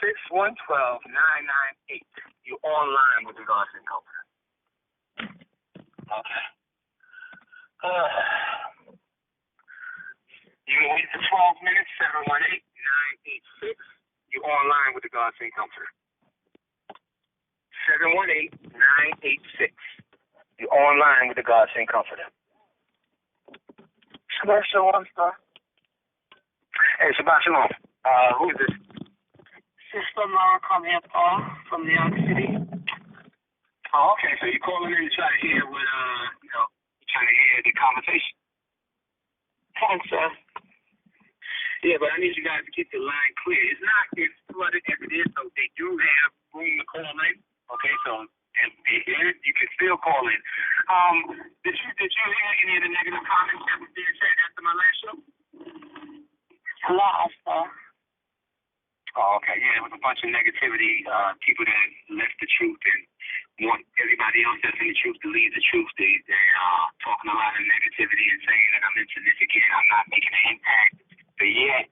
611-998. You're online with the Godsend Comforter. Okay. You can wait for 12 minutes, 718-986. You're online with the Godsend Comforter. 718-986. You're online with the Godsend Comforter. Shabbat Shalom, sir. Hey, Shabbat Shalom. Who is this? Sister Laura Carmichael from New York City. Oh, okay. So you're calling in to try to hear what, you're trying to hear the conversation. Thanks, sir. Yeah, but I need you guys to keep the line clear. It's not as flooded as it is, so they do have room to call in. Okay, so you can still call in. Did you hear any of the negative comments that were being said after my last show? A lot, sir. Oh, okay. Yeah, it was a bunch of negativity. People that left the truth and want everybody else that's in the truth to leave the truth. They talking a lot of negativity and saying that I'm insignificant. I'm not making an impact. But yet,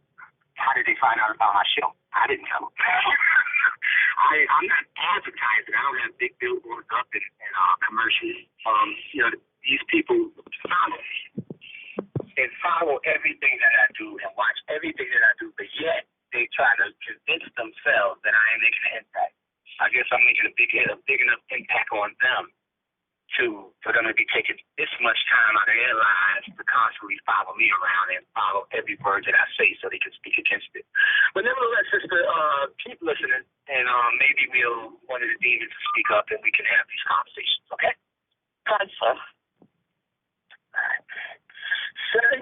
how did they find out about my show? I didn't tell them. I'm not advertising. I don't have big billboards up and commercials. These people follow everything that I do and watch everything that I do, but yet they try to convince themselves that I ain't making an impact. I guess I'm making a big enough impact on them for them to be taking this much time out of their lives to constantly follow me around and follow every word that I say so they can speak against it. But nevertheless, sister, keep listening, and maybe one of the demons will speak up and we can have these conversations, okay? God, sir.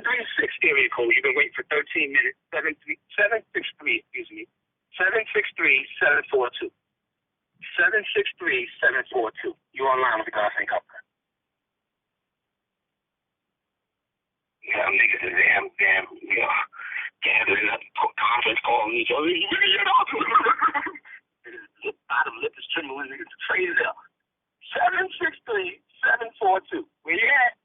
736 area code. You've been waiting for 13 minutes. 763, excuse me. 763-742. 763-742. You're online with the Godsend Comforter. Yeah, niggas is damn, gathering up, conference calling each other. The bottom lip is trembling, niggas are crazy up. 763-742. Where you at?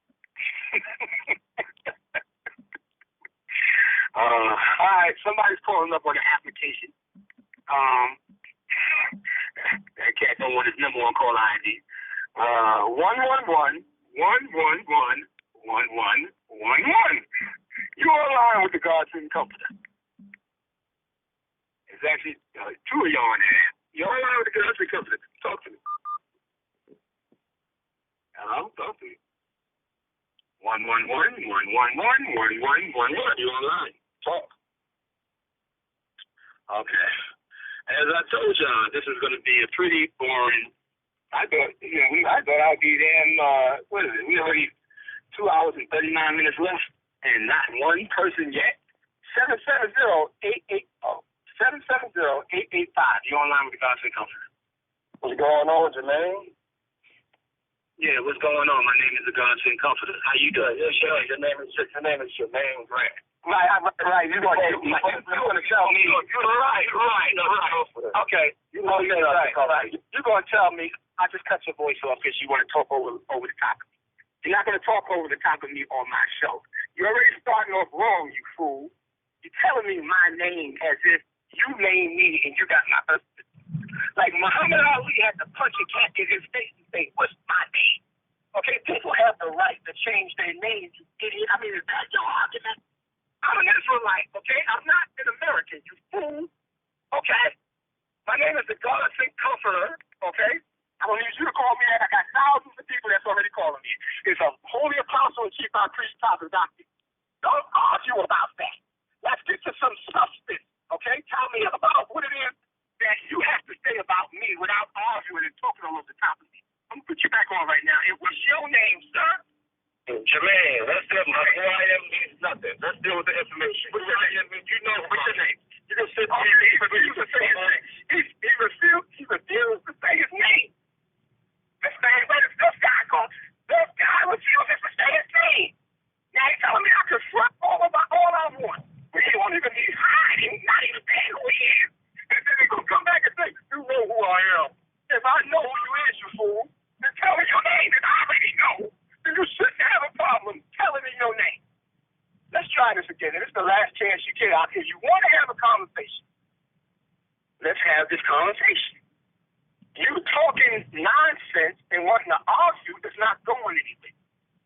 All right, somebody's calling up on the application. That cat don't want his number one call ID. 111-111-1111. You're online with the Godsend Comforter. It's actually two of y'all on that app. You're online with the Godsend Comforter. Talk to me. Hello? Talk to me. 111-111-1111. You're online. Talk. Okay. As I told y'all, this is going to be a pretty boring. I thought I'd be damn. What is it? We already 2 hours and 39 minutes left, and not one person yet. 770-880. 770-885. You're online with the Godsend Comforter. What's going on, Jermaine? Yeah, what's going on? My name is the Godsend Comforter. How you doing? Yeah, sure. Your name is Jermaine Grant. Right. You're going to tell me. Right. Okay. You're going to tell me. I just cut your voice off because you want to talk over the top of me. You're not going to talk over the top of me on my show. You're already starting off wrong, you fool. You're telling me my name as if you named me and you got my birth certificate. Like Muhammad Ali had to punch a cat in his face and say, "What's my name?" Okay, people have the right to change their names, you idiot. I mean, is that your argument? I'm an Israelite, okay? I'm not an American, you fool. Okay? My name is the Godsend Comforter, okay? I don't need you to call me that. I got thousands of people that's already calling me. It's a holy apostle and chief high priest, TAZADAQYAH. Don't argue about that. Let's get to some substance, okay? Tell me about what it is that you have to say about me without arguing and talking all over the top of me. I'm going to put you back on right now. And what's your name, sir? Jermaine, let's deal with who I am means nothing. Let's deal with the information. Who I am means you know what's your name. You can sit here. He refused to say his name. He refused to say his name. This guy refuses to say his name. Now he's telling me I can front all I want. But he won't even be hiding, not even saying who he is. And then he's going to come back and say, "You know who I am. If I know who you is, you fool, then tell me your name, and I already know. Then you shouldn't have a problem telling me your name." Let's try this again. And this is the last chance you get out here. You want to have a conversation. let's have this conversation. You talking nonsense and wanting to argue is not going anywhere.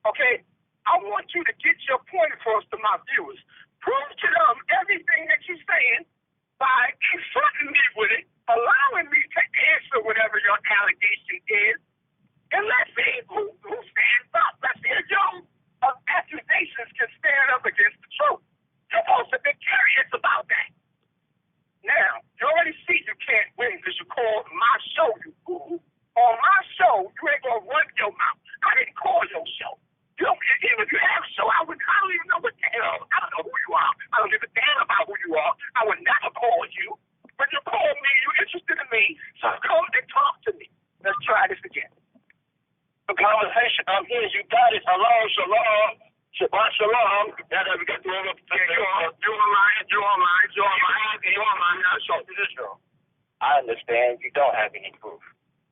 Okay? I want you to get your point across to my viewers. Prove to them everything that you're saying by confronting me with it, allowing me to answer whatever your allegation is, and let's see who stands up. Let's see if your accusations can stand up against the truth. You're supposed to be curious about that. Now, you already see you can't win because you called my show, you fool. On my show, you ain't going to run your mouth. I didn't call your show. You don't, even if you have a show, I don't even know what the hell. I don't know who you are. I don't give a damn about who you are. I would never call you. But you called me, you're interested in me, so come and talk to me. Let's try this again. The conversation, I'm here, you got it. Shalom, shalom. Shabbat shalom. Now that we got the other thing. You're online. Now, so this is true. I understand you don't have any proof.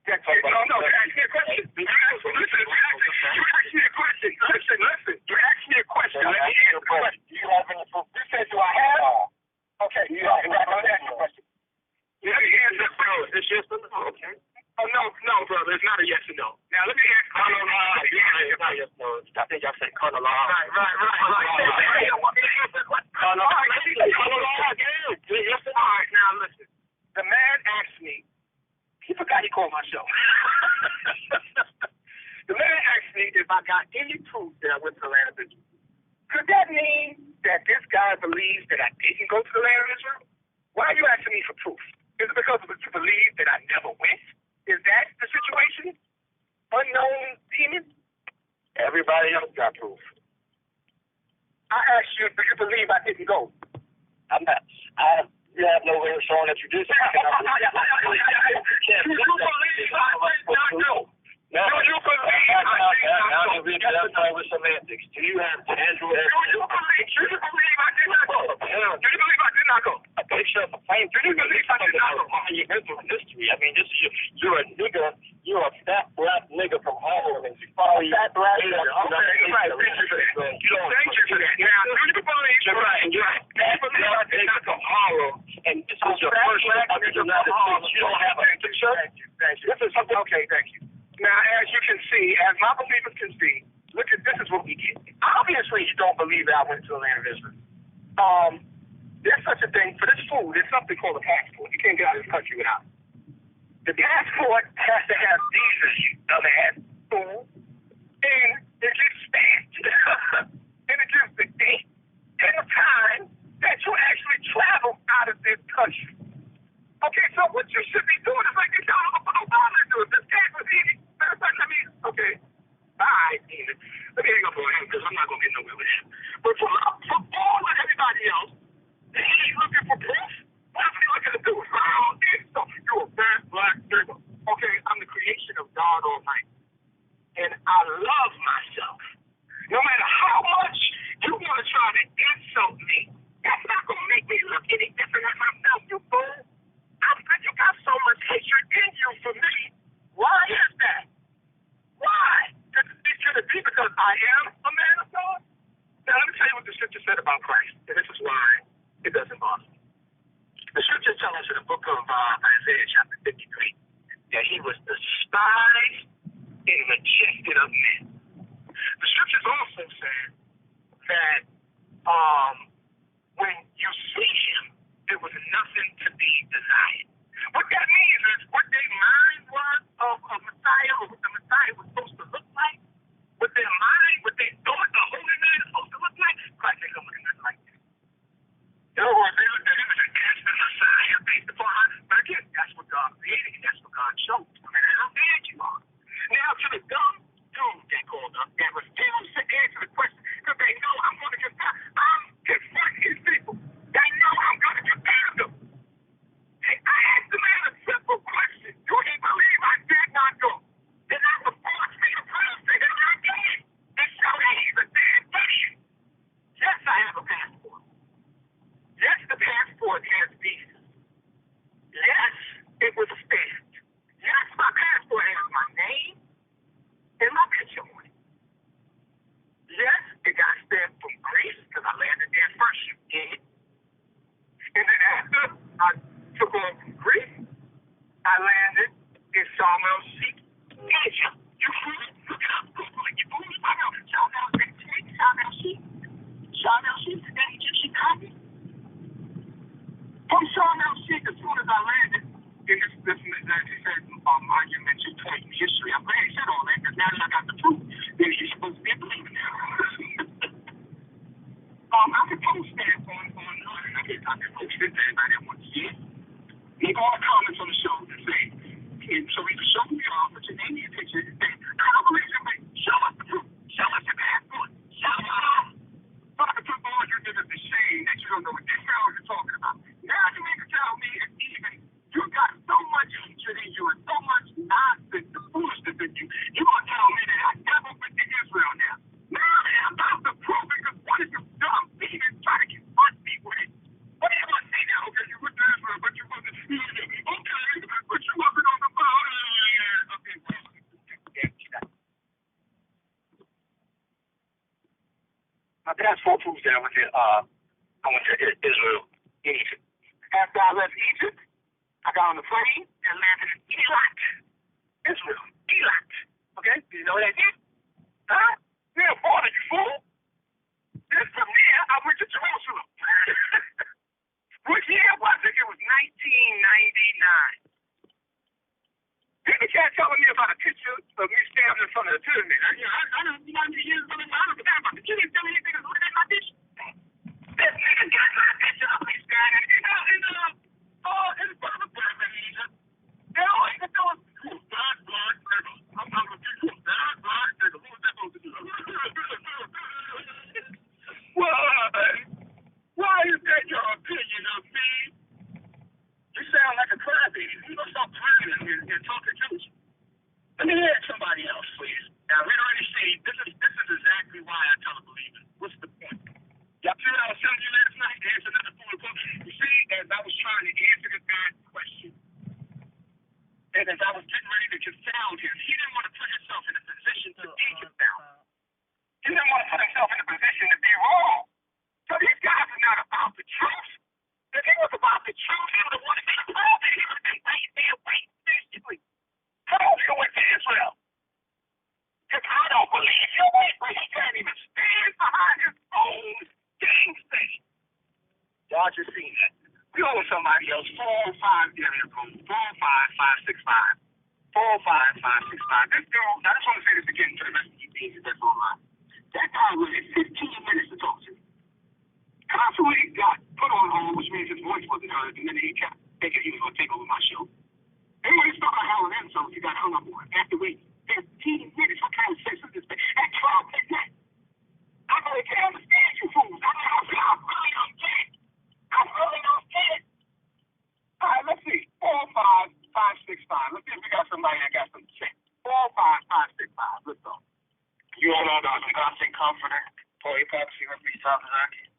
No, you asked me a question. You asked me a question. Listen. You asked me a question. Let me answer the question. Do you have any proof? You said, do I have? Okay, you have a question. Let me answer the question. It's yes or no, okay? Oh, no, brother. It's not a yes or no. Now, let me ask you. It's not yes or no. I think y'all said color law. Right. All right, now listen. The man asked me, he forgot he called my show. The man asked me if I got any proof that I went to the land of Israel. Could that mean that this guy believes that I didn't go to the land of Israel? Why are you asking me for proof? Is it because you believe that I never went? Is that the situation? Unknown demon? Everybody else got proof. I asked you, do you believe I didn't go? You have no way of showing that you did. Do you believe I did not go? Now Do you believe I did not go? That's not with semantics. Do you have tangible evidence? Do you believe I did not go? Do you believe I did not go? A picture of a plane. Do you believe I did not go? Your history. I mean, this is you're a nigga. You're a fat black nigga from Harlem, and you follow fat black nigga. Okay, right. Thank you for that. Thank you for that. Now, do you believe you're right? And you're fat black nigga from Harlem, and this is your first black nigga from Harlem. You don't have a picture. Thank you. This is okay. Thank you. Now, as you can see, as my believers can see, look at this is what we get. Obviously, you don't believe that I went to the land of Israel. There's such a thing for this food. There's something called a passport. You can't get out of this country without it. The passport has to have visas, you dumbass fool, and it gets stamped, and it gives the date and the time that you actually travel out of this country. Okay, so what you should be doing is like this Obama do. This guy was eating. Matter of fact, okay, bye, Demon. Let me hang up on him because I'm not going to get nowhere with him. But for all of everybody else, they ain't looking for proof. What are they looking to do? So you're a bad black nigga. Okay, I'm the creation of God Almighty. And I love myself. No matter how much you want to try to insult me, that's not going to make me look any different than myself, you fool. You got so much hatred in you for me. Why is that? Why? Could it be because I am a man of God? Now, let me tell you what the scripture said about Christ, and this is why it doesn't bother me. The scriptures tell us in the book of Isaiah chapter 53 that he was despised and rejected of men. The scriptures also said that when you see him, there was nothing to be desired. What that means is what their mind was of a Messiah, or what the Messiah was supposed to look like, what their mind, what they thought the Holy Man is supposed to look like, Christ ain't gonna look nothing like that. In other words, they looked at him as an instant Messiah based upon, but again, that's what God created, and that's what God showed, no matter how bad you are. Now, to the dumb dude that called up, that refused to answer the question, because they know I'm going to confront these people. They know I'm going to defend them. I asked the man a simple question. Do he believe I did not go? Then I was forced me to prove to him I did. And show that he's a dead idiot. Yes, I have a passport. Yes, the passport sure enough shit, as soon as I landed, and he said, monumental point in history. I'm glad he said all that, because now that I got the proof, then he's supposed to be a believer now. I could post that on I can post it to anybody that wants to see it. Make all the comments on the show and say, so we can show me off, but your name and your picture, and say, I don't believe you, but show us the proof. Show us your passport. Show us off. So I can put all you niggas to shame that you don't know what the hell you're talking about. Now you need to tell me if even you got so much hatred in you and so much nonsense and foolishness in you, you're going to tell me that I never went to Israel now. Now I'm about to prove it, because what is you dumb demon trying to confront me with it? What are you going to say now? Okay, you went to Israel, but you wasn't okay, but you wasn't on the phone. Okay, well, my passport proves that I went to Israel in Egypt. After I left Egypt, I got on the plane and landed in Eilat, Israel. Eilat. Okay? Do you know what that is? Huh? You're a border, you fool. Then from there, I went to Jerusalem. Which year was it? It was 1999. Then the cat telling me about a picture of me standing in front of the pyramid. I don't know how many years ago, I don't forget about it. You didn't tell me anything was looking at my picture. This nigga got my picture of me standing in front of the pyramid in Egypt. And all he could do was, God, nigga. I'm going to do God, nigga. What was that supposed to do? Why is that your opinion of me? You sound like a crybaby. You don't stop crying and talking to me. Let me hear somebody else, please. Now, we already see, this is exactly why I tell a believer. What's the point? Y'all see what I was telling you last night? To answer another point. You see, as I was trying to answer this guy's question, and as I was getting ready to confound him, he didn't want to put himself in a position to be confounded. He didn't want to put himself in a position to be wrong. So these guys are not about the truth. If he was about the truth, he would have wanted me to prove it. He would have been wait, basically. Prove you went to Israel. Because I don't believe you went, but he can't even stand behind his own gang station. Y'all just seen that. We owe somebody else 405 area code, 45565. 45565. This dude, I just want to say this again to the rest of you things that's online. That guy waited 15 minutes to talk to me. Constantly got put on hold, which means his voice wasn't heard, and then he kept thinking he was going to take over my show. And when he started howling insults, he got hung up on. After waiting 15 minutes, what kind of sense is this thing? At 12 midnight. I really can't understand you fools. I really don't get it. I really don't get it. All right, let's see. 45565. Let's see if we got somebody that got some sense. 45565. Let's go. You all know about the constant comforter. Paul Epoxy with me, TAZADAQYAH.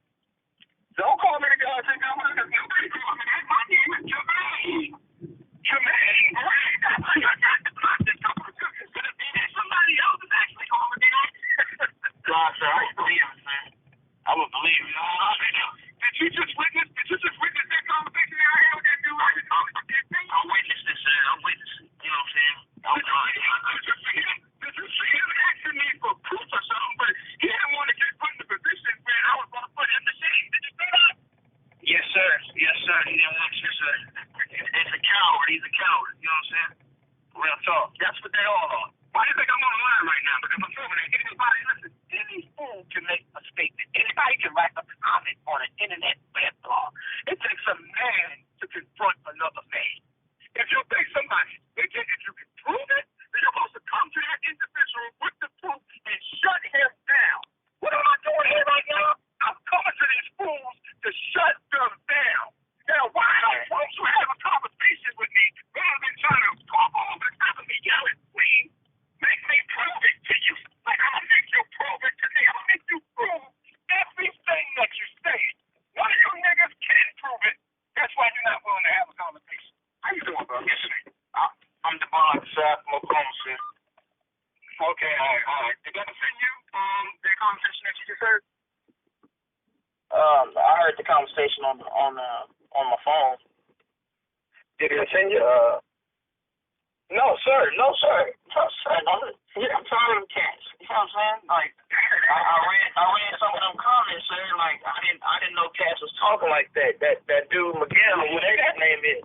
Don't call me the constant comforter, because nobody calls me that. My name is Jermaine. Jermaine, right? That's why I got the constant comforter. Could it be that somebody else is actually calling me that? God, sir, I believe it, man. I would believe it. Did you just witness that conversation that I had with that dude? I witnessed it, sir. I witnessed it. You know what I'm saying? Did you see him asking me for proof or something, but he didn't want to get put in the position where I was going to put him to shame? Did you see that? Yes, sir. Yes, sir. He didn't want you, sir. He's a coward. He's a coward. You know what I'm saying? Real talk. That's what they all are. Why do you think I'm on the line right now? Because I'm proving that anybody, listen, any fool can make a statement. Anybody can write a comment on an internet web blog. It takes a man to confront another man. If you think somebody, if you can prove it, then you're supposed to come to that individual with the proof and shut him down. What am I doing here right now? I'm coming to these fools to shut them down. Now, why don't you have a conversation with me rather than trying to talk over the top of me, yelling, please, make me prove it to you. Like, I'm going to make you prove it to me. I'm going to make you prove everything that you say. One of you niggas can't prove it. That's why you're not willing to have a conversation. How you doing, bro? Yes, sir. I'm the boss, sir. Okay, all right. Did that send you the conversation that you just heard? I heard the conversation on my phone. Did it send you? No, sir. No, sir. No, sir. No, I'm tired of them cats. You know what I'm saying? Like, I read some of them comments, sir. Like, I didn't know cats was talking like that. That dude Miguel, whatever his name is.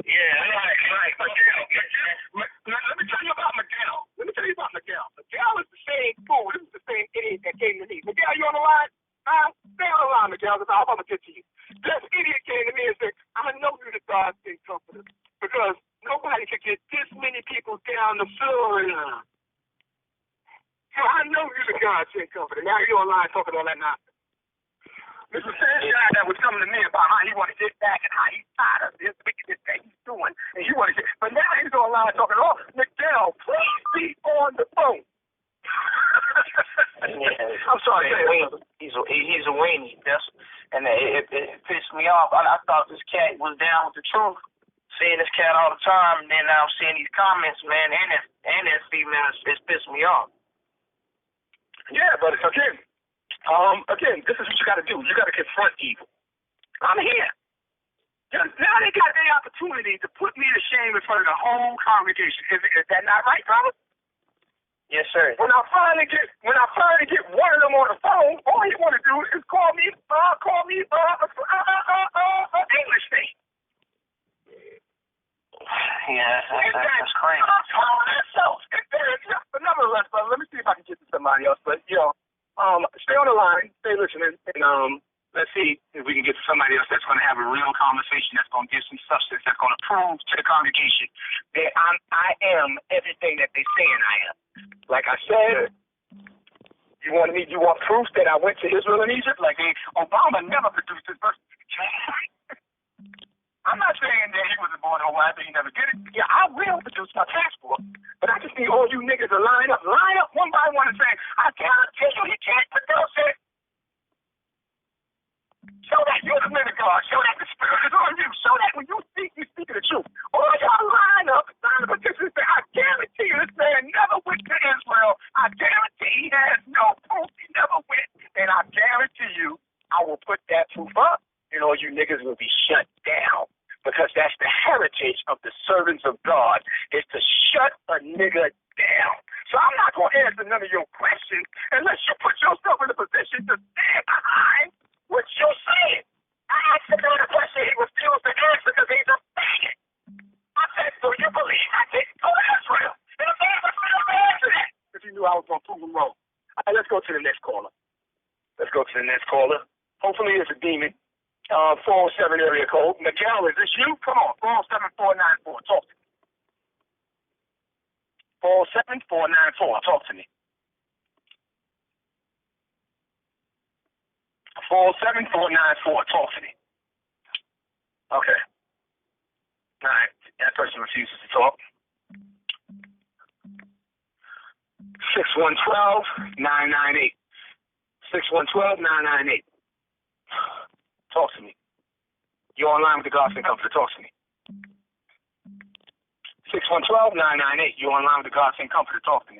Yeah, right. Miguel. Let me tell you about Miguel. Miguel is the same fool. This is the same idiot that came to me. Miguel, you on the line? Stay on the line, Miguel, because I'm going to get to you. This idiot came to me and said, I know you're the God thing comforter because nobody could get this many people down the floor. So I know you're the God thing comforter. Now you're online talking all that nonsense. This is the same guy that was coming to me about how he wanted to get back and how he's tired of this wickedness that he's doing. And he wanted to get, but now he's online talking, oh, Miguel, please be on the phone. Yeah, I'm sorry. He's a weenie. And it pissed me off. I thought this cat was down with the truth. Seeing this cat all the time, and then now I'm seeing these comments, man, and that female, it's pissed me off. Yeah, but again, this is what you got to do. You got to confront evil. I'm here. Now they got the opportunity to put me to shame in front of the whole congregation. Is that not right, brother? Yes, sir. When I finally get one of them on the phone, all he want to do is call me English thing. Yeah, that's crazy. Nevertheless, brother, let me see if I can get to somebody else. But stay on the line, stay listening, and let's see if we can get to somebody else that's going to have a real conversation that's going to give some substance, that's going to prove to the congregation that I am everything that they're saying I am. Like I said, you want proof that I went to Israel and Egypt? Like Obama never produced his birth. I'm not saying that he wasn't born in Hawaii, but he never did it. Yeah, I will produce my passport, but I just need all you niggas to line up one by one and say, I cannot tell you he can't produce it. Show that you're the man of God. Show that the Spirit is on you. Show that when you speak the truth. All y'all line up petitions say, I guarantee you this man never went to Israel. I guarantee he has no proof he never went. And I guarantee you, I will put that proof up, and all you niggas will be shut down. Because that's the heritage of the servants of God, is to shut a nigga down. So I'm not going to answer none of your questions unless you put yourself in a position to stand behind what you're saying. I asked the man a question he refused to answer because he's a faggot. I said, do you believe I didn't go to Israel? And the man refused to answer that because he knew I was going to prove him wrong. All right, let's go to the next caller. Hopefully it's a demon. 407 area code. Miguel, is this you? Come on, 407-494. Talk to me. 407-494. Talk to me. 407-494. Talk to me. Okay. All right. That person refuses to talk. 612-998. 612-998. Talk to me. You're online with the Gospel Comforter. Talk to me. 612-998. You're online with the Gospel Comforter. Talk to me.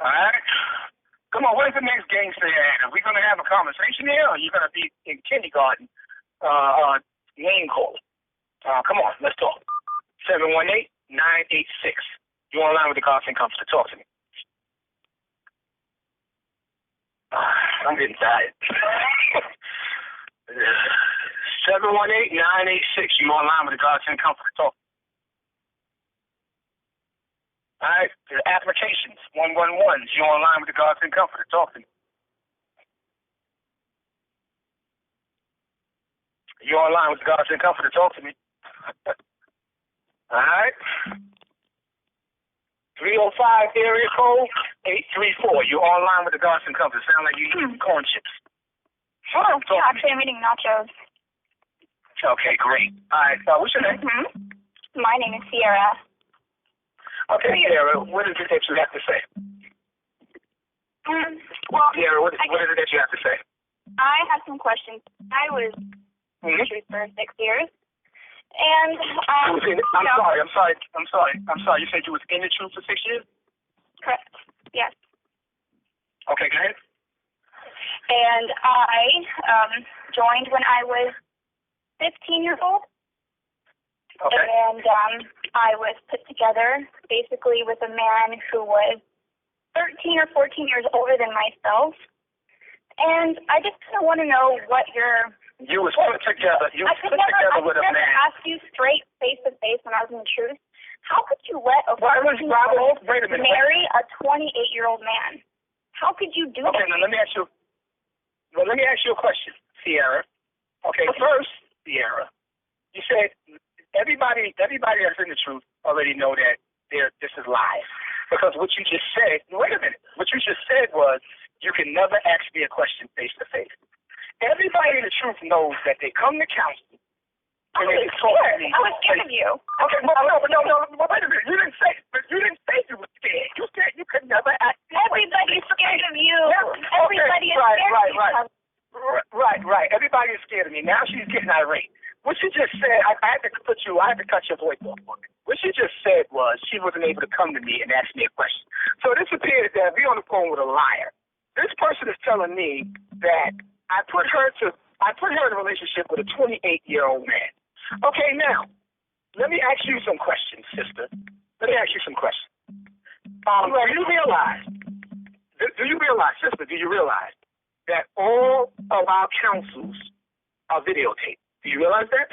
All right. Come on, where's the next gangster at? Are we going to have a conversation here, or are you going to be in kindergarten name calling? Come on, let's talk. 718-986. You're online with the Gospel Comforter. Talk to me. I'm getting tired. 718-986. You online with the Godsend Comfort Talk. All right. The applications 111. You online with the Godsend Comfort Talk to me. You online with the Godsend Comfort Talk to me. All right. 305 area code 834. You online with the Godsend Comfort. Sound like you eating corn chips. Sure. Yeah, actually, I'm eating nachos. Okay, great. All right. What's your name? My name is Sierra. Okay, Sierra. What is it that you have to say? Sierra, what is it that you have to say? I have some questions. I was truth for 6 years. And I'm sorry. You said you was in the truth for 6 years? Correct. Yes. Okay, go ahead. And I joined when I was 15 years old. Okay. And I was put together basically with a man who was 13 or 14 years older than myself. And I just kind of want to know what your... You was put together. You was put together with a man. I could never ask you straight, face to face, when I was in the truth. How could you let a 14-year-old marry a 28-year-old man? How could you do that? Okay, now let me ask you. Well, let me ask you a question, Sierra. Okay, first, Sierra, you said everybody that's in the truth already know that this is live. Because what you just said, wait a minute, what you just said was you can never ask me a question face to face. Everybody in the truth knows that they come to counsel. I was scared. I was scared of you. Okay, no, wait a minute. You didn't say you were scared. You said you could never ask me. Everybody's scared of you. Everybody is scared of each other. Right. Everybody is scared of me. Now she's getting irate. What she just said, I had to cut your voice off for me. What she just said was she wasn't able to come to me and ask me a question. So this appears that we're on the phone with a liar. This person is telling me that I put her in a relationship with a 28-year-old man. Okay, now, let me ask you some questions, sister. Let me ask you some questions. Do you realize, sister, that all of our counsels are videotaped? Do you realize that?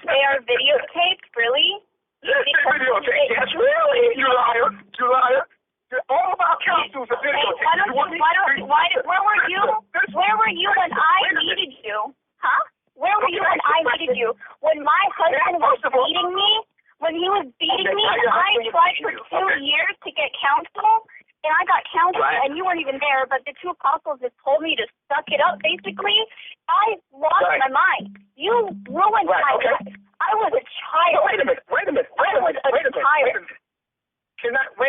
They are videotaped, really? Yes, they're videotaped. Yes, really. You liar. All of our counsels are videotaped. Where were you? Where were you when I needed you? Huh? Where were you when I needed you? When my husband was beating me? When he was beating me, I tried for 2 years to get counsel, and I got counsel, and you weren't even there, but the two apostles just told me to suck it up, basically. I lost my mind. You ruined my life. I was a child. Wait a minute. Wait a minute. Wait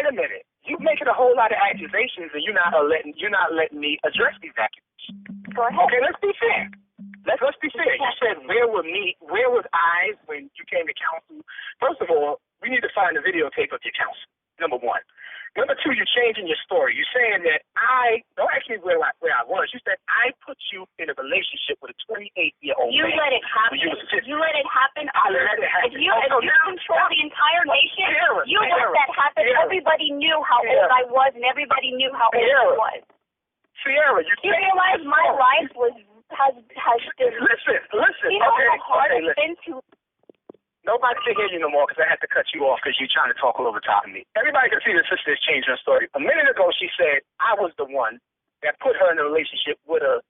a minute. You're making a whole lot of accusations, and you're not letting me address these accusations. Go ahead. Okay, let's be fair. Let's be fair. You said, where was I when you came to counsel? First of all, we need to find the videotape of your counsel, number one. Number two, you're changing your story. You're saying that don't ask me where I was. You said I put you in a relationship with a 28-year-old man. You let it happen. You let it happen. I let it happen. If you control the entire nation, you let that happen. Everybody knew how old I was, and everybody knew how old I was. Sierra, you realize my life has been... Listen. You know how hard it's been to... Nobody can hear you no more because I had to cut you off because you're trying to talk all over top of me. Everybody can see the sister has changed her story. A minute ago, she said I was the one that put her in a relationship with a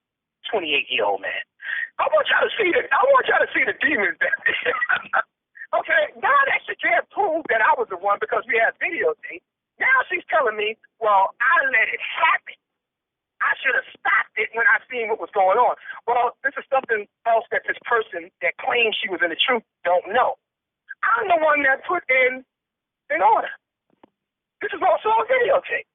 28-year-old man. I want y'all to see the demons that okay, now that she can't prove that I was the one because we have videotape, now she's telling me, well, I let it happen. I should have stopped it when I seen what was going on. Well, this is something else that this person that claims she was in the truth don't know. I'm the one that put in order. This is also a videotape.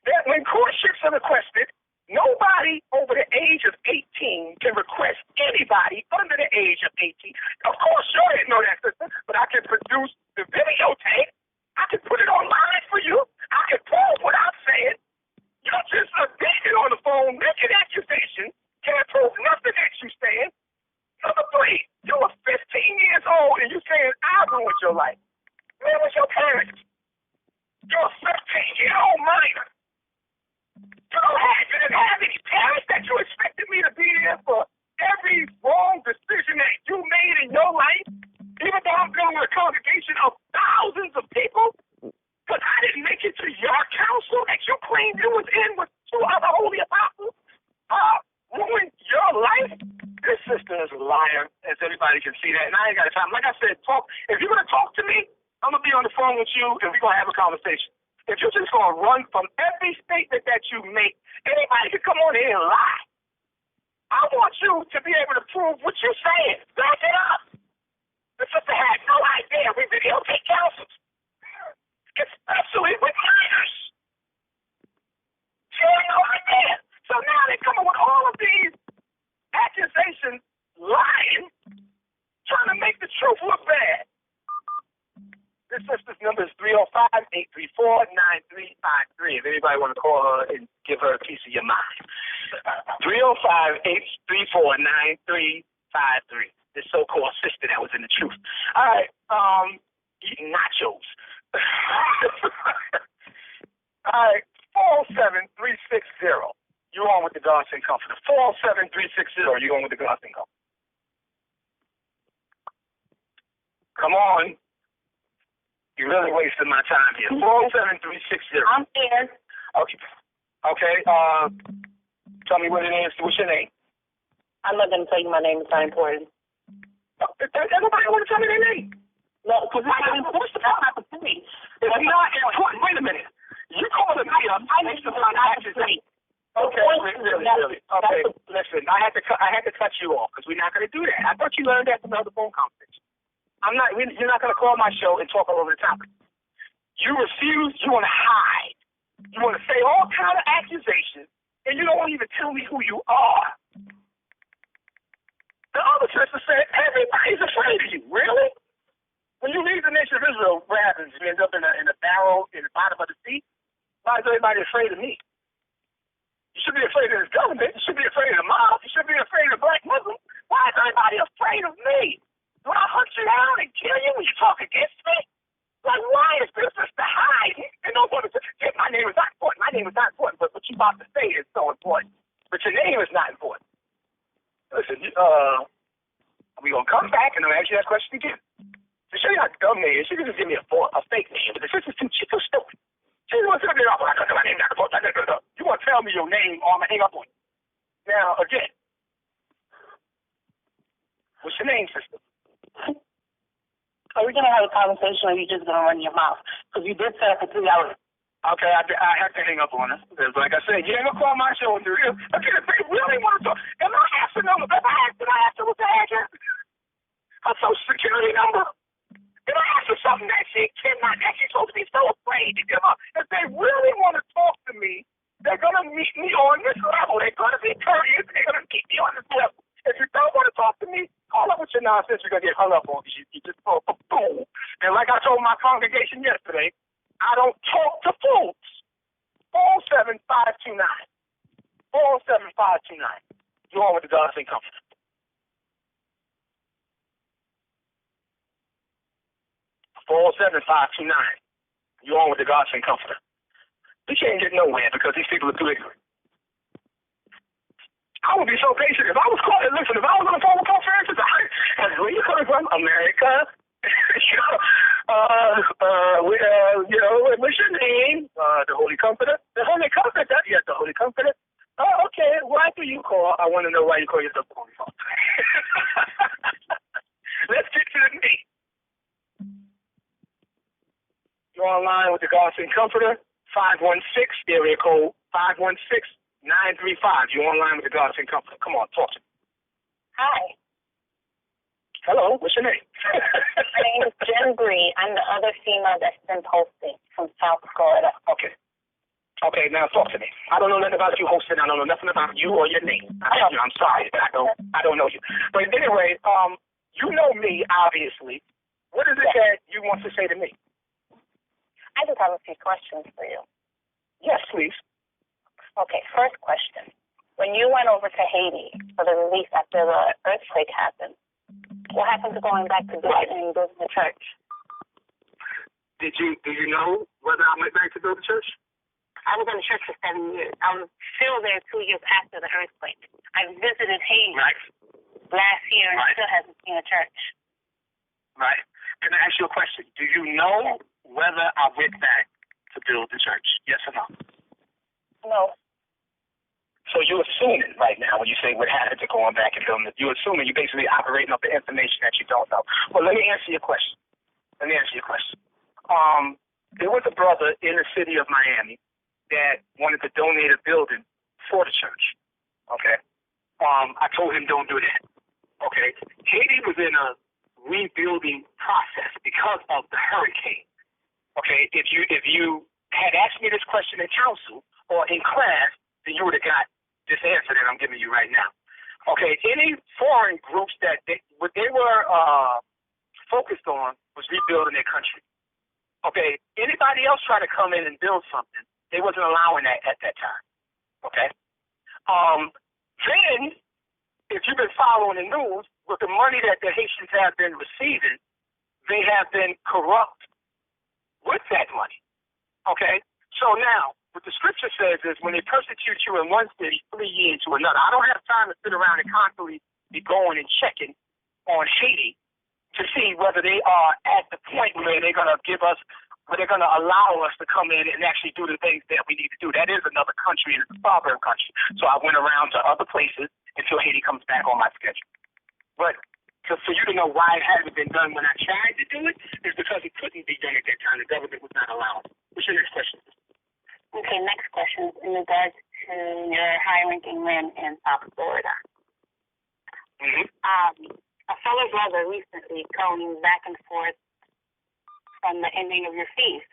That when courtships are requested, nobody over the age of 18 can request anybody under the age of 18. Of course, sure, I didn't know that, sister, but I can produce the videotape. I can put it online for you. I can prove what I'm saying. You're just a demon on the phone making accusations. Can't prove nothing that you're saying. Number three, you were 15 years old and you saying I ruined your life. Where was your parents? You're a 15-year-old minor. You didn't have any parents that you expected me to be there for every wrong decision that you made in your life, even though I'm dealing with a congregation of thousands of people, because I didn't make it to your council that you claimed you was in with two other holy apostles. Ruined your life? This sister is a liar, as everybody can see that, and I ain't got time. Like I said, if you're going to talk to me, I'm going to be on the phone with you, and we're going to have a conversation. If you're just going to run from every statement that you make, anybody can come on here and lie. I want you to be able to prove what you're saying. Back it up. The sister had no idea we videotape councils, especially with minors. She had no idea. So now they're coming with all of these accusations, lying, trying to make the truth look bad. This sister's number is 305-834-9353. If anybody want to call her and give her a piece of your mind. 305-834-9353. this so-called sister that was in the truth. All right, eating nachos. All right, 407-360. You on with the Godsend Comforter. 407-360. You on with the Godsend Comforter. Come on. You're really wasting my time here. 407-360. I'm here. Okay. Okay. Tell me what it is. What's your name? I'm not going to tell you my name. It's not important. Everybody want to tell me their name. No, because it's not important. That's not the point. It's not important. Wait a minute. You calling me up based upon accusation. Okay, really. Okay, listen. I had to cut you off because we're not going to do that. I thought you learned that from the other phone conversation. You're not going to call my show and talk all over the topic. You refuse. You want to hide. You want to say all kind of accusations, and you don't want to even tell me who you are. The other sister said everybody's afraid of you. Really? When you leave the nation of Israel, what happens? You end up in a barrel in the bottom of the sea. Why is everybody afraid of me? You should be afraid of this government. You should be afraid of the mob. You should be afraid of black Muslims. Why is everybody afraid of me? Do I hunt you down and kill you when you talk against me? Like, why is this just to hide? And no one to say, my name is not important. My name is not important, but what you're about to say is so important. But your name is not important. Listen, we going to come back and I'm going to ask you that question again. To show you how dumb they is, she can just give me a fake name. But this is too stupid. She want to say, oh, I got my name not important. You want to tell me your name or I'm going to hang up on you. Now, again, what's your name, sister? Are we going to have a conversation or are you just going to run your mouth? Because you did say it for 3 hours. Okay, I have to hang up on her. Because like I said, you ain't going to call my show and do it. Okay, if they really want to talk, am I asking them? Did I ask her what the address? Her social security number? Did I ask her something that she cannot, that she's supposed to be so afraid to give up? If they really want to talk to me, they're going to meet me on this level. They're going to be courteous. They're going to meet me on this level. If you don't want to talk to me, call up with your nonsense. You're going to get hung up on because you just throw a fool. And like I told my congregation yesterday, I don't talk to fools. 407-529. 407-529. You're on with the Godsend Comforter. You're on with the Godsend Comforter. We can't get nowhere because these people are too ignorant. I would be so patient if I was calling. Listen, if I was on the phone with Pope Francis, where you coming from? America. What's your name? The Holy Comforter. The Holy Comforter. Yes, the Holy Comforter. Oh, okay. Why do you call? I want to know why you call yourself the Holy Comforter. Let's get to the meat. You're online with the Godsend Comforter. 516 area code 516-935. You're online with the Godsend Comforter. Come on, talk to me. Hi. Hello, what's your name? My name is Jen Bree. I'm the other female that's been posting from South Florida. Okay. Okay, now talk to me. I don't know nothing about you hosting. I don't know nothing about you or your name. I'm sorry, but I don't know you. But anyway, you know me, obviously. What is it that you want to say to me? I just have a few questions for you. Yes, please. Okay, first question. When you went over to Haiti for the relief after the earthquake happened, what happened to going back to building the church? Do you know whether I went back to build the church? I was in the church for 7 years. I was still there 2 years after the earthquake. I visited Haiti last year and still haven't seen a church. Right. Can I ask you a question? Do you know whether I went back to build the church? Yes or no? No. So you're assuming right now when you say what happened to going back and building it, you're assuming you're basically operating off the information that you don't know. Well, let me answer your question. There was a brother in the city of Miami that wanted to donate a building for the church. Okay? I told him don't do that. Okay? Haiti was in a rebuilding process because of the hurricane. Okay? If you had asked me this question in council or in class, then you would have got this answer that I'm giving you right now. Okay, any foreign groups that what they were focused on was rebuilding their country. Okay, anybody else try to come in and build something, they wasn't allowing that at that time. Okay, then if you've been following following the news, with the money that the Haitians have been receiving, they have been corrupt with that money. Okay? So now, what the scripture says is when they persecute you in one city, flee ye into another. I don't have time to sit around and constantly be going and checking on Haiti to see whether they are at the point where they're going to give us, where they're going to allow us to come in and actually do the things that we need to do. That is another country, and it's a sovereign country. So I went around to other places until Haiti comes back on my schedule. But for you to know why it hasn't been done when I tried to do it is because it couldn't be done at that time. The government was not allowing it. What's your next question? Okay, next question in regards to your high-ranking men in South Florida. Mm-hmm. A fellow brother recently going back and forth from the ending of your feast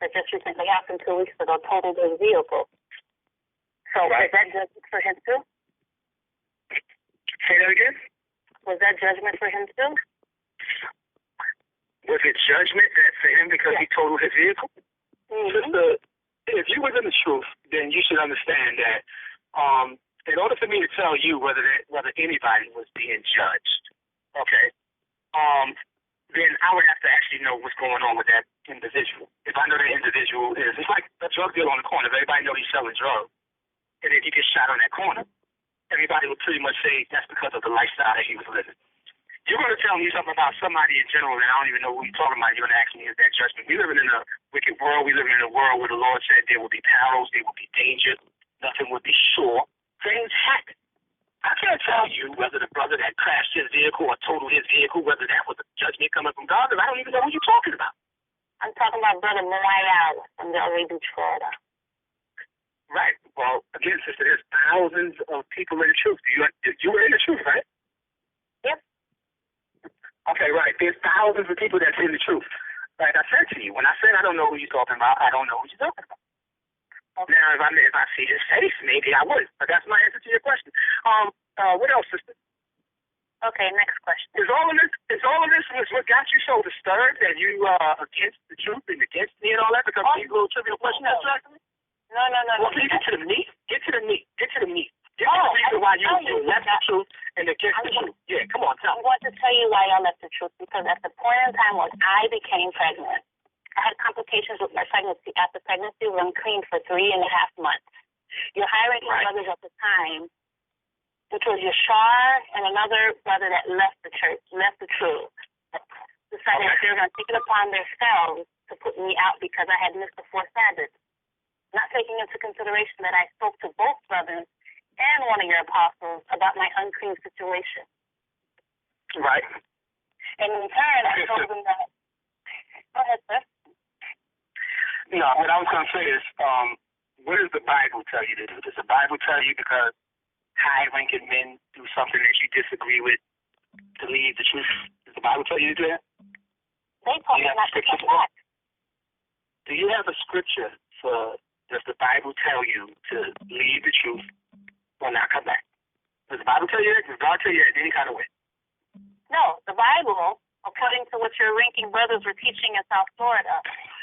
that just recently happened 2 weeks ago, totaled his vehicle. So Right. was that judgment for him too? Say that again? Was that judgment for him too? Was it judgment that for him because he totaled his vehicle? Mm-hmm. Sister, if you was in the truth, then you should understand that in order for me to tell you whether anybody was being judged, okay, then I would have to actually know what's going on with that individual. If I know that individual is, it's like a drug dealer on the corner. If everybody knows he's selling drugs, and then he gets shot on that corner, everybody would pretty much say that's because of the lifestyle that he was living. You're going to tell me something about somebody in general that I don't even know who you're talking about. You're going to ask me, is that judgment? We live in a wicked world. We live in a world where the Lord said there will be perils, there will be danger, nothing would be sure. Things happen. I can't tell you whether the brother that crashed his vehicle or totaled his vehicle, whether that was a judgment coming from God, because I don't even know who you're talking about. I'm talking about Brother Moyal from Delray Beach, Florida. Right. Well, again, sister, there's thousands of people in the truth. You were in the truth, right? Yep. Okay, right. There's thousands of people that's in the truth. Like I said to you, when I said I don't know who you're talking about, I don't know who you're talking about. Okay. Now, if I see his face, maybe I would. But that's my answer to your question. What else, sister? Okay, next question. Is all of this what got you so disturbed that you against the truth and against me and all that because of these little trivial questions that's asking me? No. Well, can you get to the meat? Get to the meat. Get to the reason why you left the truth and against the truth. Yeah, come on, tell me. I want to tell you why I left the truth, because at the point in time when I became pregnant, I had complications with my pregnancy. After pregnancy was unclean for 3.5 months. Your high-ranking brothers at the time, which was Yashar and another brother that left the church, left the truth, decided that they were going to take it upon themselves to put me out because I had missed the 4th Sabbath, not taking into consideration that I spoke to both brothers and one of your apostles about my unclean situation. Right. And in turn, I told them that. Go ahead, sir. No, what I was going to say is, what does the Bible tell you to do? Does the Bible tell you because high-ranking men do something that you disagree with to leave the truth? Does the Bible tell you to do that? They told me not to come back. Do you have a scripture for, does the Bible tell you to leave the truth or not come back? Does the Bible tell you that? Does God tell you that in any kind of way? No, the Bible, according to what your ranking brothers were teaching in South Florida,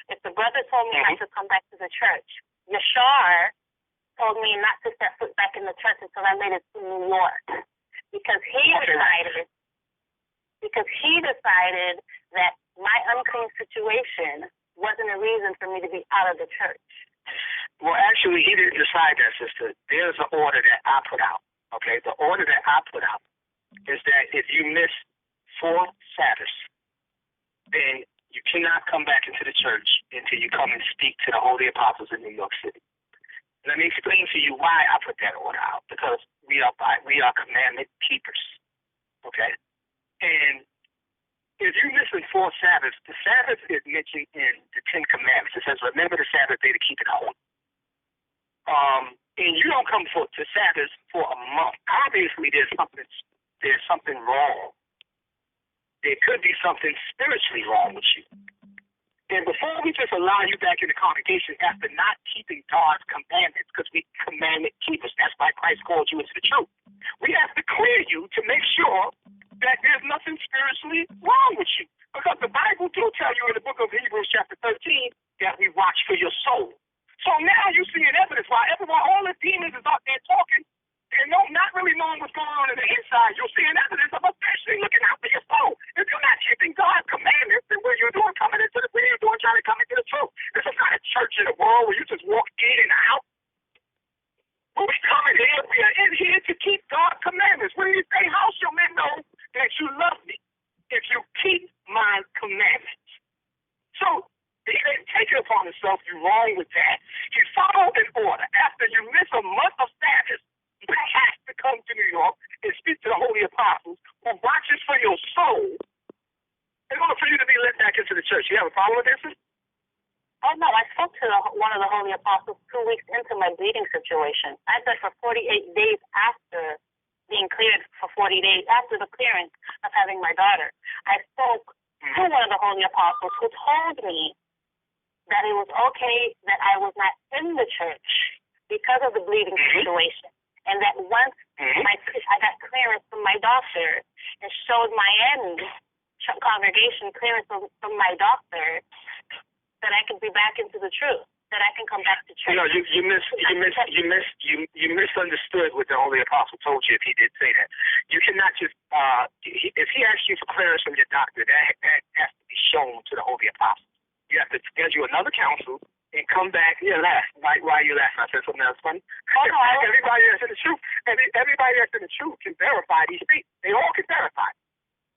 if the brother told me not to come back to the church, Yashar told me not to step foot back in the church until I made it to New York. Because he decided that my unclean situation wasn't a reason for me to be out of the church. Well, actually, he didn't decide that, sister. There's an order that I put out, okay? The order that I put out is that if you miss 4 Sabbaths, then you cannot come back into the church until you come and speak to the Holy Apostles in New York City. Let me explain to you why I put that order out, because we are commandment keepers, okay? And if you're missing 4 Sabbaths, the Sabbath is mentioned in the 10 Commandments. It says, remember the Sabbath day to keep it holy. And you don't come to Sabbath for a month. Obviously, there's something wrong. There could be something spiritually wrong with you. And before we just allow you back in the congregation after not keeping God's commandments, because we commandment keepers, that's why Christ called you into the truth, we have to clear you to make sure that there's nothing spiritually wrong with you. Because the Bible do tell you in the book of Hebrews chapter 13 that we watch for your soul. So now you're seeing evidence why all the demons is out there talking and not really knowing what's going on in the inside. You'll see himself, you're wrong with that. He followed an order. After you miss a month of Sabbath, you have to come to New York and speak to the holy apostles who watches for your soul in order for you to be let back into the church. You have a problem with this? Oh, no, I spoke to one of the holy apostles 2 weeks into my bleeding situation. I bled for 48 days after being cleared for 40 days, after the clearance of having my daughter. I spoke to one of the holy apostles who told me that it was okay that I was not in the church because of the bleeding situation, and that once I got clearance from my doctor and showed my end congregation clearance from my doctor, that I can be back into the truth, that I can come back to church. No, you misunderstood what the holy apostle told you if he did say that. You cannot just if he asks you for clearance from your doctor, that has to be shown to the holy apostle. You have to schedule another counsel and come back. Yeah, laugh. Why are you laughing? I said something else funny. Everybody that's in the truth, everybody that's in the truth can verify these things. They all can verify.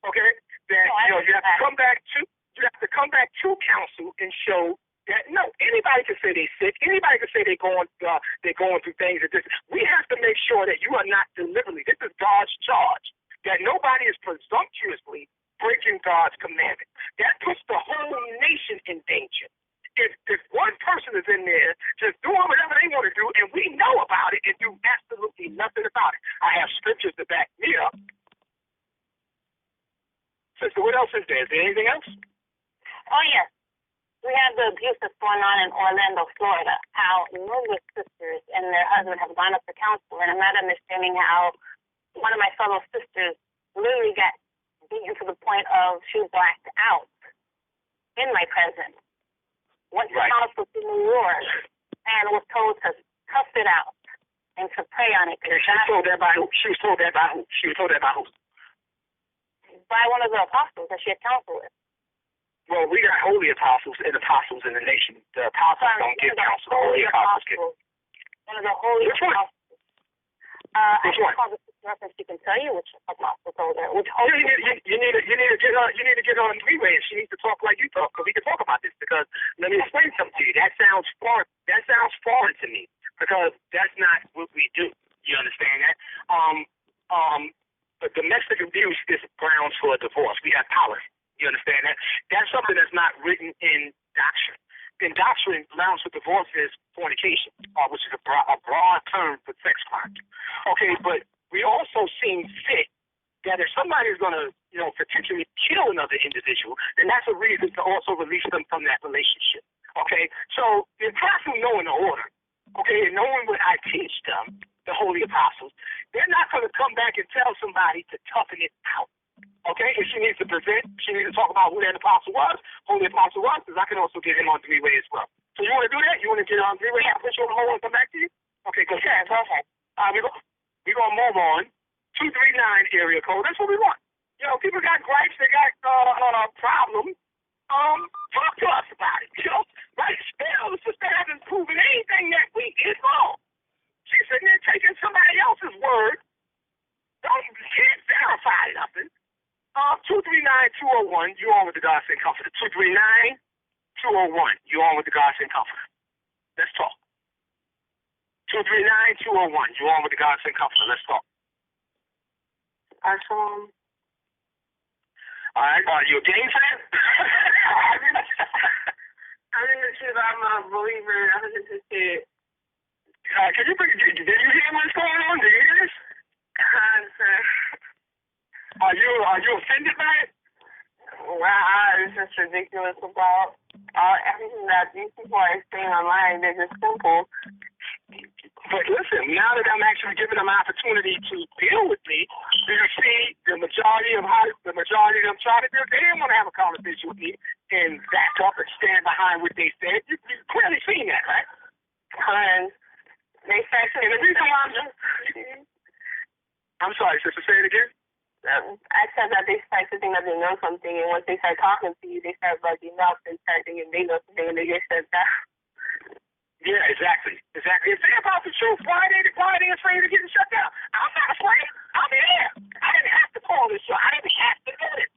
Okay, that you have to come back to. You have to come back to counsel and show that anybody can say they're sick. Anybody can say they're going through things. We have to make sure that you are not deliberately. This is God's charge. That nobody is presumptuously breaking God's commandment. That puts the whole nation in danger. If one person is in there just doing whatever they want to do, and we know about it and do absolutely nothing about it. I have scriptures to back me up. Sister, what else is there? Is there anything else? Oh, yes. We have the abuse that's going on in Orlando, Florida, how numerous sisters and their husband have gone up to counsel, and I'm not understanding how one of my fellow sisters literally got beaten to the point of she was blacked out in my presence. Went to counsel to New York and was told to tough it out and to pray on it. And she was told that by who? She was told that by who? By one of the apostles that she had counsel with. Well, we got holy apostles and apostles in the nation. The apostles don't give counsel. Holy apostles give. One of the holy apostles. I can call the reference. She can tell you which apostle told her. Which holy you need to get her on three-way, and she needs to talk like you talk, because we can talk about this. Because let me explain something to you. That sounds foreign to me, because that's not what we do. You understand that? But domestic abuse is grounds for a divorce. We have policy. You understand that? That's something that's not written in doctrine. In doctrine, grounds for divorce is fornication, which is a broad term for sex crimes. Okay, but we also seem fit that if somebody is going to, potentially kill another individual, then that's a reason to also release them from that relationship. Okay, so the apostle knowing the order, okay, and knowing what I teach them, the holy apostles, they're not going to come back and tell somebody to toughen it out. Okay, if she needs to present, she needs to talk about who that apostle was, holy apostle was, because I can also get him on three-way as well. So you want to do that? You want to get on three-way? I'll put you on the hold and come back to you? Okay, go ahead. Go ahead. We're going to move on. 239 area code. That's what we want. People got gripes. They got problems. Talk to us about it. Right? The sister hasn't proven anything that we did wrong. She's sitting there taking somebody else's word. Can't verify nothing. 239-201, you on with the God Sent Comforter. 239-201, you on with the God Sent Comforter. Let's talk. 239-201, you on with the God Sent Comforter. Let's talk. Awesome. All right, are you a game fan? I'm in the truth. I'm a believer. I'm just a kid. Did you hear what's going on? Did you hear this? Sir. Are you offended by it? Wow, it's just ridiculous about everything that these people are saying online. They're just simple. But listen, now that I'm actually giving them an opportunity to deal with me, do you see the majority of them try to do? They didn't want to have a conversation with me and back up and stand behind what they said. You've clearly seen that, right? And they said, and the reason why I'm sorry, sister, say it again. I said that they start to think that they know something, and once they start talking to you, they start bugging up and start thinking they know something, and they get shut down. Yeah, exactly. If they're about the truth, why are they afraid of getting shut down? I'm not afraid. I'm here. I didn't have to call this show. I didn't have to do it.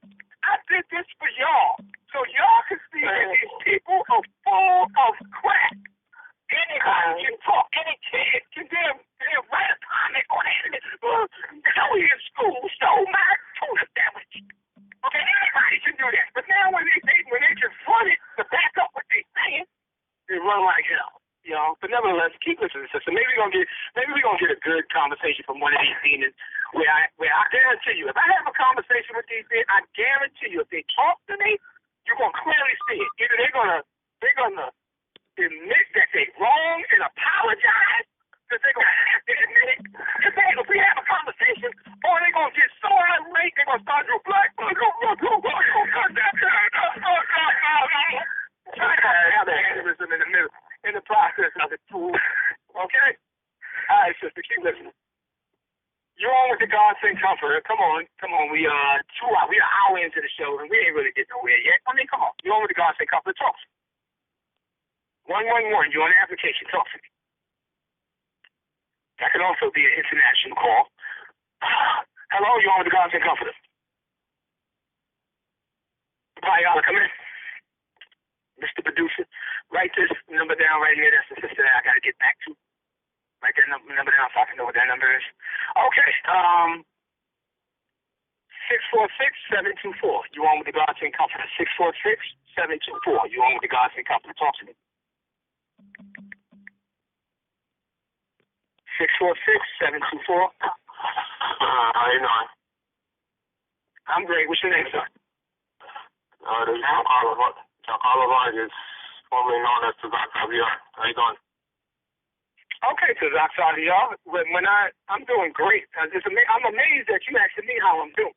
I did this for y'all, so y'all can see that these people are full of crap. nevertheless, keep listening, sister. Maybe we're gonna get a good conversation from one of these demons. Where I guarantee you, if I have a conversation with these demons, I guarantee you, if they talk to me, you're gonna clearly see it. Either they're gonna admit that they're wrong and apologize, because they're gonna have to admit it. If we have a conversation, or they're gonna get so irate, they're gonna start to black. Have the aneurysm in the process of it, fool. Okay? All right, sister, keep listening. You're on with the God Sent Comforter. Come on. We are 2 hours. We are an hour into the show, and we ain't really getting nowhere yet. I mean, come on. You're on with the God Sent Comforter. Talk to me. 111. You're on the application. Talk to me. That can also be an international call. Hello, you're on with the God Sent Comforter. Y'all come in. Mr. Producer, write this number down right here. That's the sister that I got to get back to. Write that number down so I can know what that number is. Okay. 646-724. You on with the God Sent Comforter. 646-724. You on with the God Sent Comforter. Talk to me. 646-724. How you doing? I'm great. What's your name, sir? This is Oliver is formerly known as TAZADAQYAH. How you doing? Okay, TAZADAQYAH. I'm doing great. I'm amazed that you asked me how I'm doing.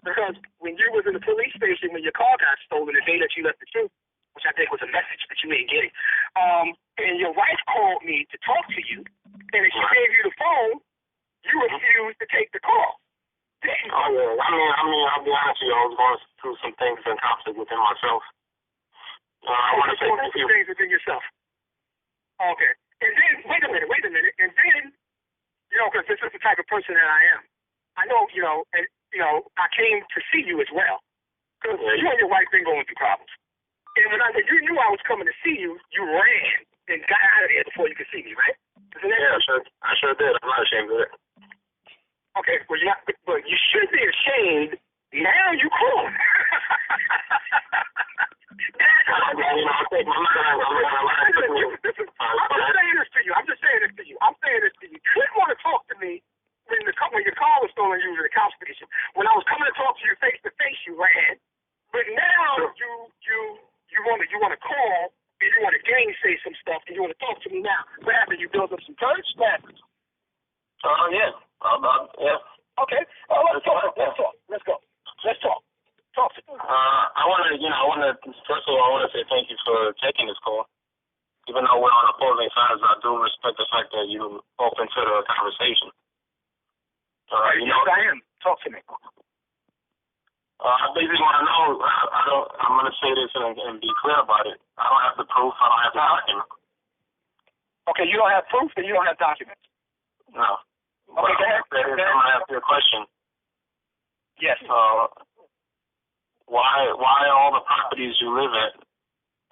Because when you was in the police station, when your car got stolen the day that you left the truth, which I think was a message that you ain't getting, and your wife called me to talk to you, and if she gave you the phone, you refused to take the call. Oh, yeah. I mean, I'll be honest with you, I was going through some things in conflict within myself. I want to say some things within yourself. Okay. And then, wait a minute. And then, because this is the type of person that I am. I know, I came to see you as well. Because you and your wife been going through problems. And when you knew I was coming to see you, you ran and got out of there before you could see me, right? Yeah, I sure did. I'm not ashamed of it. Okay, but you should be ashamed. Now you cool. I'm just saying this to you. You didn't want to talk to me when your car was stolen. You was at the cop station. When I was coming to talk to you face to face, you ran. But now you want to call and you want to gainsay some stuff and you want to talk to me now. What happened? You built up some courage? What happened? Yeah. Yeah. Okay. Let's talk. Let's talk. Talk to me. First of all, I want to say thank you for taking this call. Even though we're on opposing sides, I do respect the fact that you open to the conversation. Yes, I am. Talk to me. I basically want to know, I'm going to say this and be clear about it. I don't have the proof. I don't have the document. Okay, you don't have proof and you don't have documents? No. Okay, go ahead. I'm going to ask you a question. Yes. Why all the properties you live at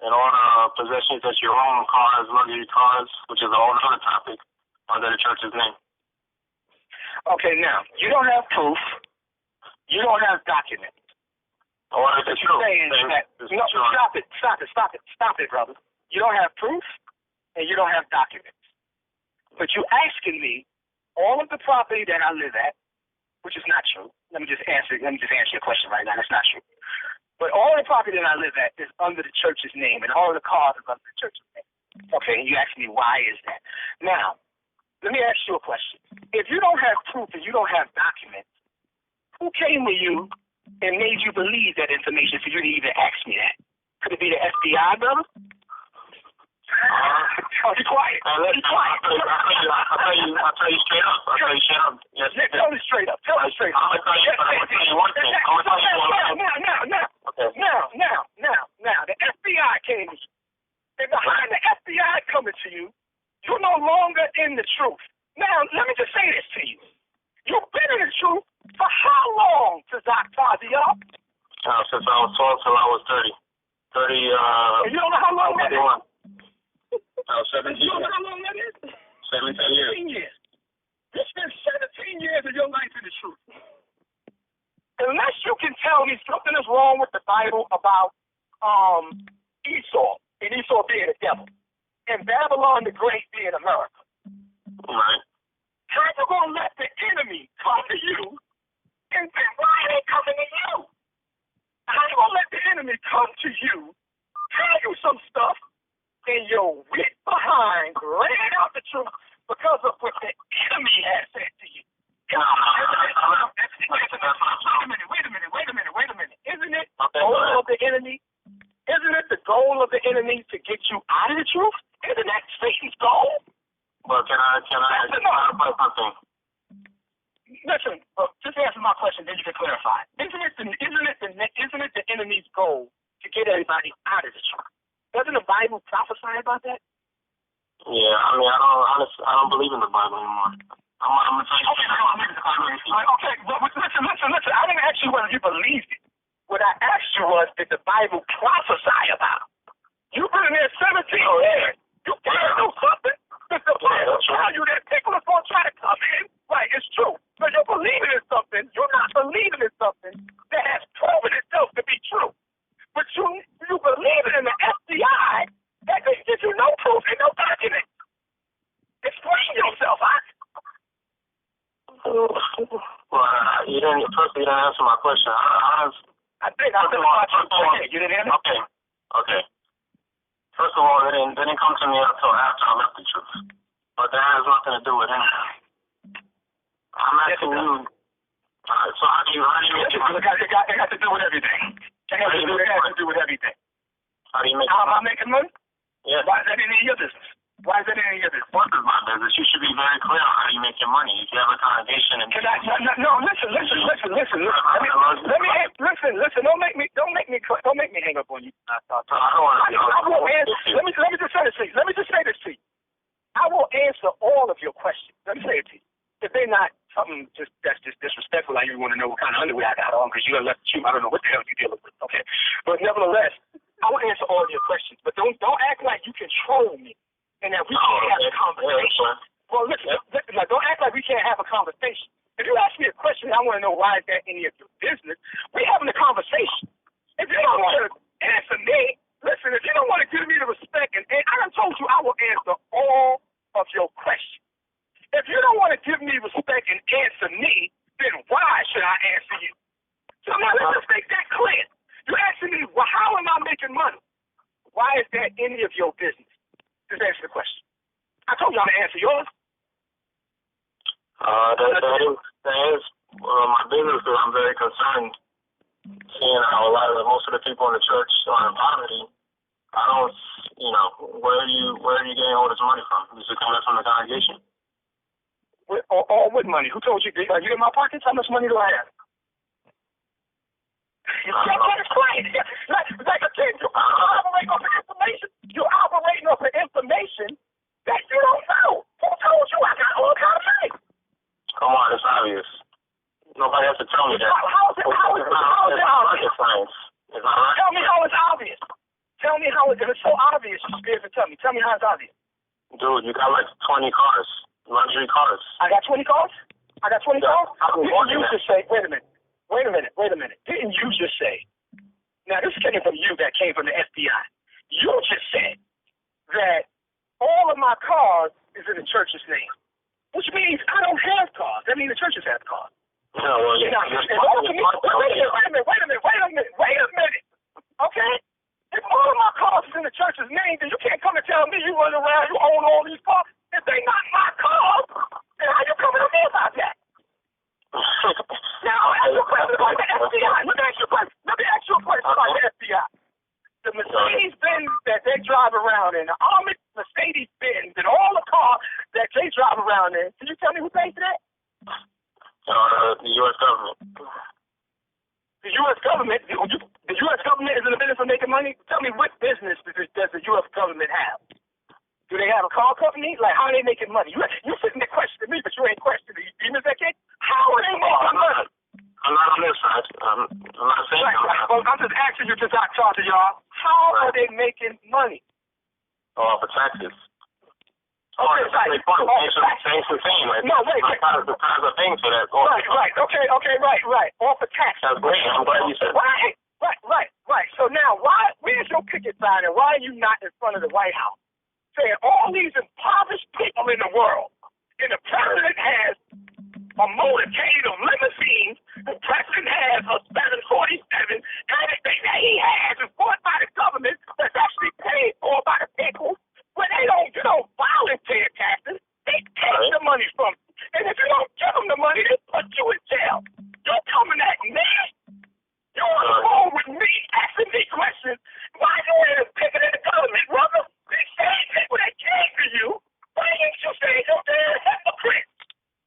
and all the possessions that you own, cars, luxury cars, which is a whole other topic, under the church's name? Okay, now, you don't have proof. You don't have documents. Or is it true? Stop it, brother. You don't have proof and you don't have documents. But you asking me all of the property that I live at, which is not true. Let me just answer your question right now. That's not true. But all the property that I live at is under the church's name, and all of the cars are under the church's name. Okay, and you ask me why is that? Now, let me ask you a question. If you don't have proof and you don't have documents, who came to you and made you believe that information for you to even ask me that? Could it be the FBI, brother? Be quiet. Be quiet. I'll tell you straight up. Yes. Tell me straight up. I'm going to tell you one thing. Now, the FBI came to you. And behind the FBI coming to you, you're no longer in the truth. Now, let me just say this to you. You've been in the truth for how long, TAZADAQYAH? Since I was 12 till I was 30. And you don't know how long that is? 17 you don't know how long that is? 17 years. 17 years. You spent 17 years of your life in the truth. Unless you can tell me something is wrong with the Bible about Esau, and Esau being the devil. and Babylon the Great be in America. Right. How you gonna let the enemy come to you, and why are they coming to you? How you gonna let the enemy come to you, tell you some stuff, and your weak behind ran out the truth because of what the enemy has said to you? Wait a minute. Isn't it the goal of the enemy? Isn't it the goal of the enemy to get you out of the truth? Isn't that Satan's goal? Well, can I clarify something? Listen, just answer my question, then you can clarify. Isn't it the enemy's goal to get everybody out of the truth? Doesn't the Bible prophesy about that? Yeah, I mean, I don't believe in the Bible anymore. I'm gonna tell you. Okay, but listen. I didn't ask you whether you believed it. What I asked you was, did the Bible prophesy about it? You've been in there 17 years. You can't do something. If the Bible tell you that people are going to try to come in, right, it's true. So you're believing in something. You're not believing in something that has proven itself to be true. But you believe in the FBI that they give you no proof and no document. Explain yourself, Well, you didn't answer my question. I think I said my question. You didn't answer? Okay. First of all, they didn't come to me until after I left the truth. But that has nothing to do with anything. I'm asking you. So how do you make your money? It got to do with everything. It has to do with everything. How do you make How am I making money? Yes. Why is that any of your business? Why is that any of your business? What is my business? You should be very clear on how you make your money. If you have a congregation and listen. Let me listen. Don't make me hang up on you. I will answer. Let me just say this to you. I will answer all of your questions. Let me say it to you. If they're not something that's just disrespectful, like you want to know what kind of underwear I got on because you got left the shoe. I don't know what the hell you're dealing with. Okay, but nevertheless, I will answer all of your questions. But don't act like you control me and that we can't have a conversation. Well, listen, don't act like we can't have a conversation. If you ask me a question, I want to know why is that any of your business. We're having a conversation. If you don't want to answer me, listen. If you don't want to give me the respect, and I done told you I will answer all of your questions. If you don't want to give me respect and answer me, then why should I answer you? So now let's just make that clear. You're asking me, well, how am I making money? Why is that any of your business? Just answer the question. I told y'all to answer yours. That is my business. I'm very concerned seeing how most of the people in the church are in poverty. I don't, where are you getting all this money from? Is it coming from the congregation? All with money. Who told you? Are you in my pockets? How much money do I have? You can't explain. Like I said, you're operating off of information. You're operating off of information that you don't know. Who told you I got all kind of money? Come on, it's obvious. Nobody has to tell me that. How is it obvious? Is that right? Tell me how it's obvious. Tell me how it's so obvious. You should be able to tell me. Tell me how it's obvious. Dude, you got like 20 cars. Luxury cars. I got 20 cars? Didn't you just say, wait a minute. Didn't you just say, now this came from you that came from the FBI. You just said that all of my cars is in the church's name, which means I don't have cars. That means the churches have cars. No, well, wait a minute. Okay? If all of my cars is in the church's name, then you can't come and tell me you run around, you own all these cars. If they not my cars, then how you coming to me about that? Now, I'll ask you a question about the FBI. Let me ask you a question about the FBI. The Mercedes-Benz that they drive around in, the armored Mercedes-Benz, and all the cars that they drive around in, can you tell me who pays for that? The U.S. government. The U.S. government is in the business of making money? Tell me what business does the U.S. government have? Do they have a car company? Like, how are they making money? You sitting there questioning me, but you ain't questioning me. You miss that kid? How are they making money? I'm not on this side. I'm not saying right. Well, I'm just asking you to talk to y'all. How are they making money? Oh, for taxes. Okay, right. Thanks for saying that. No, wait. The kinds of things for that. Right. Okay, right. All for tax. That's great. I'm glad you said that. Right. So now, where's your picket sign and why are you not in front of the White House? saying all these impoverished people in the world, and the president has a motorcade of limousines, the president has a 747, everything that he has is bought by the government that's actually paid for by the people. When they don't volunteer taxes, they take the money from you. And if you don't give them the money, they put you in jail. You're coming at me? You're on the phone with me, asking me questions. Why you ain't picking in the government, brother? They same people that came to you. Why ain't you saying you're damn hypocrite?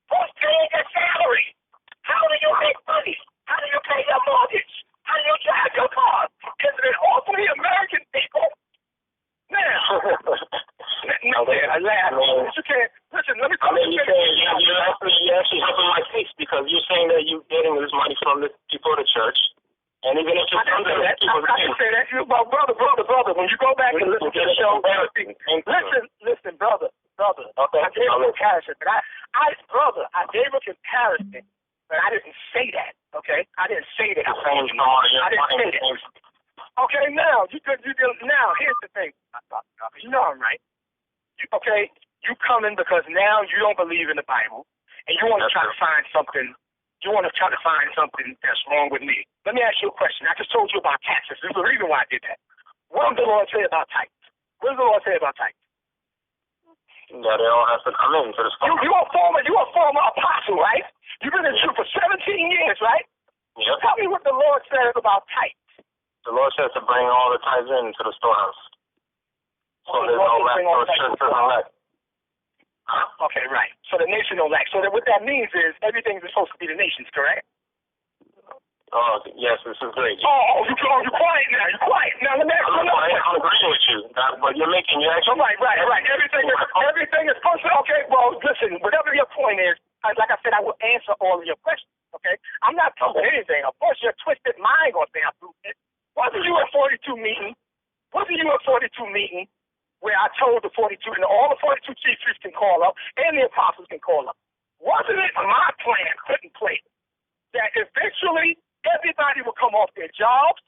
Who's paying your salary? How do you make money? How do you pay your mortgage? How do you drive your car? Is it awfully American people? Now, I laugh. You can't listen. Let me tell you. You're actually helping my case because you're saying that you're getting this money from the people of the church, and even if you're from the people, I can say that to you, but brother. When you go back and listen to the show, listen, brother. Okay. I gave a comparison, but I gave a comparison, but I didn't say that. Okay, I didn't say that. I didn't say that. Okay, now now here's the thing. You know I'm right. You coming because now you don't believe in the Bible, and you want to try to find something. You want to try to find something that's wrong with me. Let me ask you a question. I just told you about taxes. There's a reason why I did that. What did the Lord say about tithes? What does the Lord say about tithes? That they all have to come into the store. You a former apostle, right? You've been in truth for 17 years, right? Yep. Tell me what the Lord says about tithes. The Lord says to bring all the tithes into the storehouse. So there's no lack, so the church doesn't lack. Okay, right. So the nation don't lack. So what that means is everything's supposed to be the nation's, correct? Oh, yes, this is great. You're quiet now. You're quiet. Now, let me ask you another question. I'm agreeing with you, but you're actually... Right. Everything is personal. Okay, well, listen, whatever your point is, like I said, I will answer all of your questions, okay? I'm not proving anything. Of course, your twisted mind going to say I proved it. Wasn't you at 42 meeting where I told the 42, and all the 42 chief priests can call up, and the apostles can call up? Wasn't it my plan put in place that eventually everybody will come off their jobs,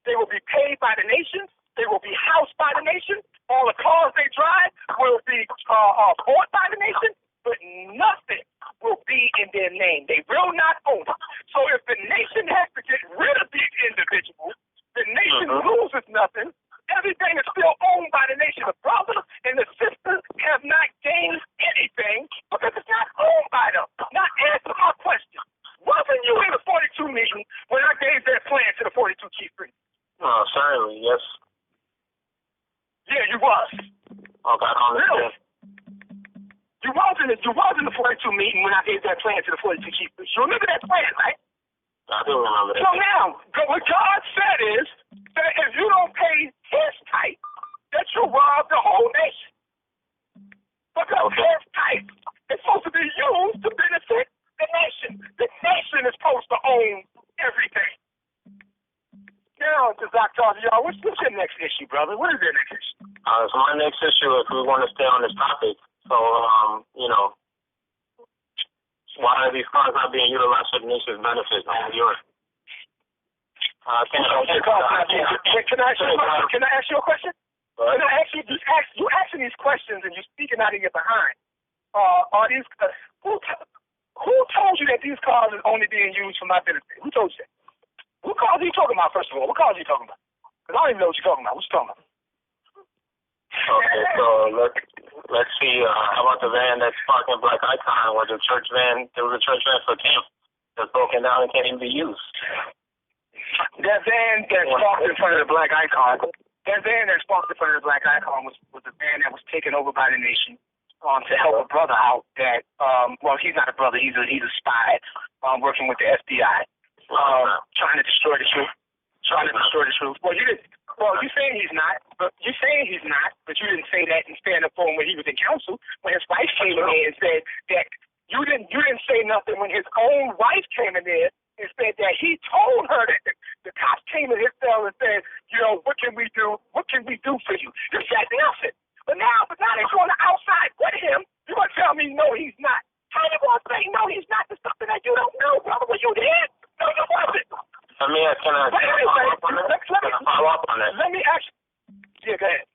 they will be paid by the nation, they will be housed by the nation, all the cars they drive will be bought by the nation, but nothing will be in their name. They will not own it. So if the nation has to get rid of these individuals, the nation loses nothing. Everything is still owned by the nation. The brothers and the sisters have not gained anything because it's not owned by them. Not answer my question. Wasn't you in the 42 meeting when I gave that plan to the 42 chief priests? Oh, certainly, yes. Yeah, you was. Okay, I understand. You was in the 42 meeting when I gave that plan to the 42 chief priests. You remember that plan, right? I do remember that. So now, what God said is that if you don't pay his tithe, that you rob the whole nation. Because his tithe is supposed to be used to benefit the nation. The nation is supposed to own everything. Now, TAZADAQYAH, what's your next issue, brother? What is your next issue? So my next issue, if we want to stay on this topic, why are these cars not being utilized for the nation's benefit? Yours. Can I ask you a question? Can I ask you? You asking these questions and you're speaking out of your behind. Are these? Who told you that these cars are only being used for my benefit? Who told you that? What cars are you talking about? First of all, what cars are you talking about? Because I don't even know what you're talking about. What you talking about? Okay, so let's see. How about the van that's parked in Black Icon, where the church van? There was a church van for camp that's broken down and can't even be used. That van that's parked in front of the Black Icon. That van that's parked in front of the Black Icon was a van that was taken over by the nation to help a brother out. That he's not a brother. He's a spy working with the FBI, trying to destroy the truth. Well, you're saying he's not, but you didn't say that and stand up for him when he was in council. When his wife came in there and said that you didn't say nothing when his own wife came in there and said that he told her that the cops came in his cell and said, what can we do? What can we do for you? You said nothing. But now they're going outside with him. You want to tell me no, he's not? How you going to say no, he's not? There's something that you don't know, brother. Were you there? No, you wasn't. Can I follow up on that? Let me ask you. Yeah, go ahead.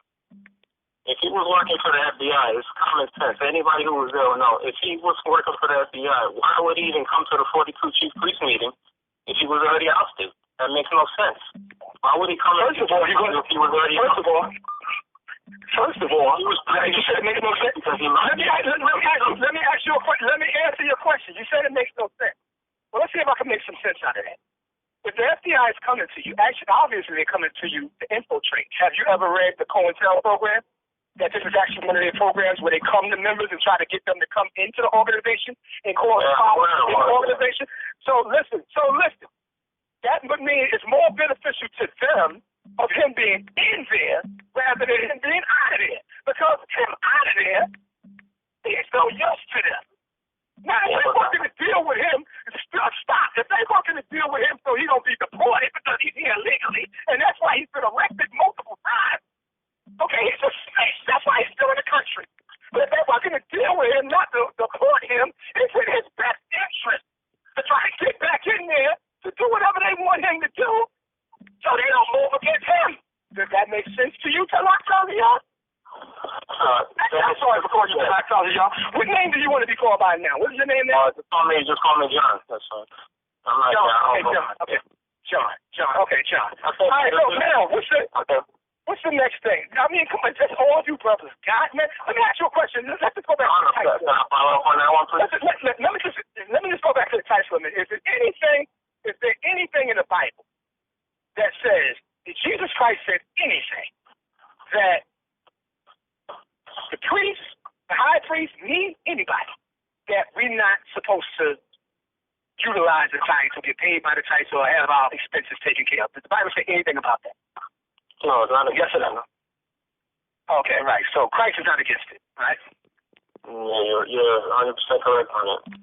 If he was working for the FBI. It's common sense. Anybody who was there will know. If he was working for the FBI, why would he even come to the 42 Chief Police meeting if he was already ousted? That makes no sense. Why would he come if he was already ousted? First of all, you said it makes no sense. Let me ask you a question. Let me answer your question. You said it makes no sense. Well, let's see if I can make some sense out of that. If the FBI is coming to you, actually, obviously they're coming to you to infiltrate. Have you ever read the COINTEL program? That this is actually one of their programs where they come to members and try to get them to come into the organization and cause problems in the organization. So listen. That would mean it's more beneficial to them of him being in there rather than him being out of there. Because him out of there, he's no use to them. Now, if they're working to deal with him, stop. If they're working to deal with him so he don't be deported because he's here illegally, and that's why he's been arrested multiple times, okay, he's a snitch. That's why he's still in the country. But if they're working to deal with him, not to deport him, it's in his best interest to try to get back in there to do whatever they want him to do so they don't move against him. Does that make sense to you, TAZADAQYAH? I'm sorry for calling you TAZADAQYAH. What name do you want to be called by now? What is your name now? Just call me John. That's fine. I'm not John. Okay, John. Okay, John. All right, so now, what's the next thing? I mean, come on, just all you brothers. God, man, let me ask you a question. Let's just go back to the title. Let me just go back to the title limit. Is there anything in the Bible that says that Jesus Christ said anything that the priest, the high priest, me, anybody, that we're not supposed to utilize the title, get paid by the title, or have our expenses taken care of? Does the Bible say anything about that? No, it's not against it. Okay, right. So Christ is not against it, right? Yeah, you're 100% correct on it.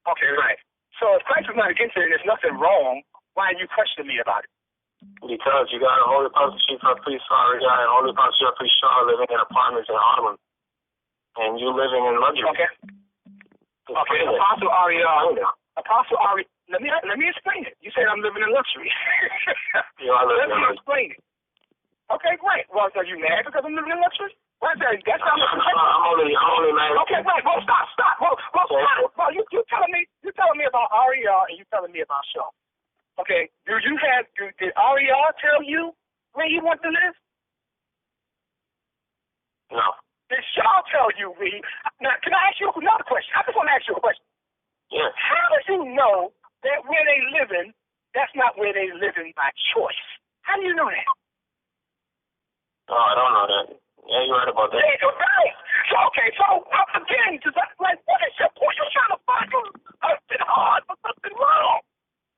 Okay, right. So if Christ is not against it and there's nothing wrong, why are you questioning me about it? Because you got a holy pastor, chief of police, sorry guy, and holy pastor, priest Shaw living in apartments in Harlem, and you living in luxury. Okay. Okay, Apostle Ari, let me explain it. You said I'm living in luxury. Let me explain it. Okay, great. Well, are you mad because I'm living in luxury? Well, that's not I'm only mad. Okay, right. Well, stop. Well, stop. Well, you telling me about Ariel and you telling me about Shaw. Okay, did Ariel tell you where you want to live? No. Did Shaw tell you where you... Now, can I ask you another question? I just want to ask you a question. Yeah. How do you know that where they living, that's not where they living by choice? How do you know that? Oh, I don't know that. Yeah, you're right about that. Yeah, right. So again, what is your point? You're trying to find something hard for something wrong.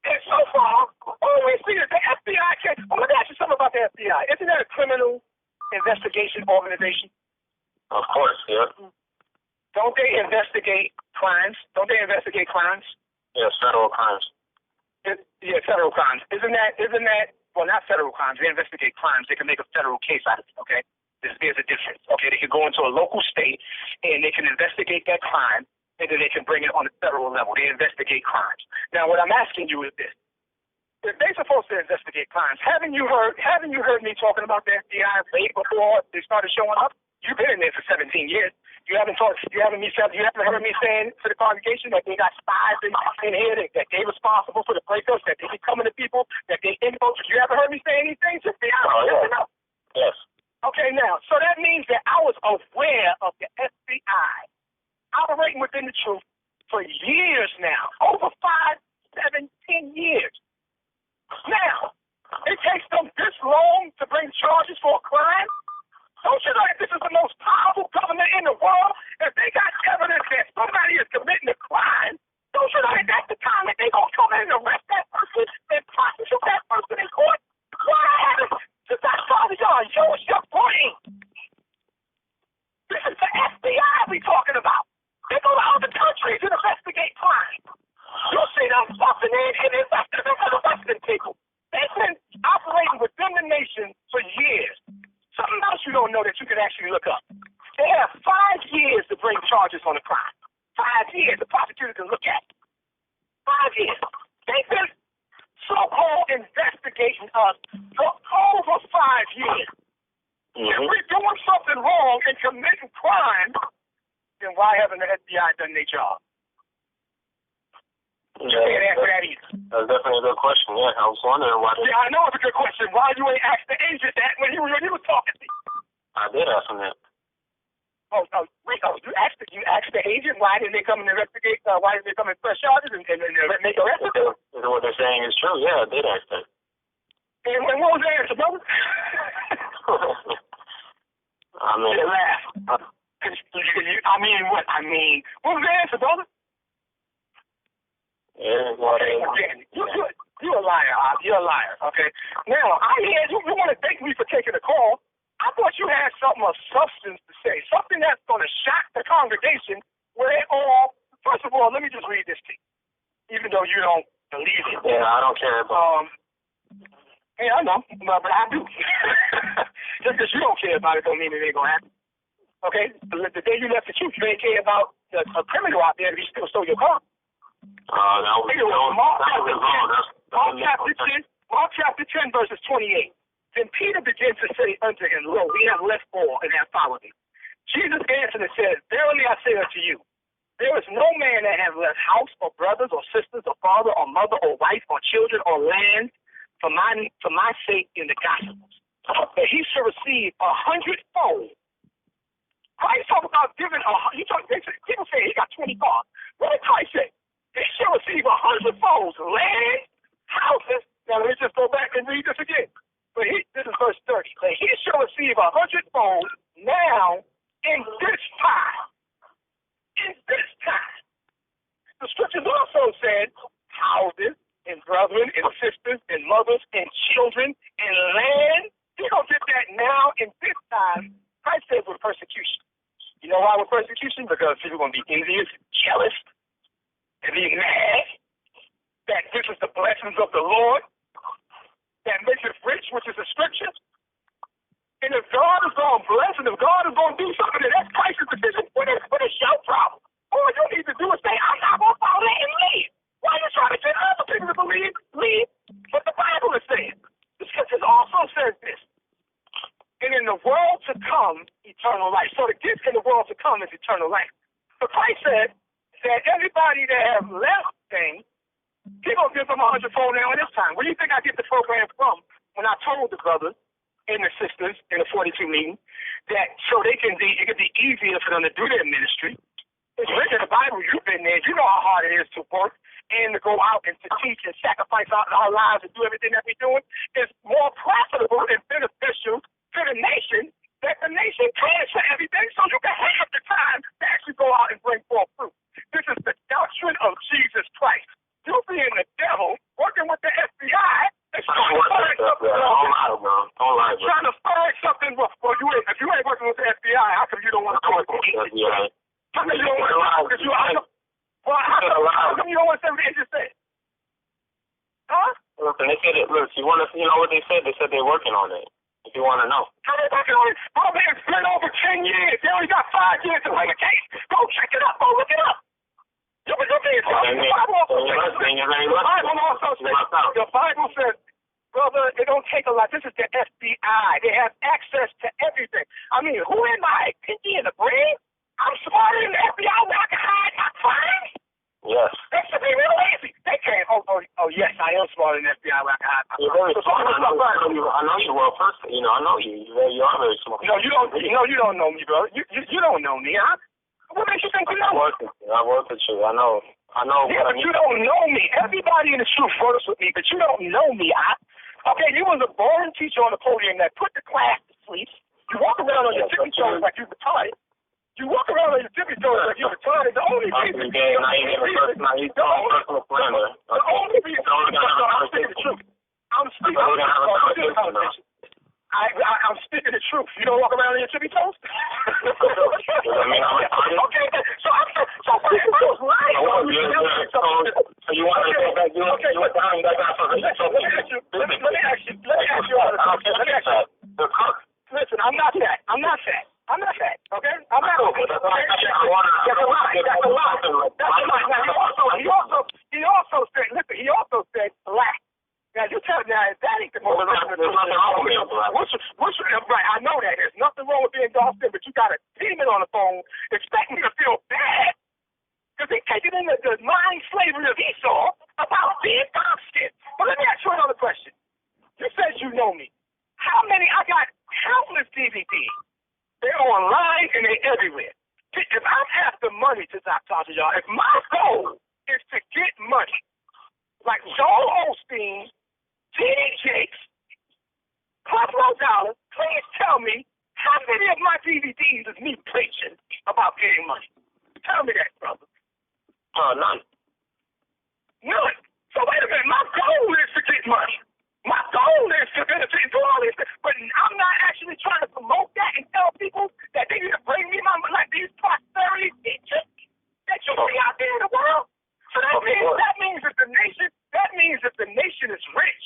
And so far, all we see is the FBI case. Well, let me ask you something about the FBI. Isn't that a criminal investigation organization? Of course, yeah. Don't they investigate crimes? Yes, federal crimes. Yeah, federal crimes. Isn't that, well, not federal crimes. They investigate crimes. They can make a federal case out of it, okay? There's a difference, okay? They can go into a local state, and they can investigate that crime, and then they can bring it on the federal level. They investigate crimes. Now, what I'm asking you is this. If they're supposed to investigate crimes, haven't you heard me talking about the FBI way before they started showing up? You've been in there for 17 years. You haven't heard me saying to the congregation that they got spies in here, that they responsible for the breakups, that they be coming to people, that they infiltrate. You ever heard me say anything? Just be honest. Oh, yeah. Yes. Okay, now, so that means that I was aware of the FBI operating within the truth for years now, over 5, 7, 10 years. Now, it takes them this long to bring charges for a crime? Don't you know that this is the most powerful government in the world? If they got evidence that somebody is committing a crime, don't you know that that's the time that they're going to come in and arrest that person and prosecute that person in court? Why haven't TAZADAQYAH used your brain? This is the FBI we talking about. They go to other countries and investigate crime. You'll see them fucking in and investigating for the Western people. They've been operating within the nation for years. Something else you don't know that you can actually look up. They have 5 years to bring charges on a crime. 5 years. The prosecutor can look at it. 5 years. They've been so-called investigating us for over 5 years. If we're doing something wrong and committing crime, then why haven't the FBI done their job? Yeah, You can't answer that either. That's definitely a good question. Yeah, I was wondering why. Yeah, I know it's a good question. Why you ain't asked the agent that when he was talking to me? I did ask him that. Oh, you asked the agent why didn't they come and investigate? Why didn't they come and press charges and make arrests? Is what they're saying is true? Yeah, I did ask that. And what was the answer, brother? I mean, you laugh. What was the answer, brother? Yeah, You're a liar, Op. You're a liar. Okay. Now, you want to thank me for taking the call. I thought you had something of substance to say, something that's going to shock the congregation where they all. First of all, let me just read this to you, even though you don't believe it. Yeah, I don't care about. Yeah, I know, but I do. Just because you don't care about it don't mean it ain't going to happen. Okay? The day you left the truth, you ain't care about a criminal out there if he still stole your car. Mark chapter 10, verses 28. Then Peter began to say unto him, Lo, we have left all and have followed thee. Jesus answered and said, Verily I say unto you, there is no man that hath left house or brothers or sisters or father or mother or wife or children or land for my sake in the Gospels, that he shall receive 100-fold. Christ talk about giving people say he got 20 cars. What did Christ say? They shall receive 100-fold land, houses. Now let me just go back and read this again. But this is verse 30. That he shall receive 100-fold now in this time. In this time. The scriptures also said houses and brethren and sisters and mothers and children and land. You're going to get that now in this time. Christ said with persecution. You know why with persecution? Because people are going to be envious, jealous, and be mad that this is the blessings of the Lord that makes it rich, which is the scripture. And if God is going to bless and if God is going to do something, then that's Christ's decision. What is your problem? All you need to do is say, I'm not going to follow that and leave. Why are you trying to get other people to believe? Leave. But the Bible is saying. The scriptures also says this. And in the world to come, eternal life. So the gift in the world to come is eternal life. But Christ said that everybody that have left things, He's going to give them 100-fold now in this time. Where do you think I get the program from when I told the brothers and the sisters in the 42 meeting that so it could be easier for them to do their ministry? It's written in the Bible. You've been there. You know how hard it is to work and to go out and to teach and sacrifice our lives and do everything that we're doing. It's more profitable and beneficial to the nation that the nation pays for everything so you can have the time to actually go out and bring forth fruit. This is the doctrine of Jesus Christ. You being the devil, working with the FBI, and trying to find something wrong. Trying to find something wrong. Well, if you ain't working with the FBI, how come you don't want to work with the FBI? How come you don't want to work with the FBI? How come you don't want to say what the agent said? Huh? Listen, they said it. Look, you want to know what they said? They said they're working on it. If you want to know. How they working on it? Oh, man, it's been over 10 years. They only got 5 years to win a case. Go check it up. Go look it up. The Bible says, brother, it don't take a lot. This is the FBI. They have access to everything. I mean, who am I? Pinky in the brain? I'm smarter than the FBI where I can hide my crimes? Yes. That should be real easy. They can't. Oh, yes, I am smarter than the FBI where I can hide my crimes. You're very smart. I know you well person. I know you. You are very smart. No, you don't know me, brother. You don't know me, huh? What makes you think you know? I work with you. I know. Yeah, but you don't know me. Everybody in the truth works with me, but you don't know me. Okay, you was a boring teacher on the podium that put the class to sleep. You walk around on your tippy toes like you retarded. The only reason I'm speaking the truth. I'm speaking the truth. You don't walk around on your tippy toes? Okay, so those lies. So you want to go back? Let me ask you. Listen, I'm not that. Okay? I'm not. That's a lie. Now, he also said black. Now, you tell me that ain't the most. Right, I know that. lost him, but you got a demon on the phone expecting me to feel bad because they take it in the mind slavery of Esau about being constant. But let me ask you another question. You said you know me. How many? I got countless DVDs. They're online and they're everywhere. If I'm after money to TAZADAQYAH, if my goal is to get money, like Joel Osteen, T.D. Jakes, Buffalo Dollar, please tell me how many of my DVDs is me preaching about getting money? Tell me that, brother. None. None. So wait a minute, my goal is to get money. My goal is to benefit and do all this, but I'm not actually trying to promote that and tell people that they need to bring me my money, like these prosperity teachers that you see out there in the world. So that means that the nation is rich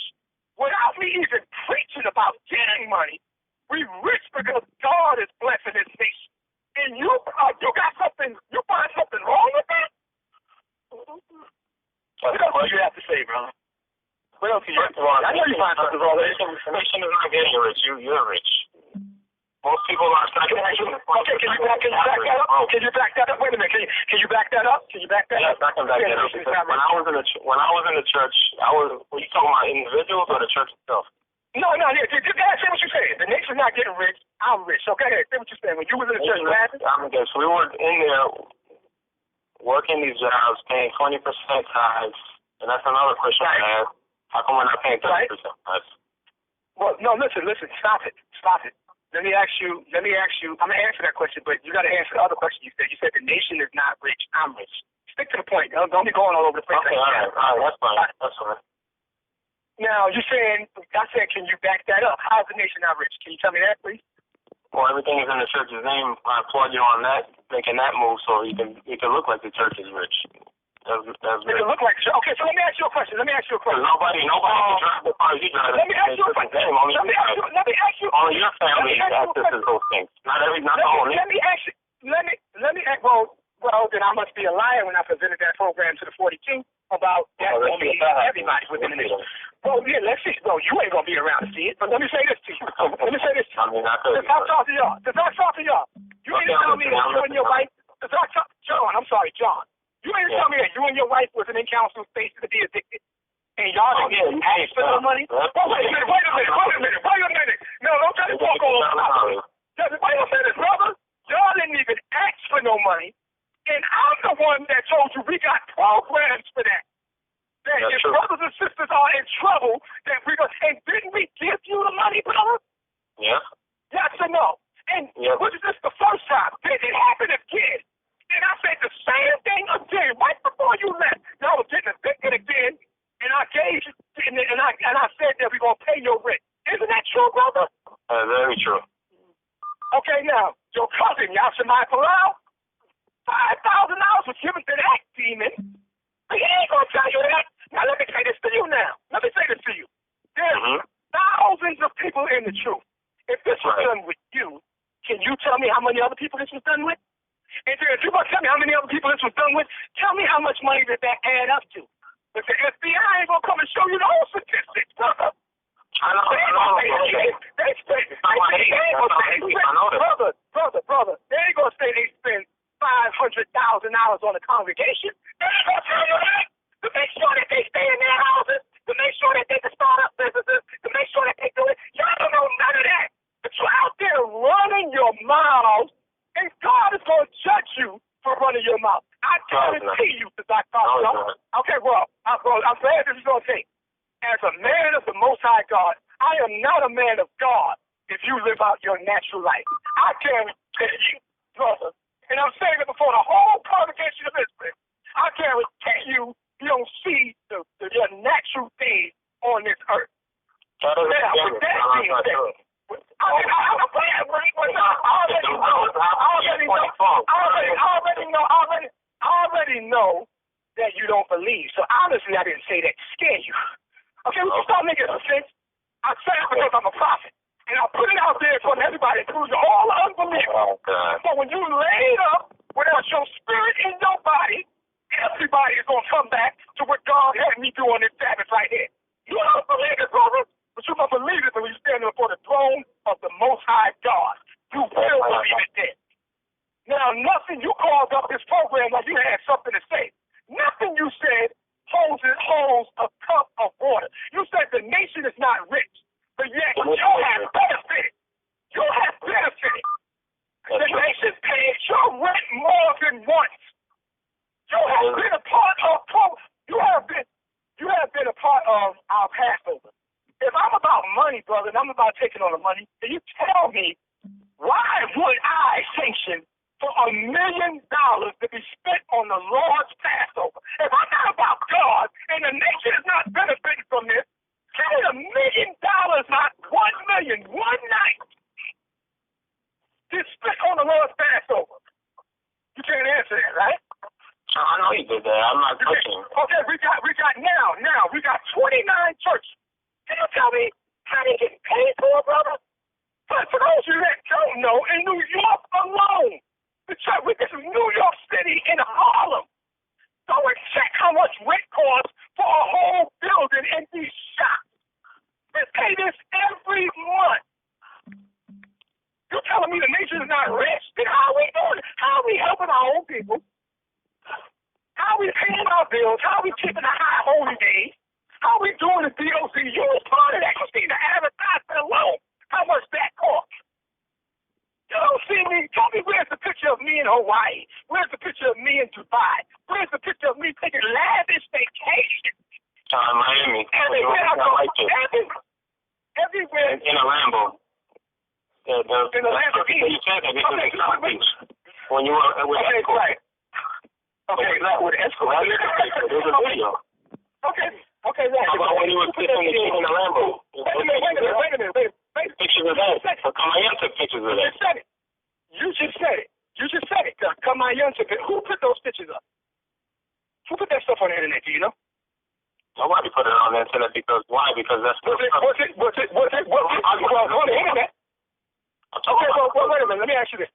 without me even preaching about getting money. We rich because God is blessing this nation. And you got something, you find something wrong with that? What else do you have to say, brother? What else do you have to say? I know you find something wrong with it. The nation is not getting rich. You're rich. Most people are not getting rich. Okay, can you back that up? Can you back that up? Wait a minute. Can you back that up? Yes, I can back that up. When I was in the church, were you talking about individuals or the church itself? No. Say what you said. The nation's not getting rich. I'm rich. Okay, say what you're saying. When you was in the church, we were in there working these jobs, paying 20% tithes, and that's another question I have. How come we're not paying 30% tithes? Well, no, listen. Stop it. Let me ask you. I'm gonna answer that question, but you got to answer the other question you said. You said the nation is not rich. I'm rich. Stick to the point. Don't be going all over the place. Okay, all right, that's fine. Now I said, can you back that up? How is the nation not rich? Can you tell me that, please? Well, everything is in the church's name. I applaud you on that, making that move so you can look like the church is rich. That's it can look like okay. So let me ask you a question. Nobody can drive the cars you drive. Let me ask you a question. Only your family accesses those things. Not the whole nation. Well, then I must be a liar when I presented that program to the 42 about that everybody within the nation. Well, yeah, let's see. Well, you ain't gonna be around to see it, but let me say this to you. I mean, I could. Does I talk to y'all? You ain't tell me that you and your wife. John, I'm sorry, John. You ain't tell me that you and your wife was in council space to be addicted, and y'all didn't ask for no money. Wait a minute. No, don't try to talk all over. Wait a minute, brother. Y'all didn't even ask for no money. And I'm the one that told you we got programs for that. That if brothers and sisters are in trouble, that and didn't we give you the money, brother? Yeah. Yes or no? And was this the first time? Did it happen again? And I said the same thing again right before you left. Y'all was getting evicted again, and I gave you, and I said that we're gonna pay your rent. Isn't that true, brother? Very true. Okay, now your cousin Yashimai Palau, $5,000 was given to that demon. He ain't gonna tell you that. Now let me say this to you now. There's thousands of people in the truth. If this was done with you, can you tell me how many other people this was done with? And if you want to tell me how many other people this was done with, tell me how much money did that add up to? But the FBI ain't gonna come and show you the whole statistics, brother. I know. Brother. They ain't gonna say they spend $500,000 on a congregation. They ain't gonna tell you that. To make sure that they stay in their houses, to make sure that they can start up businesses, to make sure that they do it. Y'all don't know none of that. But you're out there running your mouth, and God is gonna judge you for running your mouth. I guarantee you, TAZADAQYAH. Okay, well, I'm glad this is gonna take. As a man of the Most High God, I am not a man of God if you live out your natural life. I guarantee you, brother, and I'm saying it before the whole congregation of Israel, I guarantee you don't see your natural thing on this earth. Now, with that being said, I already know that you don't believe. So honestly, I didn't say that to scare you. Okay, we can start making some sense. I say it because I'm a prophet. And I put it out there in front of everybody to prove all unbelievers. But when you lay it up without your spirit in your body, everybody is going to come back to what God had me do on this Sabbath right here. You don't believe it, brother, but you must believe it when you stand before the throne of the Most High God. You will believe not rich, but yet you have benefited. You have benefited. The nation paid your rent more than once. You have been a part of you have been a part of our Passover. If I'm about money, brother, and I'm about taking on the money, then you tell me, why would I sanction for $1 million to be spent on the Lord's Passover? If I'm not about God and the nation is not benefiting from this, give me $1 million, not $1 million, one night to spent on the Lord's Passover. You can't answer that, right? I know he did that. I'm not touching. Okay, we got 29 churches. Can you tell me how they get paid for, brother? But for those of you that don't know, in New York alone, the church, this is New York City in Harlem. So check how much rent costs for a whole building in these shops. They pay this every month. You're telling me the nation is not rich? Then how are we doing it? How are we helping our own people? How are we paying our bills? How are we keeping the high holy days? How are we doing the DOC? You was part of that. You see the advertisement alone. How much that costs? You don't see me. Tell me, where's the picture of me in Hawaii? Where's the picture of me in Dubai? Where's the picture of me taking lavish vacation? Miami. Everywhere I go. Everywhere. In a Lambo. In the Lamborghini. You said that because it's not beach. When you were with Escort. Right. Okay, that with Escort. There's a video. Okay, right. How about when you were kissing the chick in the Lambo? Wait a minute. Pictures of that. Kamayan took pictures of that. You just said it. Kamayan took it. Who put those pictures up? Who put that stuff on the internet? Do you know? Nobody put it on the internet because why? Because that's was it on the internet? Okay, well, wait a minute. Let me ask you this.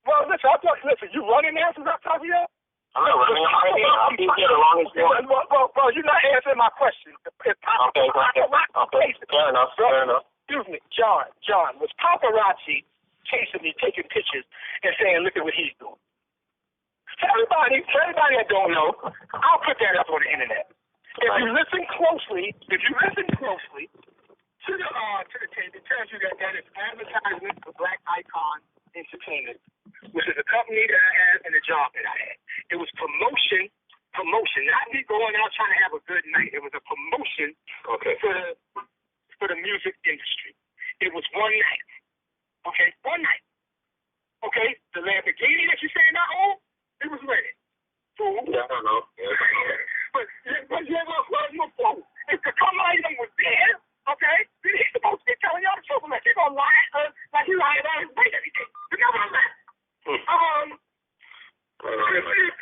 Well, listen, you running answers off the top of your head? I'm not running. I'll be here as long as you want. Well, you're not answering my question. Okay. Fair enough. Excuse me, John, was paparazzi chasing me, taking pictures, and saying, look at what he's doing? For everybody that don't know, I'll put that up on the internet. If you listen closely to the tape, it tells you that is advertisement for Black Icon Entertainment, which is a company that I have and a job that I had. It was promotion, not me going out trying to have a good night. It was a promotion for the music industry. It was one night. Okay, one night. Okay, the Lamborghini that you're saying I own, it was ready. Yeah, I know. Yeah. But if the come item was there, okay, then he's supposed to be telling y'all the truth. Like he's gonna lie, like he lied about his weight every day. But nevertheless,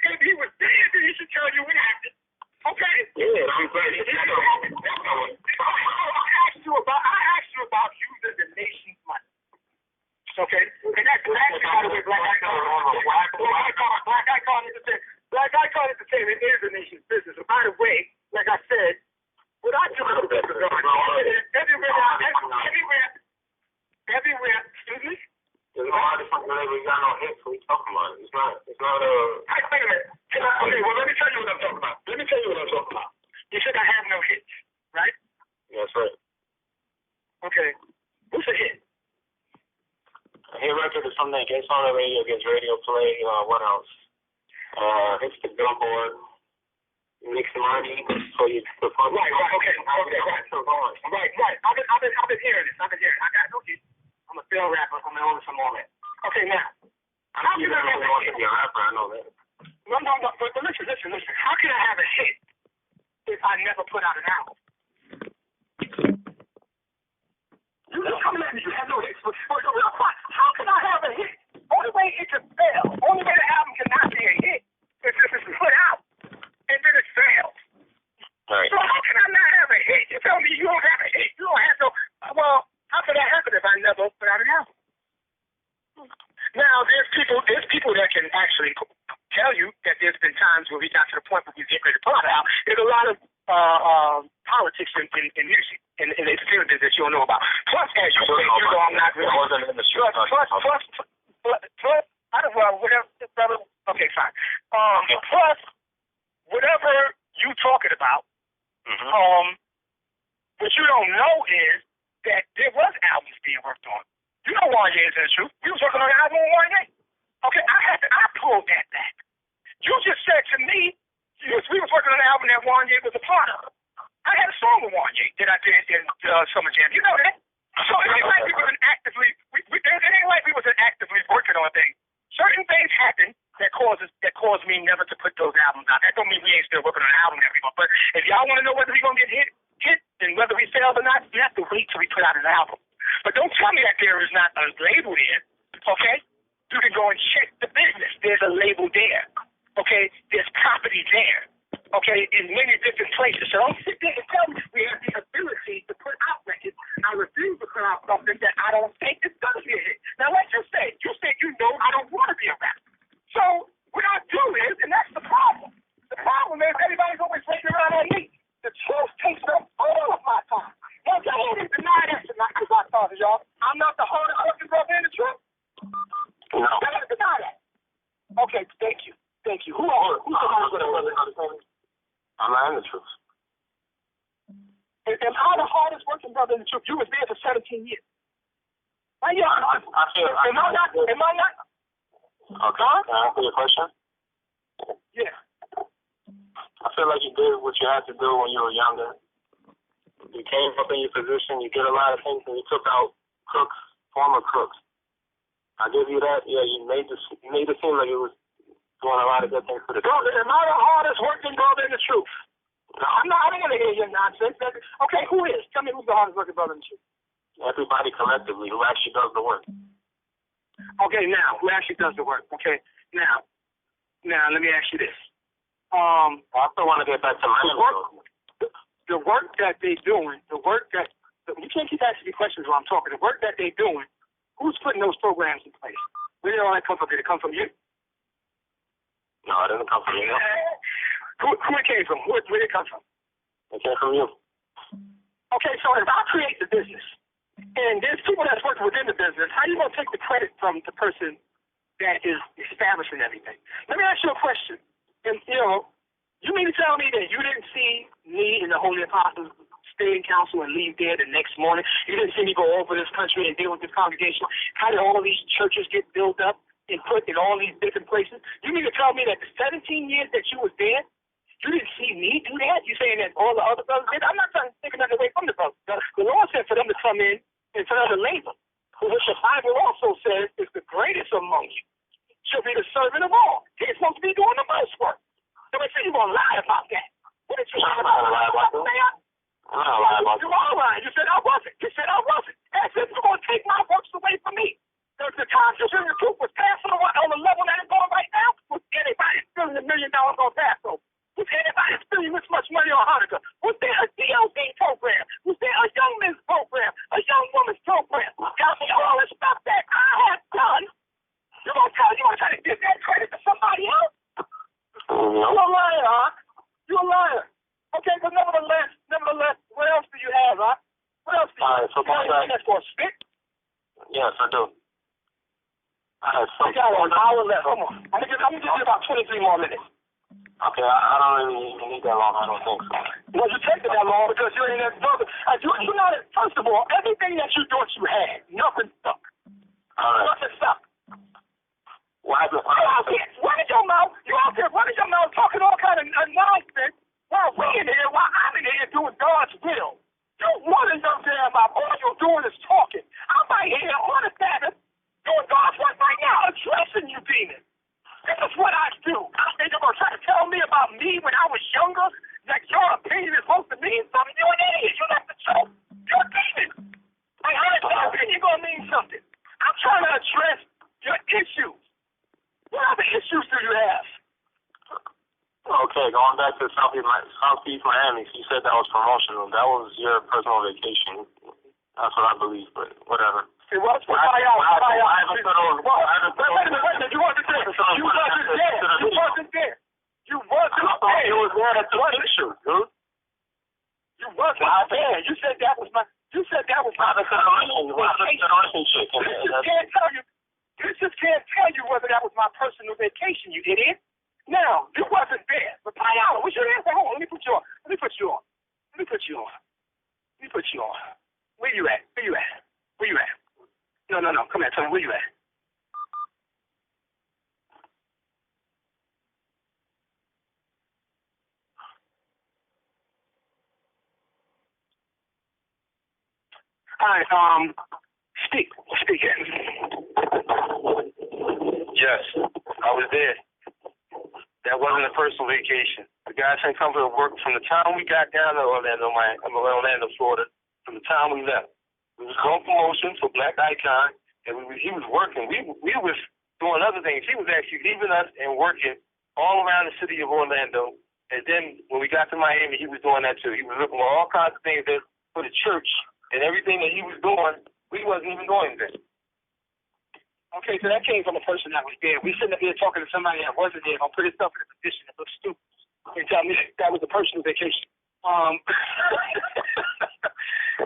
if he was dead, then he should tell you what happened. Okay? Yeah, I'm glad he did. I asked you about using the nation's money. Okay? And that's exactly how the way Black Icon Entertainment is the nation's business. And by the way, like I said, what I do is everywhere, excuse me? There's a lot of different labels. We got no hits. What we talking about? It's not wait a minute. Okay, well, let me tell you what I'm talking about. You said I have no hits, right? That's right. Okay. What's a hit? A hit record is something that gets on the radio, gets radio play. What else? Hits the billboard. Makes money so you perform. Right. So go on. Right. I've been hearing this. I got no hits. I'm a field rapper. I'm on some more that. Okay, now. How can I have a hit? I know that. No. But listen. How can I have a hit if I never put out an album? You just coming at me. You have no hits. How can I have a hit? Only way it can fail. Only way the album cannot be a hit is if it's put out and then it fails. Right. So how can I not have a hit? You tell me you don't have a hit. You don't have no. Well, how could that happen if I never put out an album? Now, there's people that can actually tell you that there's been times where we got to the point where we get ready to put it out. There's a lot of politics in music, in the entertainment business you don't know about. Plus, as you say, you know I'm not really. Plus, I don't know, whatever, brother. Okay, fine. Plus, whatever you talking about, What you don't know is that there was albums being worked on. You know Wanye is the truth. We was working on an album with Wanye. Okay, I pulled that back. You just said to me, we was working on an album that Wanye was a part of. I had a song with Wanye that I did in Summer Jam. You know that? So it ain't like we wasn't actively, it ain't like we wasn't actively working on things. Certain things happen that caused me never to put those albums out. That don't mean we ain't still working on an album every month. But if y'all want to know whether we gonna get hit, and whether we fail or not, you have to wait till we put out an album. But don't tell me that there is not a label there. Okay? You can go and check the business. There's a label there. Okay? There's property there. Okay? In many different places. So don't sit there and tell me we have the ability to put out records. I refuse to put out something that I don't think is going to be a hit. Now, like you said you know I don't want to be a rapper. So what I do is, and that's the problem. The problem is everybody's always waiting around on me. The truth takes up all of my time. Don't y'all even deny that tonight, because I thought of y'all. I'm not the hardest working brother in the truth. No. Y'all gotta deny that. Okay, thank you. Who's the hardest working brother in the truth? I'm not in the truth. Am I the hardest working brother in the truth? You was there for 17 years. Am I not? Okay. Can I answer your question? Yeah. I feel like you did what you had to do when you were younger. You came up in your position, you did a lot of things, and you took out crooks, former crooks. I give you that. Yeah, you made it seem like it was doing a lot of good things for the brother. Am I the hardest working brother in the truth? No, I don't want to hear your nonsense. Okay, who is? Tell me who's the hardest working brother in the truth. Everybody collectively who actually does the work. Okay, now, who actually does the work? Okay, now, let me ask you this. I also want to get back to my the work that they're doing, you can't keep asking me questions while I'm talking. The work that they're doing, who's putting those programs in place? Where did all that come from? Did it come from you? No, it didn't come from you. Who it came from? Where did it come from? It came from you. Okay, so if I create the business, and there's people that's working within the business, how are you going to take the credit from the person that is establishing everything? Let me ask you a question. And, you mean to tell me that you didn't see me in the Holy Apostles stay in council and leave there the next morning? You didn't see me go over this country and deal with this congregation? How did all these churches get built up and put in all these different places? You mean to tell me that the 17 years that you was there, you didn't see me do that? You saying that all the other brothers did? I'm not trying to take nothing away from the brothers. The Lord said for them to come in and for them to labor. Which the Bible also says is the greatest among you shall be the servant of all. He's supposed to be doing the most work. So they say you're going to lie about that. What did you lie about? I'm not lying about you are lying. You said I wasn't. As if you're going to take my works away from me. There's the time you said the truth was passing on the level that it's going right now. Was anybody spending $1 million on Passover? Was anybody spending this much money on Hanukkah? Was there a DOD program? Was there a young men's program? A young woman's program? Tell me all the stuff that I have done. You're going to try to give that credit to somebody else? No. You're a liar, huh? You're a liar. Okay, but nevertheless, what else do you have, huh? What else do you have? So you have anything that's going to stick? Yes, I do. We got an hour left. Come on. I'm going to give you about 23 more minutes. Okay, I don't really need that long. I don't think so. Well, you take it that long because you ain't that brother. You know that, first of all, everything that you thought you had, nothing stuck. All right. Nothing stuck. Why did your mouth? You out there running your mouth talking all kind of nonsense while we in here, while I'm in here doing God's will. You running your damn mouth. All you're doing is talking. I'm right here on the Sabbath doing God's work right now, addressing you demons. This is what I do. And you're going to try to tell me about me when I was younger? Like your opinion is supposed to mean something? You're an idiot. You're not the truth. You're a demon. Like, how is your opinion going to mean something? I'm trying to address your issues. What other issues do you have? Okay, going back to Southeast Miami, you said that was promotional. That was your personal vacation. That's what I believe, but whatever. It was for wait a minute. You wasn't there. You wasn't there. You was there at the issue, dude. You wasn't there. You said that was my relationship. This just can't tell you whether that was my personal vacation, you idiot. Now, you wasn't there. But Payala, what's your answer? Hold on, let me put you on. Let me put you on. Where you at? Where you at? Where you at? No. Come here. Tell me where you at. All right. Speak. Yes, I was there. That wasn't a personal vacation. The guy sent come to work from the time we got down to Orlando, Florida, from the time we left. We was on promotion for Black Icon, and he was working. We was doing other things. He was actually leaving us and working all around the city of Orlando. And then when we got to Miami, he was doing that too. He was looking for all kinds of things for the church, and everything that he was doing, we wasn't even doing anything. Okay, so that came from a person that was there. We sitting up here talking to somebody that wasn't there, gonna put himself in a position that looks stupid and tell me that was a personal vacation.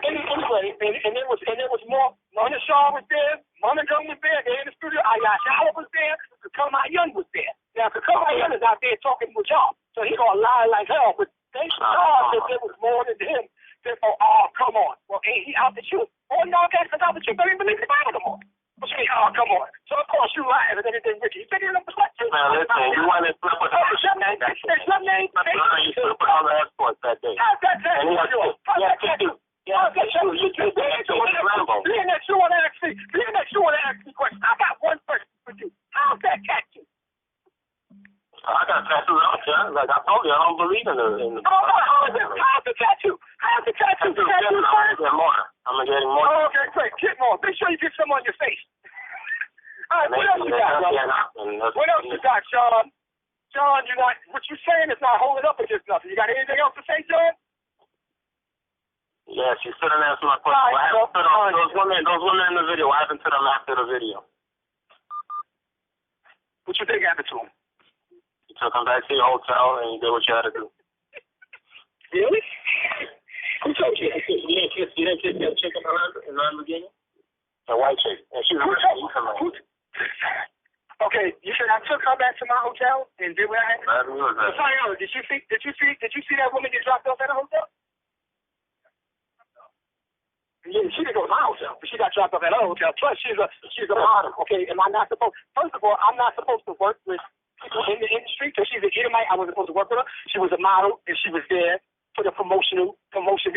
Anyway, and there was more. Mona Shaw was there, Mona Gunn was there, they in the studio, Ayashala was there, Kakama Young was there. Now Kakama Young is out there talking with y'all, so he gonna lie like hell, but thank God that there was more than him. Said, oh, come on. Well, ain't he out the truth? Oh, no, guys, that's out the truth. Don't even believe the Bible no more. Well, say, oh, come on. So, of course, you lied and everything, Ricky. You said you're not the Now, listen, you want to flip with There's your name. You should have put on the escort that day. How's that tattoo? You too. How's that tattoo? You too. Being that you want to ask me questions, I got one question for you. How's that tattoo? I got tattoos out there. Like I told you, I don't believe in the how's the tattoo? How's the tattoo? I'm going to get more. Oh, okay, great. Get more. Make sure you get some on your face. All right, what else you got, brother? What else you got, Sean? John, what you saying is not holding up against nothing. You got anything else to say, John? Yes, you still didn't answer my question. What happened to those women in the video? What happened to them after the video? What you think happened to them? You took them back to your hotel and you did what you had to do. Really? Who told you? You didn't kiss that chick in Lamborghini? The white chick. And she was Okay, you said I took her back to my hotel and did what I had to do? Did you see that woman get dropped off at a hotel? Yeah, she didn't go to my hotel, but she got dropped off at her hotel. Plus, she's a model. Okay, am I not supposed? First of all, I'm not supposed to work with people in the industry because she's an Edomite. I wasn't supposed to work with her. She was a model and she was there for the promotion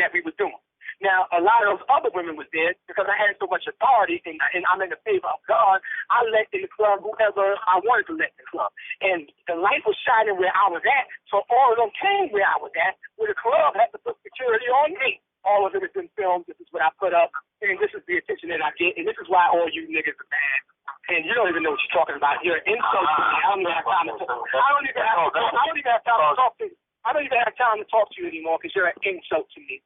that we were doing. Now, a lot of those other women was there because I had so much authority and I'm in the favor of God. I let in the club whoever I wanted to let in the club. And the light was shining where I was at, so all of them came where I was at, where the club had to put security on me. All of it has been filmed. This is what I put up, and this is the attention that I get, and this is why all you niggas are bad. And you don't even know what you're talking about. You're an insult to me. I don't even have time to talk. I don't even have time to talk to you anymore because you're an insult to me.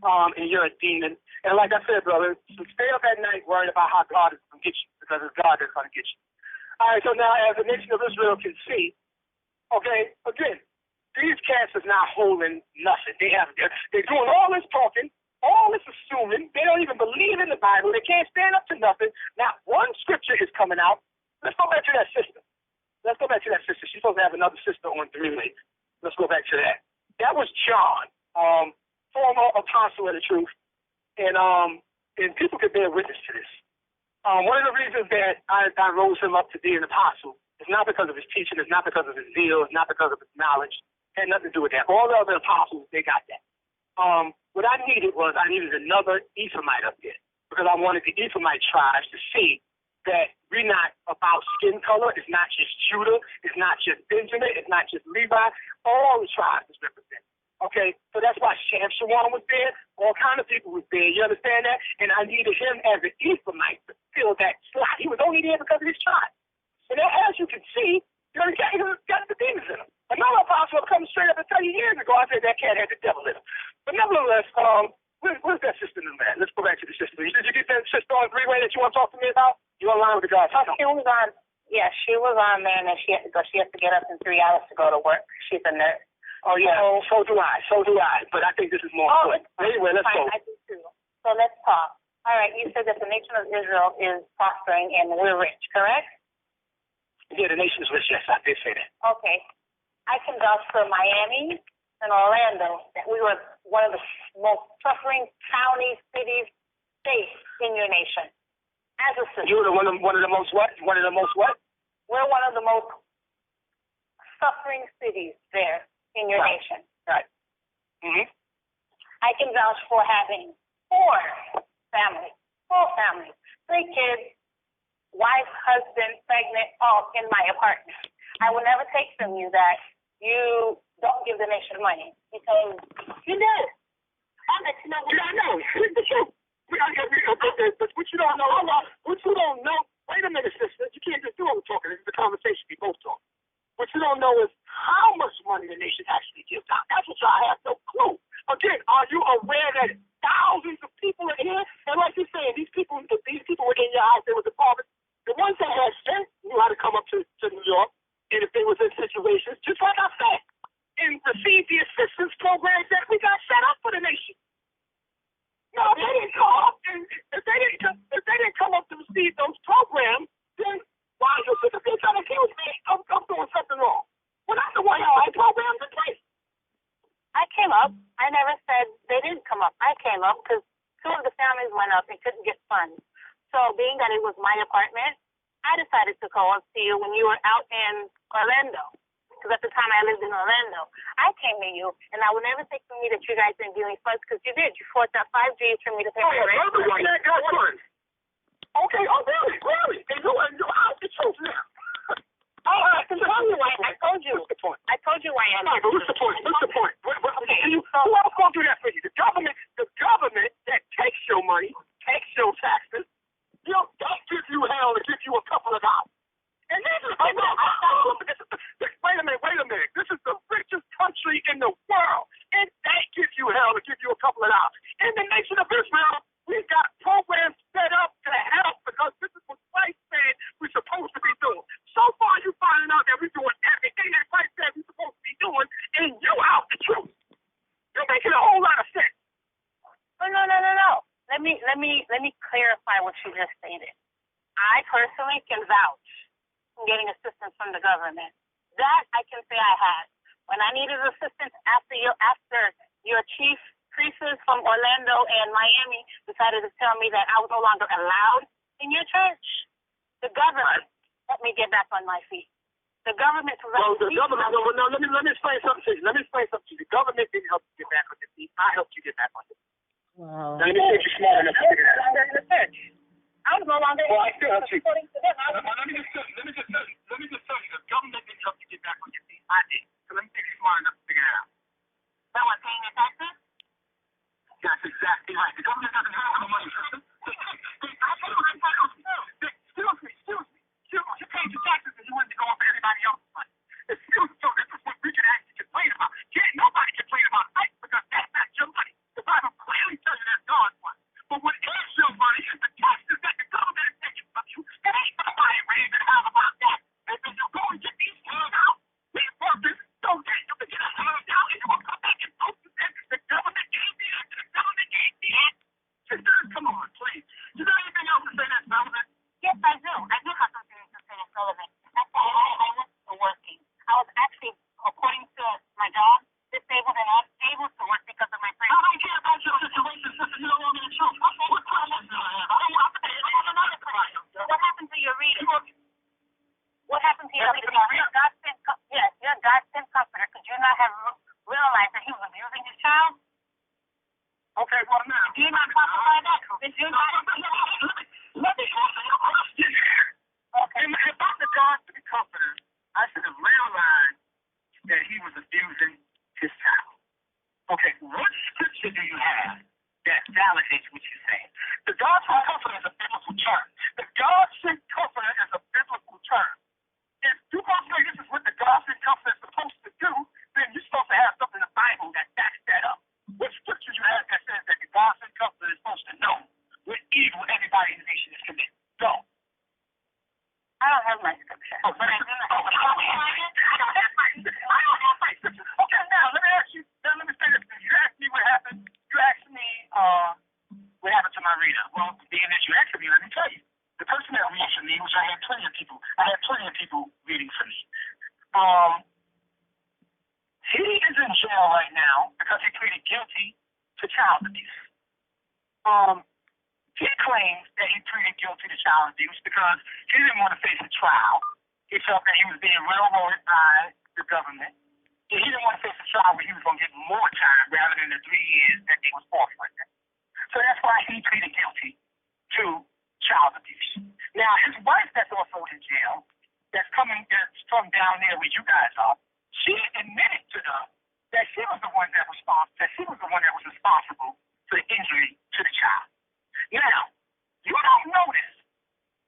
And you're a demon. And like I said, brother, stay up at night worrying about how God is going to get you, because it's God that's going to get you. All right, so now as the nation of Israel can see, okay, again, these cats is not holding nothing. They're doing all this talking, all this assuming. They don't even believe in the Bible. They can't stand up to nothing. Not one scripture is coming out. Let's go back to that sister. She's supposed to have another sister on 3-way. Let's go back to that. That was John, former apostle of the truth, and people could bear witness to this. One of the reasons that I rose him up to be an apostle is not because of his teaching, it's not because of his zeal, it's not because of his knowledge. It had nothing to do with that. All the other apostles, they got that. What I needed another Ephraimite up there, because I wanted the Ephraimite tribes to see that we're not about skin color. It's not just Judah. It's not just Benjamin. It's not just Levi. All the tribes is represented. Okay, so that's why Shamshawan was there. All kind of people was there. You understand that? And I needed him as an Ephraimite to fill that slot. He was only there because of his tribe. And as you can see, he got the demons in him. Another apostle will come straight up and tell you years ago, I said that cat had the devil in him. But nevertheless, where's that sister in that? Let's go back to the sister. Did you get that sister on 3-way that you want to talk to me about? You online with the guys? She was on. Yeah, she was on there, and then she has to get up in 3 hours to go to work. She's a nurse. Oh, yeah, so do I. But I think this is more important. Anyway, let's go. I do too. So let's talk. All right, you said that the nation of Israel is prospering and we're rich, correct? Yeah, the nation is rich, yes, I did say that. Okay. I can vouch for Miami and Orlando that we were one of the most suffering counties, cities, states in your nation. As a sister. You're one of the most what? One of the most what? We're one of the most suffering cities there in your nation. Right. Mm-hmm. I can vouch for having 4 families, 3 kids, wife, husband, pregnant, all in my apartment. I will never take from you that you don't give the nation money because you do. I'll let you know. I know. It's the truth. But what you don't know, wait a minute, sister. You can't just do what we're talking. This is a conversation we both talk. What you don't know is how much money the nation actually gives out. That's what y'all have no clue. Again, are you aware that thousands of people are here? And like you're saying, these people were in your house, they were the fathers. The ones that had sense knew how to come up to New York, and if they was in situations, just like I said, and receive the assistance programs that we got set up for the nation. No, they didn't come up, and if they didn't come up to receive those programs, then why is it they're trying to accuse me of doing something wrong? Well, I'm the one who had programs in place. I came up. I never said they didn't come up. I came up because 2 of the families went up and couldn't get funds. So being that it was my apartment, I decided to go and see you when you were out in Orlando. Because at the time I lived in Orlando. I came to you, and I would never take from me that you guys didn't give me funds because you did. You forced out 5 G's for me to pay my rent. Oh, the one that got funds. Okay, really? And you out the truth now. I told you why. I told you. What's the point? I told you why I am. But what's the point? Okay. Who else gonna do that for you? The government that takes your money, takes your taxes, they'll give you hell and give you a couple of dollars. And this is wait a minute. This is the richest country in the world, and they give you hell to give you a couple of dollars. In the nation of Israel, we've got programs set up to help because this is what Christ said we're supposed to be doing. So far, you're finding out that we're doing everything that Christ said we're supposed to be doing, and you're out the truth. You're making a whole lot of sense. No. Let me clarify what you just stated. I personally can vouch for getting assistance from the government. That I can say I had. When I needed assistance after your chief priests from Orlando and Miami decided to tell me that I was no longer allowed in your church, the government let me get back on my feet. The government let me explain something to you. The government didn't help you get back on your feet. I helped you get back on your feet. Wow. Now, let me see if you're smart enough to figure that out. I was no longer Well, I still helped you. according to them. Let me just tell you. The government didn't help you get back on your feet. I did. So let me see if you're smart enough to figure that out. That was paying your taxes? That's exactly right. The government doesn't have the money. Excuse me. You paid your taxes and you wanted to go up for everybody else's money. Excuse me. So this is what we can actually complain about. Nobody complain about it because that's not your money. The Bible clearly tells you that's God's money. But what is your money is the taxes that the government is taking from you. It ain't nobody raising hell about that. And then you go and get these handouts, these workers, so that you can get a handout and you will come back and post it that the government gave me that, the government gave me that. Sisters, come on, please. You got anything else to say that's relevant? Yes, I do. I do have something to say that's relevant. That's why I went to working. I was actually, according to my job, disabled and unable to work because of my pregnancy. I don't care about your situation, sister. You don't want me to choose. Okay, what problem do I have? I don't want to pay another problem. What happened to your reading? What happened to your reading? Your God-sent comforter. Could you not have realized that he was abusing his child? Okay, well, now. Did you not classify that? Did you not? Let me answer your question. Okay. About the God-sent comforter, I should have realized that he was abusing his child. Okay, what scripture do you have that validates what you're saying? The God-sent comforter is a biblical term. The God-sent comforter is a biblical term. If you go say this is what the God-sent comforter is supposed to do, then you're supposed to have something in the Bible that backs that up. What scripture you have that says that the God-sent comforter is supposed to know what evil everybody in the nation is committing? Go. I don't have my scripture. I don't have my scripture. Okay, now let me ask you. Let me say this. You asked me what happened. You asked me what happened to my reader. Well, being that you asked me, let me tell you. The person that reads for me, which I had plenty of people reading for me. He is in jail right now because he pleaded guilty to child abuse. He claims that he pleaded guilty to child abuse because he didn't want to face a trial. He felt that he was being railroaded by the government. And he didn't want to face a trial where he was going to get more time rather than the 3 years that they was offering him. So that's why he pleaded guilty to child abuse. Now, his wife that's also in jail, that's from down there where you guys are, she admitted to them that she was the one that was responsible for the injury to the child. Now, you don't know this.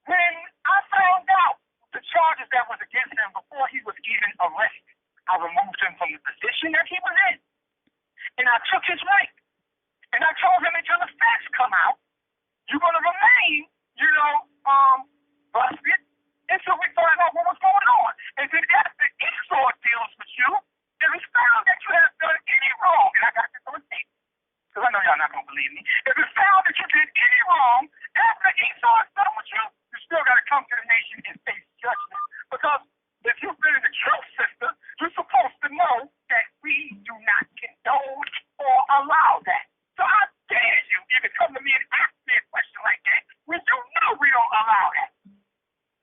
When I found out the charges that was against him before he was even arrested, I removed him from the position that he was in. And I took his rank. And I told him until the facts come out, you're going to remain, busted until we find out what was going on. And then after Esau deals with you, if it's found that you have done any wrong, and I got this on tape, because I know y'all not going to believe me. If it's found that you did any wrong, after Esau is done with you, you still got to come to the nation and face judgment. Because if you've been in the truth system, you're supposed to know that we do not condone or allow that. So I dare you, you can come to me and ask me a question like that when you know we don't allow that.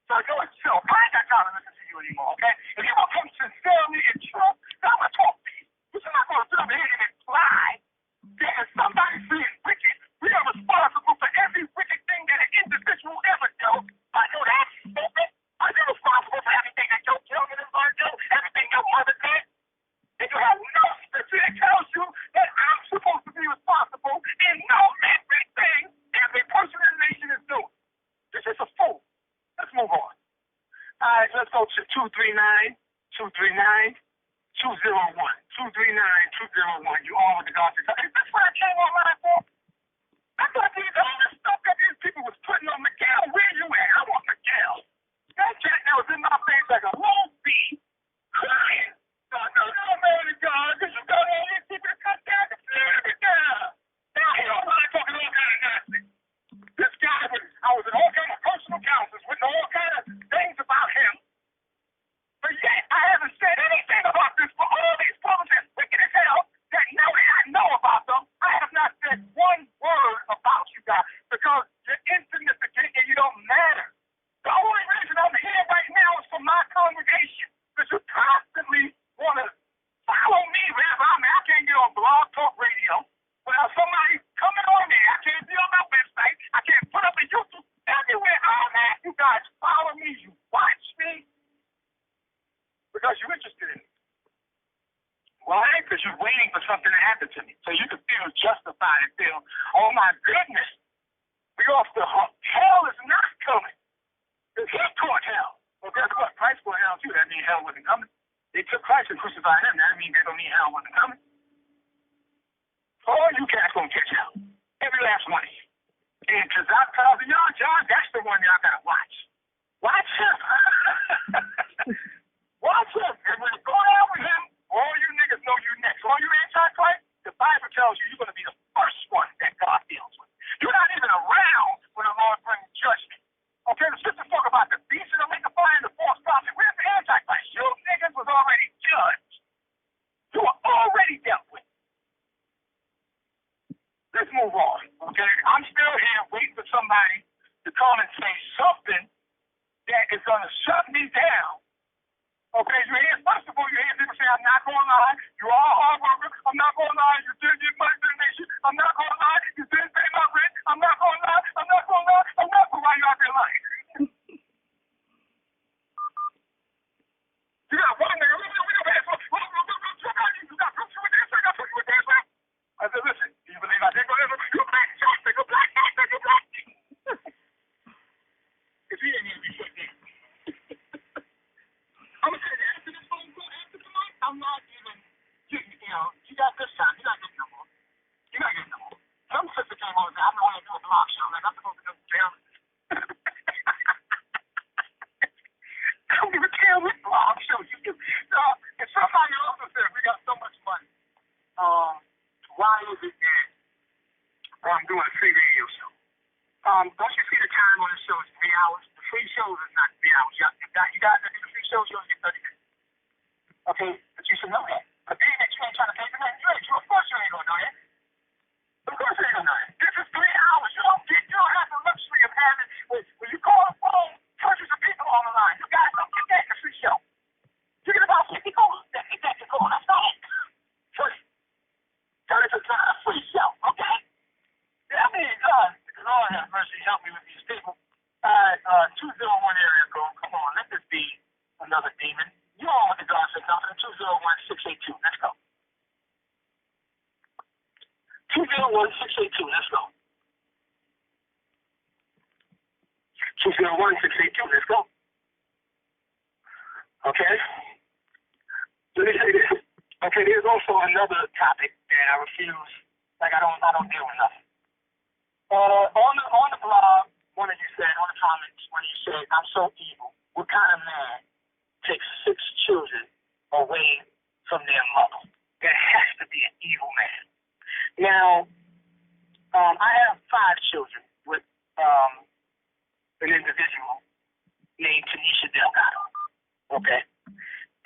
So go and chill. I ain't got time to listen to you anymore, okay? If you want to come sincerely and true, I'm going to talk to you. But you're not going to jump in and imply that if somebody's being wicked, we are responsible for every wicked thing that an individual ever does. I know that's stupid. Are you responsible for everything that your children are going to do, everything your mother did? And you have no scripture that tells you that I'm supposed to be responsible in no everything every person in the nation is doing. This is a fool. Let's move on. All right, let's go to 239-239-201. 239-201. You all with the gospel. Is this what I came online for? I thought all this stuff that these people was putting on Miguel. Where you at? I want Miguel. That cat that was in my face like a little bee, crying. No, man of God, because you got all these people to cut down the flare down. Now, I'm talking all kind of nonsense. This guy, I was in all kind of personal counsels with all kind of things about him. But yet, I haven't said anything about this for all these brothers that's wicked as hell that now that I know about them, I have not said one word about you guys because you're insignificant and you don't matter. The only reason I'm here right now is for my congregation because you constantly want to follow me wherever I'm at. I can't get on Blog Talk Radio without somebody coming on there. I can't be on my website. I can't put up a YouTube. Everywhere I'm at, you guys follow me. You watch me because you're interested in me. Why? Because you're waiting for something to happen to me. So you can feel justified and feel, oh my goodness, we off the hook. Hell is not coming. Because he taught hell. Well, guess what? Christ taught hell too. That means hell wasn't coming. They took Christ and crucified him. That means that don't mean hell wasn't coming. All you cats gonna catch hell. Every last one of you. And TAZADAQYAH, John, that's the one y'all gotta watch. Watch him. Watch him. And when you go down with him, all you niggas know you next. All you antichrist, the Bible tells you you're gonna be the first one that God deals with. You're not even around when the Lord brings judgment. Okay, the scripture talk about the beast and the lake of fire and the false prophet. Where's the antichrist? You niggas was already judged. You were already dealt with. Let's move on, okay? I'm still here waiting for somebody to come and say something that is going to shut me down. Okay, you hear, first of all, you hear people say, I'm not going to lie. You are a hard worker. I'm not going to lie. You did get money to the nation. I'm not going to lie. You didn't pay my rent. I'm not going to lie. I'm not going to lie. I'm not going to lie. You out there lying. You got one nigga. I said, listen, do you believe I did go there? You're black, you're black, you're black. Because he didn't even be shut down. I'm going to say that after this phone call, after tonight, I'm not even, you got this time. You're not getting no more. You're not getting no more. Some sister came over and said, I'm the one that do a blog show. Like, I'm supposed to go to jail. I don't even care what blog show you do. And somebody also said, we got so much money. Why is it that I'm doing a free radio show? Don't you see the time on the show is 3 hours? The free shows is not 3 hours. You guys that do the free shows, you only get 30 minutes. Okay, but you should know that. But being that you ain't trying to pay for that, you Of course you ain't gonna know that. Of course you ain't gonna know that. This is 3 hours. You don't have the luxury of having when you call the phone, hundreds of people on the line. You guys don't get that in a free show. You get about 50 calls. That's the call. That's not it. Free. So this is not a free show, okay? Yeah, I mean, Lord have mercy, help me with these people. 201 area code. Come on, let this be another demon. You all want the God say something. 201-682. Let's go. 201-682. Let's go. 201-682. Let's go. Okay. Let me say this. Okay, there's also another topic that I refuse. Like I don't deal with nothing. On the blog, one of you said on the comments when you said, "I'm so evil." What kind of man takes 6 children away from their mother? There has to be an evil man. Now, I have 5 children with an individual named Tanisha Delgado. Okay,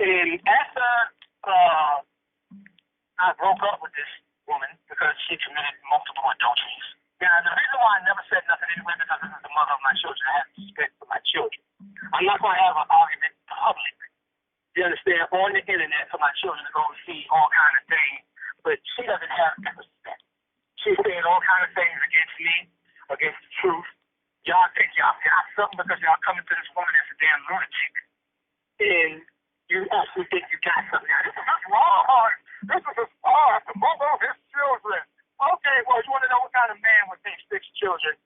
and after I broke up with this woman because she committed multiple adulteries. Now, the reason why I never said nothing anyway because this is the mother of my children. I have respect for my children. I'm not going to have an argument in public, you understand, on the internet for my children to go and see all kind of things, but she doesn't have that respect. She's saying all kind of things against me, against the truth. Y'all think y'all got something because y'all coming to this woman that's a damn lunatic. And you actually think you got something. Now, this is wrong. This is a star, the mother of his children. Okay, well, you want to know what kind of man would take 6 children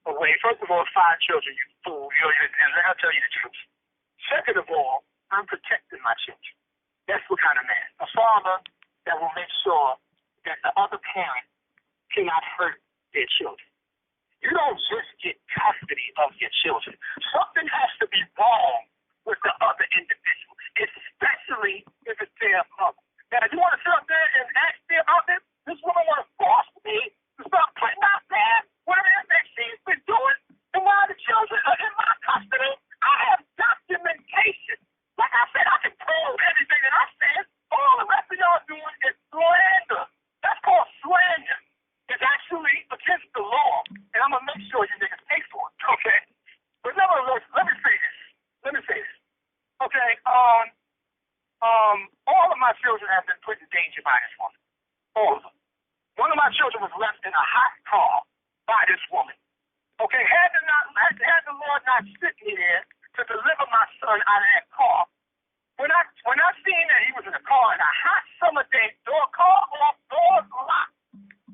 away? First of all, 5 children, you fool. I'll tell you the truth. Second of all, I'm protecting my children. That's what kind of man. A father that will make sure that the other parent cannot hurt their children. You don't just get custody of your children. Something has to be wrong with the other individual, especially if it's their mother. Now, you want to sit up there and ask me about this? This woman want to force me to start putting out there whatever it is that she's been doing. And while the children are in my custody, I have documentation. Like I said, I can prove everything that I said. All the rest of y'all doing is slander. That's called slander. It's actually against the law. And I'm going to make sure you niggas pay for it. Okay? But nevertheless, let me say this. Okay? All of my children have been put in danger by this woman. All of them. One of my children was left in a hot car by this woman. Okay, had the Lord not sit me there to deliver my son out of that car, when I seen that he was in a car in a hot summer day, car off, doors locked,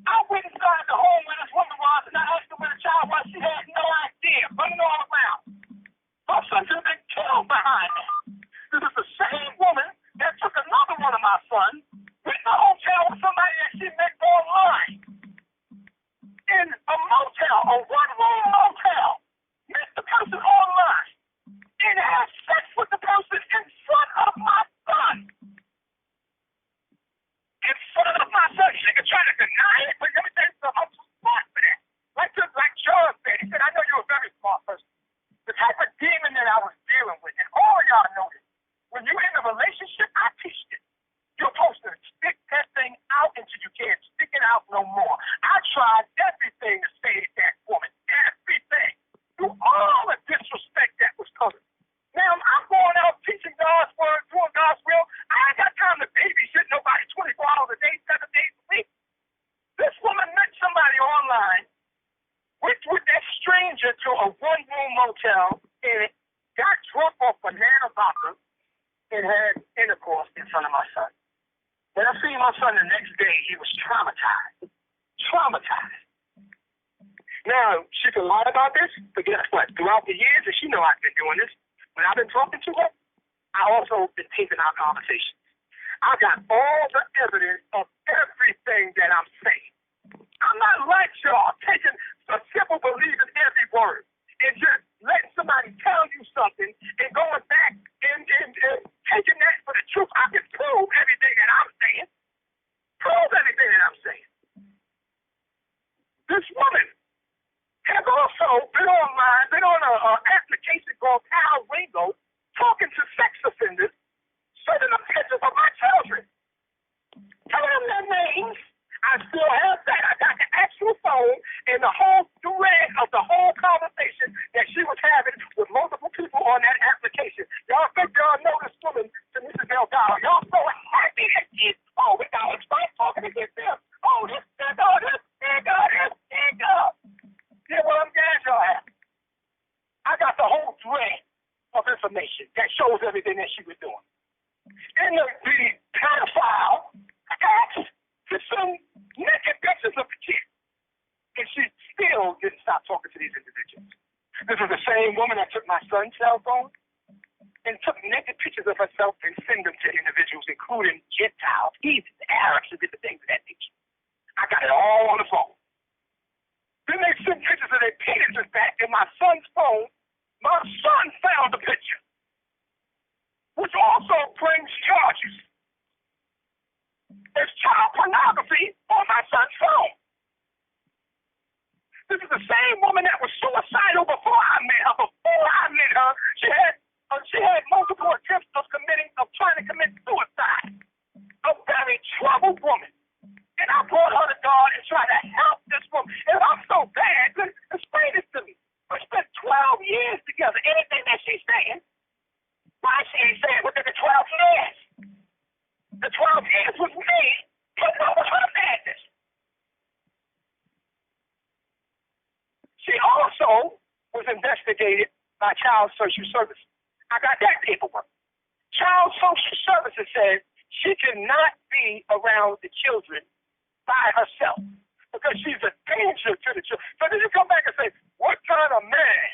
I went inside the home where this woman was and I asked her where the child was. She had no idea, running all around. My son could have been killed behind that. This is the same woman that took another one of my sons in a hotel with somebody that she met online. In a motel, a one-room motel. Met the person online. And had sex with the person in front of my son. In front of my son. She could try to deny it, but let me tell you something. I'm too smart for that. Like Charles said, he said, I know you're a very smart person. The type of demon that I was dealing with, and all of y'all know this. When you're in a relationship, I teach it. You're supposed to stick that thing out until you can't stick it out no more. I tried everything to say to that woman. Everything. Through all the disrespect that was coming. Now, I'm going out teaching God's word, doing God's will. I ain't got time to babysit nobody 24 hours a day, 7 days a week. This woman met somebody online, went with that stranger to a one-room motel, and got drunk off banana vodka and had intercourse in front of my son. When I seen my son the next day, he was traumatized. Traumatized. Now, she can lie about this, but guess what? Throughout the years, and she know I've been doing this, when I've been talking to her, I also been taping our conversations. I got all the evidence of everything that I'm saying. I'm not like y'all taking a simple believing every word and just letting somebody tell you something and going back and taking that for the truth. I can prove everything that I'm saying. Prove everything that I'm saying. This woman has also been online, been on an application called Pal Ringo, talking to sex offenders, sending them pictures of my children, telling them that names. I still have that. I got the actual phone and the whole thread of the whole conversation that she was having with multiple people on that application. Y'all think y'all know this woman, Mrs. Delgado. Y'all so happy that she's, we got to start talking against them. This. Yeah, well, I'm glad y'all have. I got the whole thread of information that shows everything that she was doing. And the pedophile asked to send naked pictures of the kid. And she still didn't stop talking to these individuals. This is the same woman that took my son's cell phone and took naked pictures of herself and sent them to individuals, including Gentiles, heathens, Arabs, and different things of that nature. I got it all on the phone. Then they sent pictures of their penises back in my son's phone. My son found the picture, which also brings charges. There's child pornography on my son's phone. This is the same woman that was suicidal before I met her. She had multiple attempts of trying to commit suicide. A very troubled woman. And I brought her to God and tried to help this woman. If I'm so bad, explain this to me. We spent 12 years together. Anything that she's saying, why she ain't saying within the 12 years? The 12 years was me putting up with her madness. She also was investigated by Child Social Services. I got that paperwork. Child Social Services said she cannot be around the children by herself because she's a danger to the children. So then you come back and say, what kind of man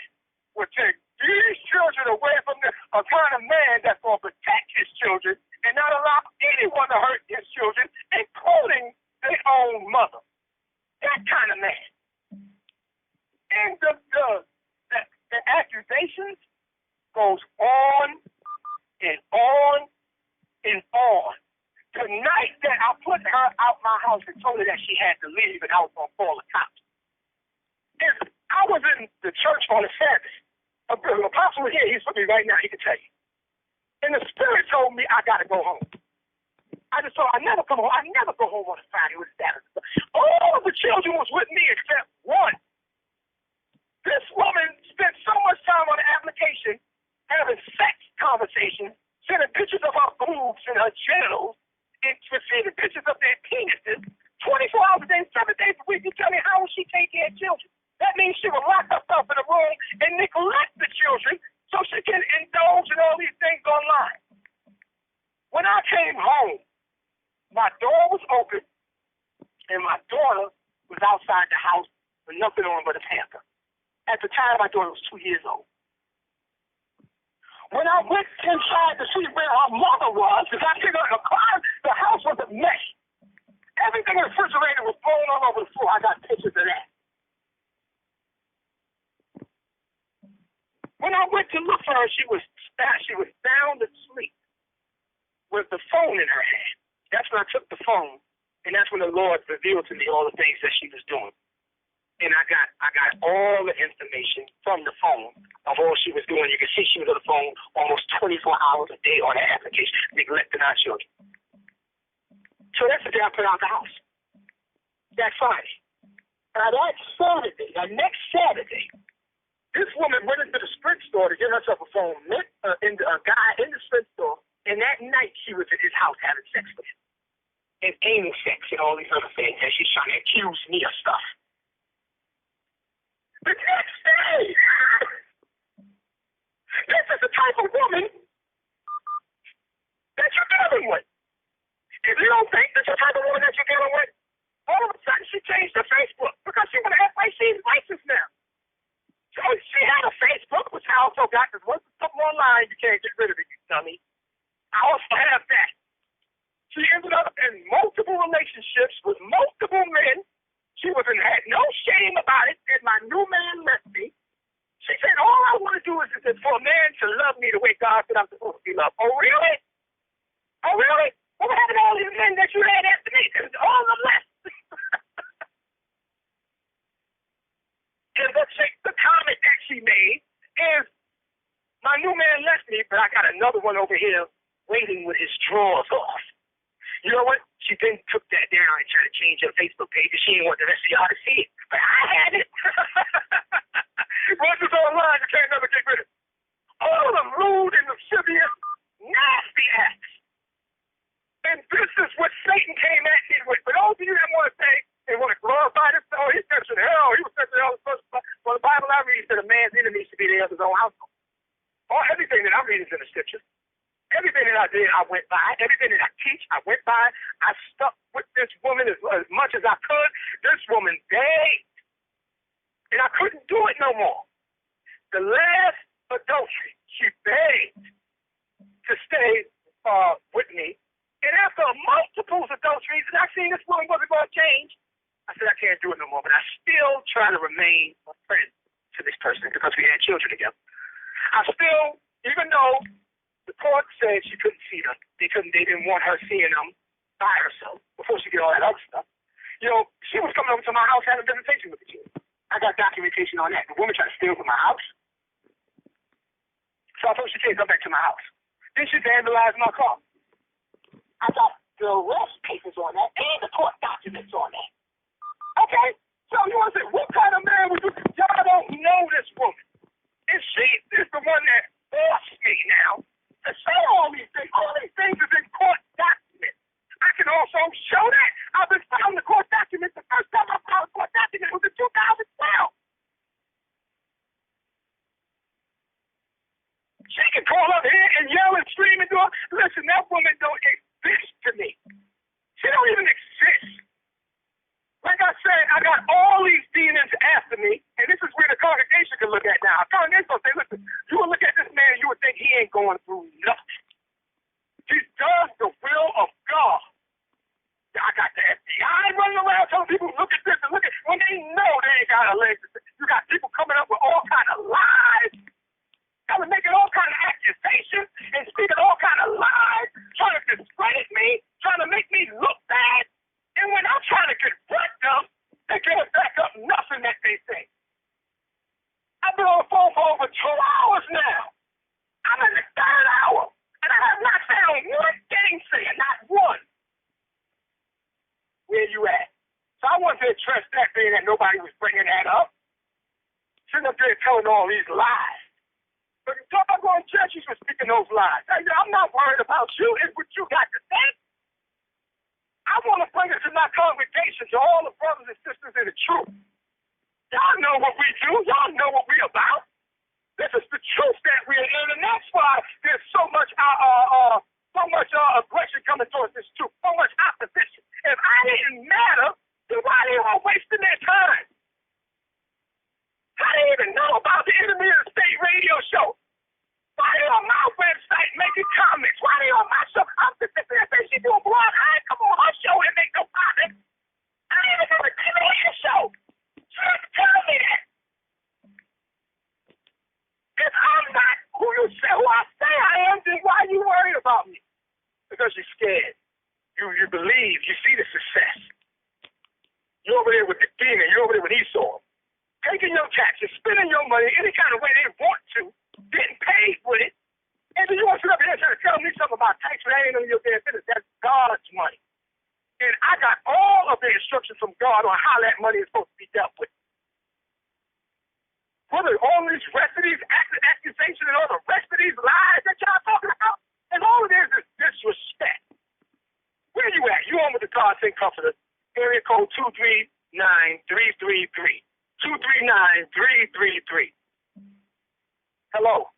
would take these children away from them? A kind of man that's going to protect his children and not allow anyone to hurt his children, including their own mother. That kind of man. And the accusations goes on and on and on. Tonight that I put her out my house and told her that she had to leave and I was going to call the cops. If I was in the church on a Sabbath, the apostle was here, he's with me right now, he can tell you. And the Spirit told me I got to go home. I just told her, I never go home on a Friday with Sabbath. All of the children was with me except one. This woman spent so much time on the application having sex conversations, sending pictures of her boobs and her genitals, and sending pictures of their penises, 24 hours a day, 7 days a week. You tell me, how will she take care of children? That means she will lock herself in a room and neglect the children so she can indulge in all these things online. When I came home, my door was open, and my daughter was outside the house with nothing on but a pamper. At the time, my daughter was 2 years old. When I went inside to see where her mother was, because I figured the house was a mess. Everything in the refrigerator was thrown all over the floor. I got pictures of that. When I went to look for her, she was sound asleep with the phone in her hand. That's when I took the phone, and that's when the Lord revealed to me all the things that she was doing. And I got all the information from the phone of all she was doing. You can see she was on the phone almost 24 hours a day on that application, neglecting our children. So that's the day I put out the house. That Friday. Now that Saturday, the next Saturday, this woman went into the Sprint store to get herself a phone, met a guy in the Sprint store, and that night she was at his house having sex with him. And anal sex and all these other things, and she's trying to accuse me of stuff. The next day, this is the type of woman that you're dealing with. If you don't think this is the type of woman that you're dealing with, all of a sudden she changed her Facebook because she want to act like she's racist now. So she had a Facebook, which I also got, because once it's something online, you can't get rid of it, you dummy. I also have that. She ended up in multiple relationships with multiple men. She had no shame about it, and my new man left me. She said, all I want to do is for a man to love me the way God said I'm supposed to be loved. Oh, really? Oh, really? What happened to all these men that you had after me? All of them left. And the comment that she made is, my new man left me, but I got another one over here waiting with his drawers off. You know what? She then took that down and tried to change her Facebook page because she didn't want the rest of y'all to see it. But I had it. Once it's online, you can't never get rid of it. All the lewd and lascivious, nasty acts. And this is what Satan came at me with. But all of you that want to say and want to glorify this, oh, he's sent to hell. He was sent to hell. Well, the Bible I read said a man's enemy should be the other's own household. Everything that I read is in the scriptures. Everything that I did, I went by. Everything that I teach, I went by. I stuck with this woman as much as I could. This woman begged, and I couldn't do it no more. The last adultery, she begged to stay with me. And after multiple adulteries, and I seen this woman wasn't going to change, I said, I can't do it no more. But I still try to remain a friend to this person because we had children together. I still, even though the court said she couldn't see them, they didn't want her seeing them by herself before she did all that other stuff. You know, she was coming over to my house having a visitation with the kids. I got documentation on that. The woman tried to steal from my house. So I told she can't come back to my house. Then she vandalized my car. I got the arrest papers on that and the court documents on that. Okay? So you want to say, what kind of man would you? Y'all don't know this woman. And she is the one that forced me now to say all these things. All these things is in court documents. I can also show that. I've been found the court documents. The first time I found a court document was in 2012. She can call up here and yell and scream and do it. Listen, that woman don't exist to me. She don't even exist. Like I said, I got all these demons after me, and this is where the congregation can look at now. The congregation will say, listen, you would look at this man, you would think he ain't going through nothing. He does the will of God. I got the FBI running around telling people, look at this and look at when they know they ain't got a leg. You got people coming up with all kind of lies, making all kind of accusations and speaking all kind of lies, trying to discredit me, trying to make me look bad. And when I'm trying to confront them, they can't back up nothing that they say. I've been on the phone for over 2 hours now. I'm in the third hour, and I have not found one gainsaying, not one. Where you at? So I wanted to address that being that nobody was bringing that up. Sitting up there telling all these lies. But the doggone churches were speaking those lies. I'm not worried about you. It's what you got to say. I want to bring it to my congregation, to all the brothers and sisters in the truth. Y'all know what we do. Y'all know what we're about. This is the truth that we're in, and that's why there's so much aggression coming towards this truth, so much opposition. If I didn't matter, then why they all wasting their time? How do they even know about the Enemy of the State radio show? Why they on my website making comments? Why they on my show? I'm just sitting there saying, she doing blog. I ain't come on her show and make no comments. I ain't even going to come on your show. She has to tell me that. If I'm not who I say I am, then why are you worried about me? Because you're scared. You believe. You see the success. You're over there with the demon. You're over there with Esau. Taking your taxes, spending your money any kind of way they want to, getting paid with it. And then you want to sit up here and try to tell me something about tax, but that ain't none of your damn business. That's God's money. And I got all of the instructions from God on how that money is supposed to be dealt with. Whether all these rest of these accusations and all the rest of these lies that y'all talking about, and all of this is disrespect. Where you at? You on with the God Send Comforter, area code 239-333. 239-333. Hello.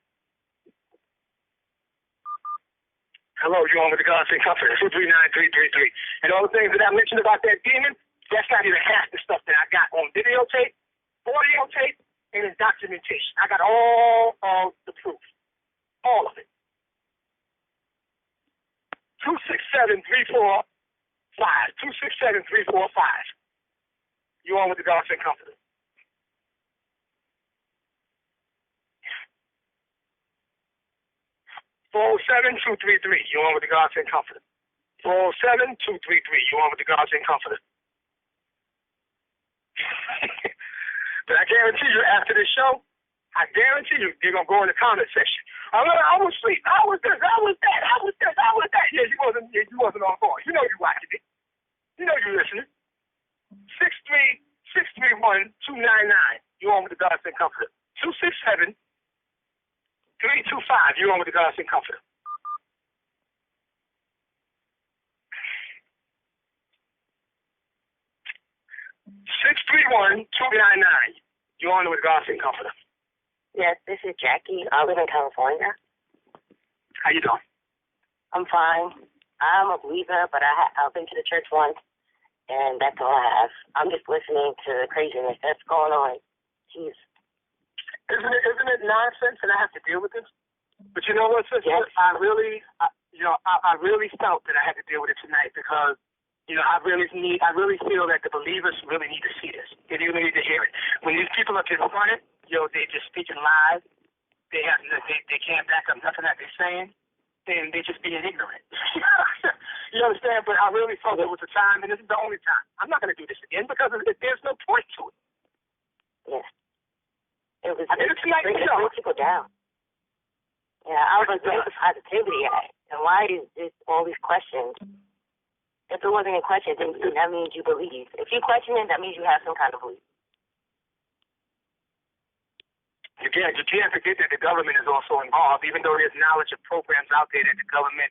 Hello, you on with the God Send Comforter, 239-333. And all the things that I mentioned about that demon, that's not even half the stuff that I got on videotape, audio tape, and in documentation. I got all of the proof. All of it. 267-345. 267-345. You on with the God Send Comforter. 407-233. You on with the God Send Comforter. 407-233. You on with the God Send Comforter. But I guarantee you, after this show, I guarantee you, you're going to go in the comment section. I was asleep. I was this. I was that. I was this. I was that. Yeah, you wasn't on board. You know you watching it. You know you're listening. 63631-299. You on with the God Sent Comforter. 267-325. You on with the God Sent Comforter. 631-299. You on with the God Sent Comforter. Yes, this is Jackie. I live in California. How you doing? I'm fine. I'm a believer, but I've been to the church once, and that's all I have. I'm just listening to the craziness that's going on. Jeez. Isn't it nonsense that I have to deal with this? But you know what, sister? Yes. I really felt that I had to deal with it tonight because, I really feel that the believers really need to see this. They really need to hear it. When these people are confronted, they just speaking lies. They can't back up nothing that they're saying, and they just being ignorant. You understand? But I really felt it was a time, and this is the only time. I'm not going to do this again because there's no point to it. Yes. It was I did it tonight. bringing people down. Yeah, I was bringing the positivity at it. And why is this all these questions? If it wasn't a question, then that means you believe. If you question it, that means you have some kind of belief. You can't forget that the government is also involved, even though there's knowledge of programs out there that the government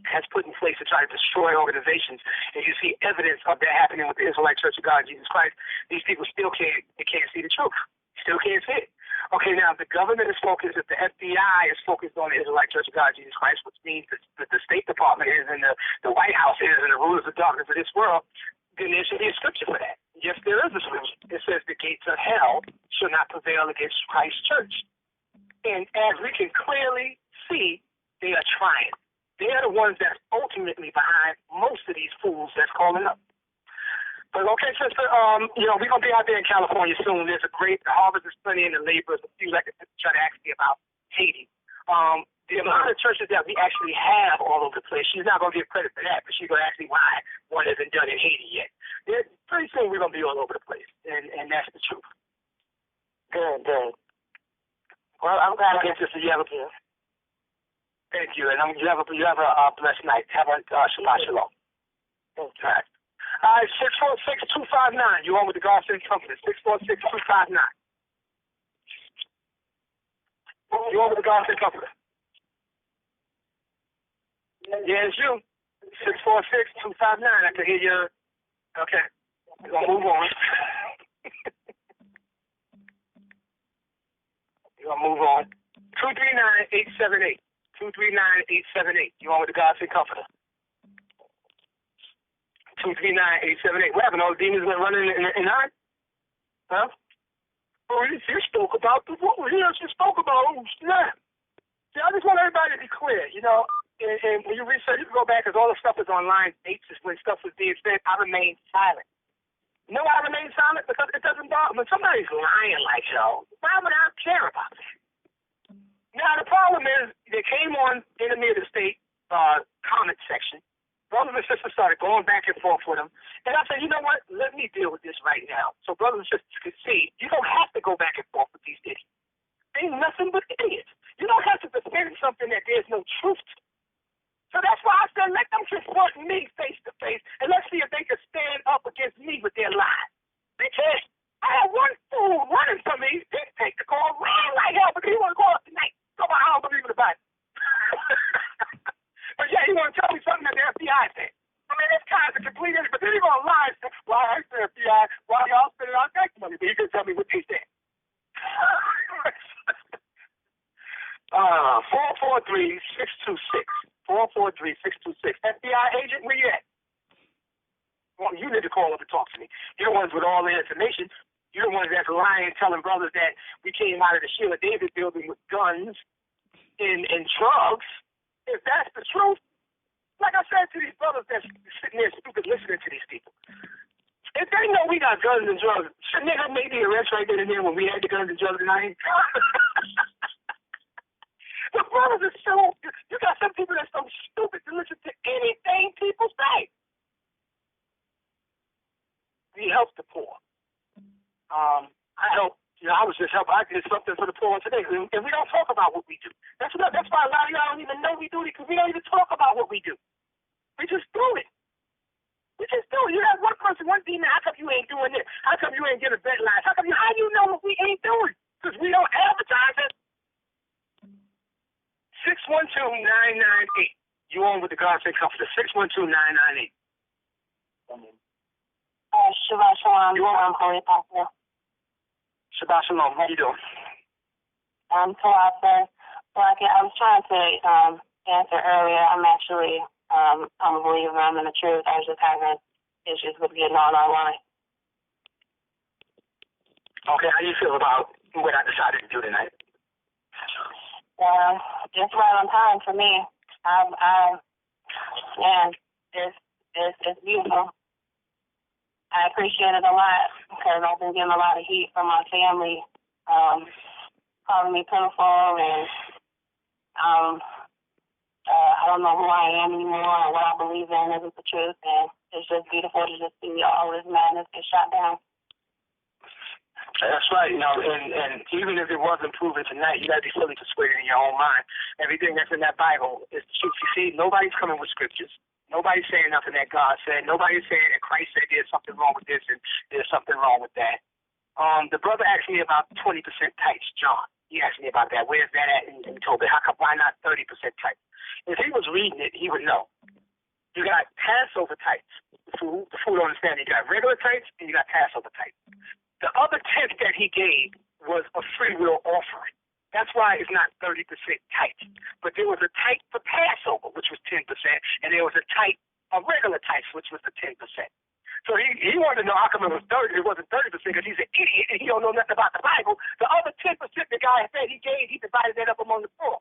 has put in place to try to destroy organizations. And you see evidence of that happening with the Israelite Church of God in Jesus Christ. These people still can't see the truth. Still can't see it. Okay, now the government is focused, if the FBI is focused on the Israelite Church of God Jesus Christ, which means that the State Department is and the White House is and the rulers of darkness of this world, then there should be a scripture for that. Yes, there is a scripture. It says the gates of hell shall not prevail against Christ's church. And as we can clearly see, they are trying. They are the ones that's ultimately behind most of these fools that's calling up. But okay, sister, we're going to be out there in California soon. There's a great harvest is plenty in the labor. A few like to try to ask me about Haiti. The amount of churches that we actually have all over the place, she's not going to give credit for that, but she's going to ask me why one hasn't done in Haiti yet. Pretty soon we're going to be all over the place, and that's the truth. Good. Well, I'm glad okay, sister, you have a thank you, and you have a blessed night. Have a Shabbat Shalom. Thank you. All right. All right, 646-259. You on with the God Sent Comforter? 646-259. You on with the God Sent Comforter? Yeah, it's you. 646-259. I can hear you. Okay. We're going to move on. We're going to move on. 239-878. 239-878. You on with the God Sent Comforter? 239-878. What happened? All the demons went running in line? Huh? Oh, you spoke about the what? You just spoke about snap. See, I just want everybody to be clear, and when you research, you can go back because all the stuff is online. Dates is when stuff was being said. I remained silent. You know why I remained silent? Because it doesn't bother me. When somebody's lying like so, why would I care about that? Now, the problem is they came on Enemy of the State comment section. Brothers and sisters started going back and forth with them. And I said, you know what? Let me deal with this right now. So brothers and sisters could see, you don't have to go back and forth with these idiots. They're nothing but idiots. You don't have to defend something that there's no truth to. So that's why I said, let them confront me face to face, and let's see if they can stand up against me with their lies. They can't. I had one fool running from me. He take the call, ran like hell, but he want to go up tonight. So I don't believe in the Bible. But yeah, he want to tell me something that the FBI said. I mean, this guy's a complete idiot. But then he going to lie and say, well, I asked the FBI, why y'all spending our tax money? But he can tell me what they said. 443-626. 443-626. FBI agent, where you at? Well, you need to call up and talk to me. You're the ones with all the information. You're the ones that's lying, telling brothers that we came out of the Sheila David building with guns and drugs. If that's the truth, like I said to these brothers that's sitting there stupid listening to these people, if they know we got guns and drugs, shouldn't they have made the arrest right then and there when we had the guns and drugs tonight? The brothers are so, you got some people that's so stupid to listen to anything people say. We help the poor. I help. I was just helping. I did something for the poor today, and we don't talk about what we do. That's why a lot of y'all don't even know we do it because we don't even talk about what we do. We just do it. We just do it. You have one person, one demon. How come you ain't doing it? How come you ain't getting a bed line? How you know what we ain't doing? Because we don't advertise it. 612-998. You on with the God Sent Comforter. 612-998. Shabbat Shalom. Holy Apostle. Shabbat Shalom. How you doing? Pastor. I was trying to answer earlier. I'm actually I'm a believer. I'm in the truth. I was just having issues with getting on online. Okay, how do you feel about what I decided to do tonight? Just right on time for me. Man, it's beautiful. I appreciate it a lot because I've been getting a lot of heat from my family, calling me pitiful, and I don't know who I am anymore or what I believe in isn't the truth, and it's just beautiful to just see all this madness get shot down. That's right, and even if it wasn't proven tonight, you got to be fully persuaded in your own mind. Everything that's in that Bible is the truth. You see, nobody's coming with scriptures. Nobody's saying nothing that God said. Nobody's saying that Christ said there's something wrong with this and there's something wrong with that. The brother asked me about 20% tights, John. He asked me about that. Where's that at in Tobit? Why not 30% tights? If he was reading it, he would know. You got Passover tights, the food on the stand. You got regular tights and you got Passover tights. The other tenth that he gave was a free will offering. That's why it's not 30% tight. But there was a tight for Passover, which was 10%, and there was a tight, a regular tight, which was the 10%. So he wanted to know how come it was 30. It wasn't 30% because he's an idiot and he don't know nothing about the Bible. The other 10% the guy said he gave, he divided that up among the poor.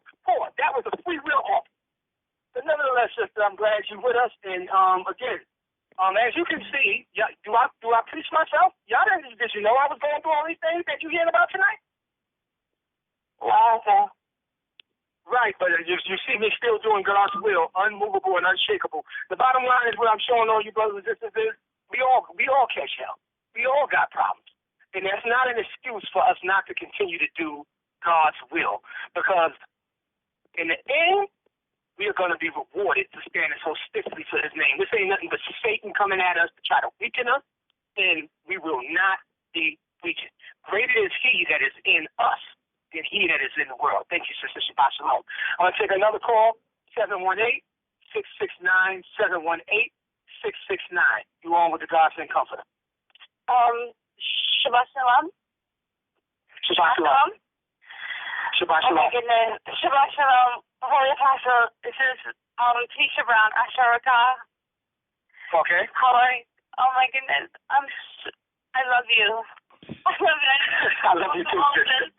That was a free will offering. But nevertheless, sister, I'm glad you're with us. And again, as you can see, do I preach myself? Did you know I was going through all these things that you hearing about tonight? Wow, okay. Right, but you see me still doing God's will, unmovable and unshakable. The bottom line is what I'm showing all you brothers and sisters is we all catch hell. We all got problems. And that's not an excuse for us not to continue to do God's will. Because in the end, we are going to be rewarded for standing so stiffly for his name. This ain't nothing but Satan coming at us to try to weaken us, and we will not be weakened. Greater is he that is in us than he that is in the world. Thank you, Sister Shabbat Shalom. I'm going to take another call, 718-669-718-669. You on with the God Sent Comforter. Shabbat Shalom. Shabbat Shalom. Shabbat Shalom. Oh my goodness. Shabbat Shalom. Holy Apostle, this is Tisha Brown, TAZADAQYAH. Okay. How are you? Oh my goodness. I love you. I love you. I love you too, sister.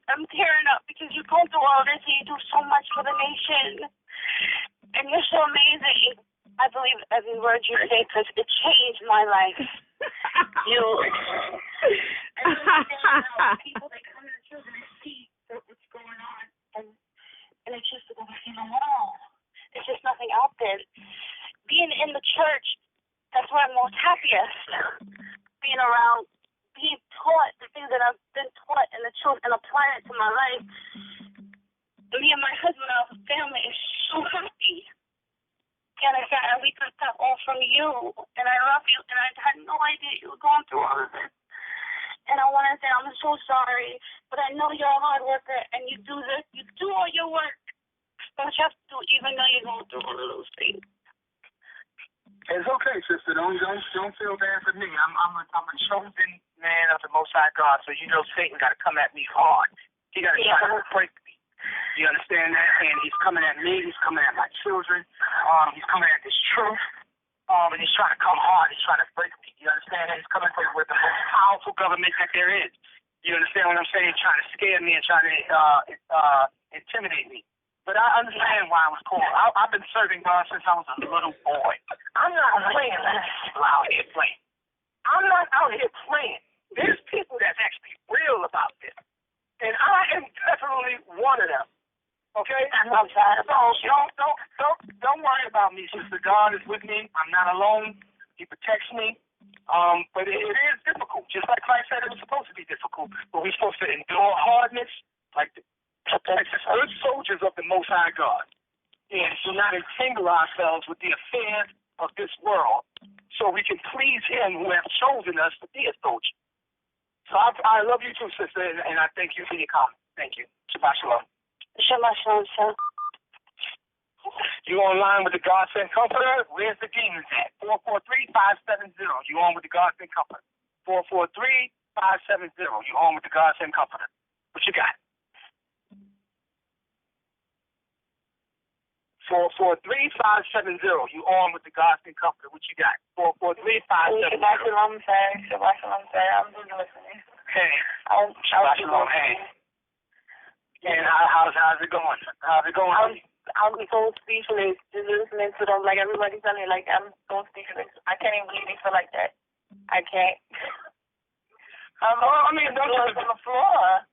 I'm tearing up because you go through all this and you do so much for the nation. And you're so amazing. I believe every word you say because it changed my life. You. People that come in the church and they see what's going on, and it's just in the wall. There's just nothing out there. Being in the church, that's where I'm most happiest. Being around, being taught the things that I've been taught in the truth and applying it to my life. Me and my husband, our family is so happy. And we got that all from you, and I love you, and I had no idea you were going through all of this. And I want to say I'm so sorry, but I know you're a hard worker, and you do all your work. Don't you have to do, even though you're going through all of those things. It's okay, sister. Don't feel bad for me. I'm a chosen man of the Most High God, so you know Satan got to come at me hard. He got to try to break me. You understand that? And he's coming at me. He's coming at my children. He's coming at this truth. And he's trying to come hard. He's trying to break me. You understand that? He's coming with the most powerful government that there is. You understand what I'm saying? He's trying to scare me and trying to intimidate me. But I understand why I was called. I've been serving God since I was a little boy. I'm not playing like people out here playing. I'm not out here playing. There's people that's actually real about this. And I am definitely one of them. Okay? So don't worry about me, sister. God is with me. I'm not alone. He protects me. But it is difficult. Just like Christ said it was supposed to be difficult. But we're supposed to endure hardness like the good soldiers of the Most High God. And do not not entangle ourselves with the affairs of this world so we can please him who has chosen us to be a soldier. So I love you too, sister, and I thank you for your comment. Thank you. Shabbat shalom. Shabbat shalom, sir. You online with the God Sent Comforter? Where's the demons at? 443-570. You on with the God Sent Comforter? 443-570. You on with the God Sent Comforter? What you got? 443-570. You on with the God Sent Comforter? What you got? 443-570. Shabbat shalom, sir. Shabbat shalom, sir. I'm just listening. Hey. Shabbat shalom. Hey. And how's it going? How's it going? I'm so speechless just listening to them. Like, everybody's telling me, like, I'm so speechless. I can't even believe they feel like that. I can't. I mean, don't you... on the floor.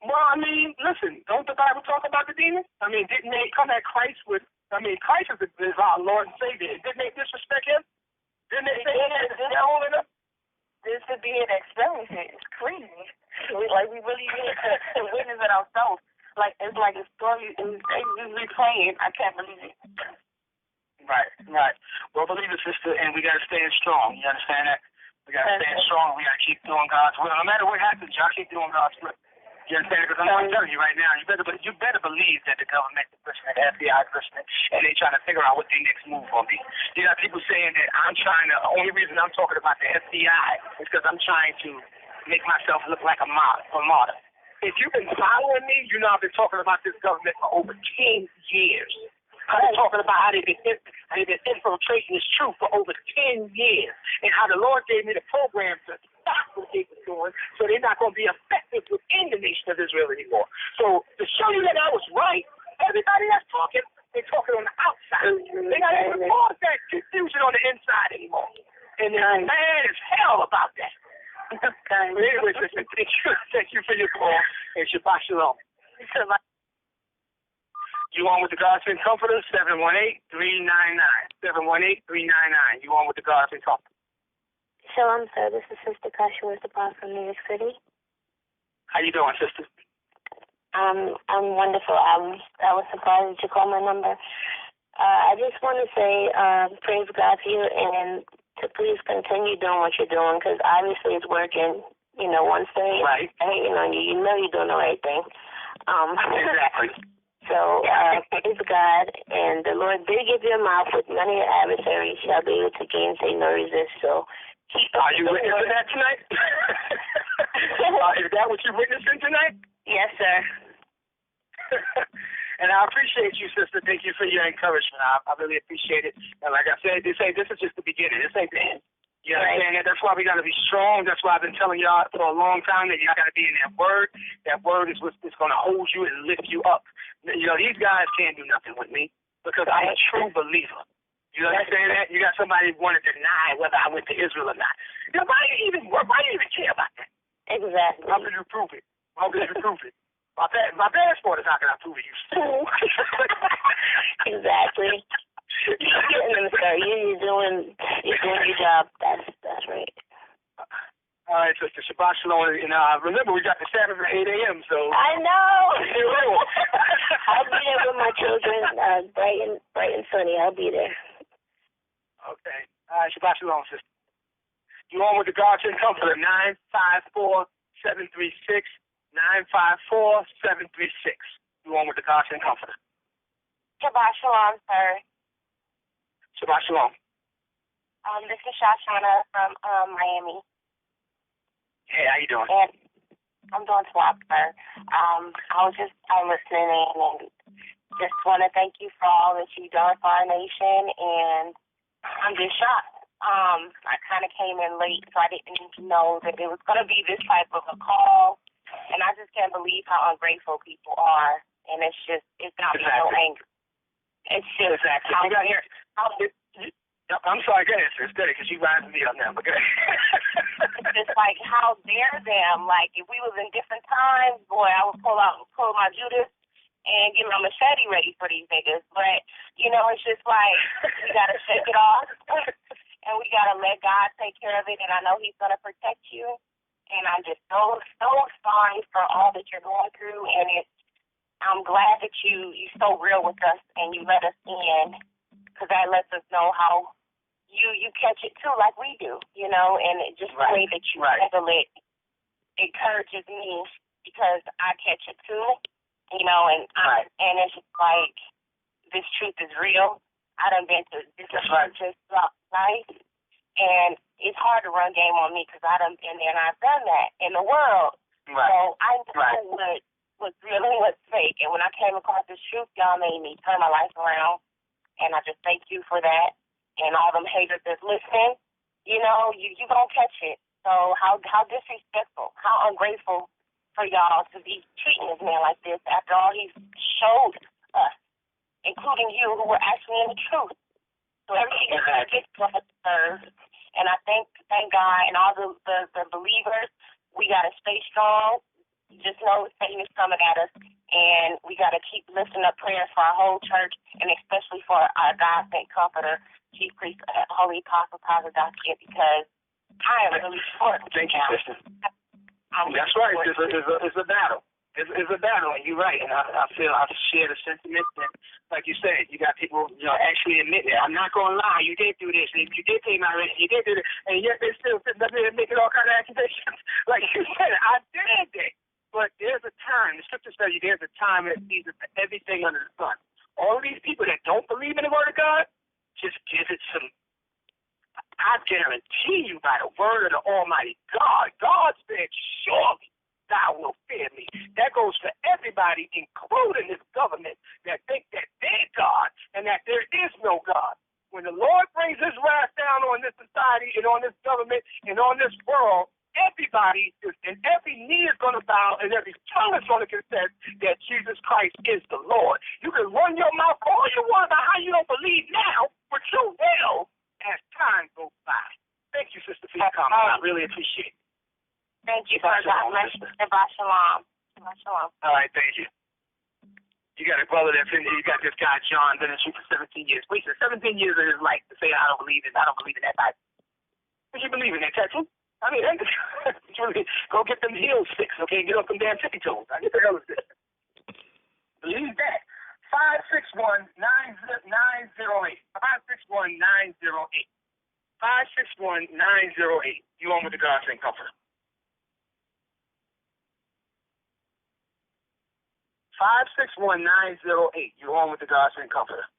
Well, I mean, listen, don't the Bible talk about the demons? I mean, didn't they come at Christ with... I mean, Christ is our Lord and Savior. Didn't they disrespect him? Didn't they say they're holding him? This should be an experience. It's crazy. We really need to witness it ourselves. Like, it's like a story, and they just replaying. I can't believe it. Right. Well, believe it, sister, and we got to stand strong. You understand that? We got to stand strong. We got to keep doing God's will. No matter what happens, y'all keep doing God's will. You understand? Because I'm telling you right now, you better believe that the government is listening, the FBI is listening, and they trying to figure out what their next move will be. You got people saying that the only reason I'm talking about the FBI is because I'm trying to make myself look like a martyr. If you've been following me, you know I've been talking about this government for over 10 years. I've been talking about how they've been infiltrating this truth for over 10 years, and how the Lord gave me the program to stop what they were doing, so they're not going to be effective within the nation of Israel anymore. So to show you that I was right, everybody that's talking, they're talking on the outside. They're not even cause that confusion on the inside anymore. And they're mad as hell about that. Okay. But anyways, listen, thank you for your call, and Shabbat Shalom. You on with the God Sent Comforter? 718-399. 718-399. You on with the God Sent Comforter? Shalom, sir. This is Sister Kasha with the Boss from New York City. How you doing, sister? I'm wonderful. I was surprised that you called my number. I just want to say praise God for you, and to please continue doing what you're doing, because obviously it's working. You know, once they're hating on you, you know you're doing the right thing. Exactly. So praise God, and the Lord did give you a mouth with none of your adversaries shall be able to gainsay nor resist. So keep up. Are you witnessing that tonight? Is that what you're witnessing tonight? Yes, sir. And I appreciate you, sister. Thank you for your encouragement. I really appreciate it. And like I said, this is just the beginning. This ain't the end. You understand that? That's why we got to be strong. That's why I've been telling y'all for a long time that y'all got to be in that word. That word is what's going to hold you and lift you up. You know, these guys can't do nothing with me because I'm a true believer. You understand that? You got somebody who want to deny whether I went to Israel or not. You know, why do you even care about that? Exactly. How can you prove it? My passport is how can I prove it, you fool? Exactly. You're doing your job. That's right. All right, sister. Shabbat Shalom. And remember, we got the Sabbath at 8 a.m., so... I know. I'll be there with my children, bright and sunny. I'll be there. Okay. All right, Shabbat Shalom, sister. You on with the God Sent Comforter, 954-736. 954-736. You on with the God Sent Comforter. Shabbat Shalom, sir. Shabbat Shalom. This is Shoshana from Miami. Hey, how you doing? And I'm doing swap, sir. I was just listening and just want to thank you for all that you've done for our nation, and I'm just shocked. I kind of came in late, so I didn't know that it was going to be this type of a call. And I just can't believe how ungrateful people are. And it's got me so angry. It's just how you got here. I'm sorry, go ahead, sir. It's good because you rising me up now, but go ahead. It's just like, how dare them? Like, if we was in different times, boy, I would pull my Judas and get my machete ready for these niggas. But, you know, it's just like, we got to shake it off. And we got to let God take care of it. And I know he's going to protect you. And I'm just so sorry for all that you're going through. And I'm glad that you so real with us and you let us in, because that lets us know how you catch it too, like we do, you know, and it just the way that you handle it encourages me, because I catch it too, you know, and it's just like, this truth is real. I done been to different churches throughout life, and it's hard to run game on me because I done been there and I've done that in the world. So I know what's real and what's fake. And when I came across this truth, y'all made me turn my life around. And I just thank you for that. And all them haters that's listening, you know, you gonna catch it. So how disrespectful, how ungrateful for y'all to be treating this man like this after all he's showed us, including you, who were actually in the truth. So everything gets what it deserves. And I thank God and all the believers. We gotta stay strong. Just know Satan is coming at us, and we got to keep lifting up prayers for our whole church, and especially for our God-sent comforter, Chief Priest, Holy Apostle TAZADAQYAH, because I am really short. Thank you, sister. That's right. It's a battle. It's a battle, and you're right. And I feel I share the sentiment. And like you said, you got people, you know, actually admit it. I'm not going to lie. You did do this. And you did pay my rent. You did do this. And yet they still sitting up there and making all kind of accusations. Like you said, I did it. But there's a time, the scripture says there's a time and a season for everything under the sun. All of these people that don't believe in the word of God, just give it some. I guarantee you by the word of the Almighty God, God said, surely thou wilt fear me. That goes for everybody, including this government, that think that they're God and that there is no God. When the Lord brings his wrath down on this society and on this government and on this world, everybody and every knee is going to bow and every tongue is going to confess that Jesus Christ is the Lord. You can run your mouth all you want about how you don't believe now, but you will as time goes by. Thank you, Sister, for your comment. I really appreciate it. Thank you, sir. God bless you. Shabbat shalom. Shabbat shalom. All right, thank you. You got a brother that's in here. You got this guy, John, been in the street for 17 years. Wait, 17 years of his life to say, I don't believe in that Bible. But you believe in that, Texas? I mean, go get them heels fixed, okay? Get up them damn tippy toes. I get the hell is this? Believe that. 561-9008. 561-908. 561-908. You on with the God Sent Comforter. 561-908. You on with the God Sent Comforter.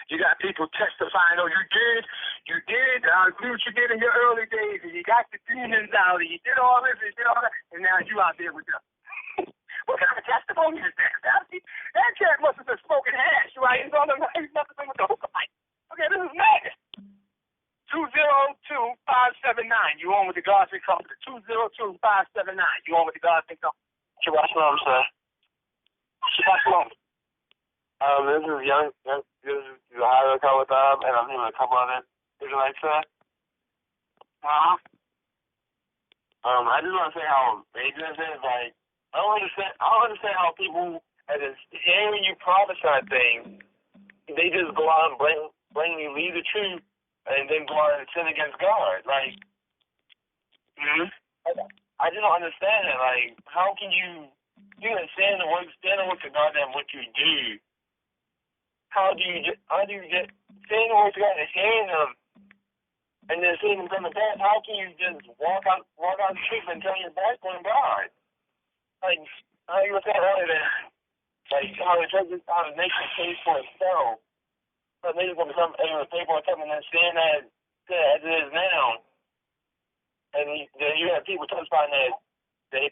You got people testifying, oh, you did, I knew what you did in your early days, and you got the demons out, and you did all this, and you did all that, and now you out there with them. What kind of testimony is that? That cat must have been smoking hash, right? He's on the right, nothing with the hookah pipe. Okay, this is madness. 202-579. You on with the God Sent Comforter. 202-579. You on with the God Sent Comforter. Shabbat shalom, sir. Shabbat shalom. This is this is Zahara Kawatab, and I'm here with a couple other Israelites, sir. I just want to say how amazing this is. Like, I don't understand how people, hearing you prophesy things, they just go out and blatantly leave the truth, and then go out and sin against God. Like, I just don't understand that. Like, how can you stand the works of God and what you do? How do you get saying the words of God and hearing them and then seeing them come to pass? How can you just walk out the street and turn your back on God? Like, how you were saying earlier that, like, how the nation pays for itself. So they just gonna become able to pay for something and stand that as it is now. And then you have people testifying that that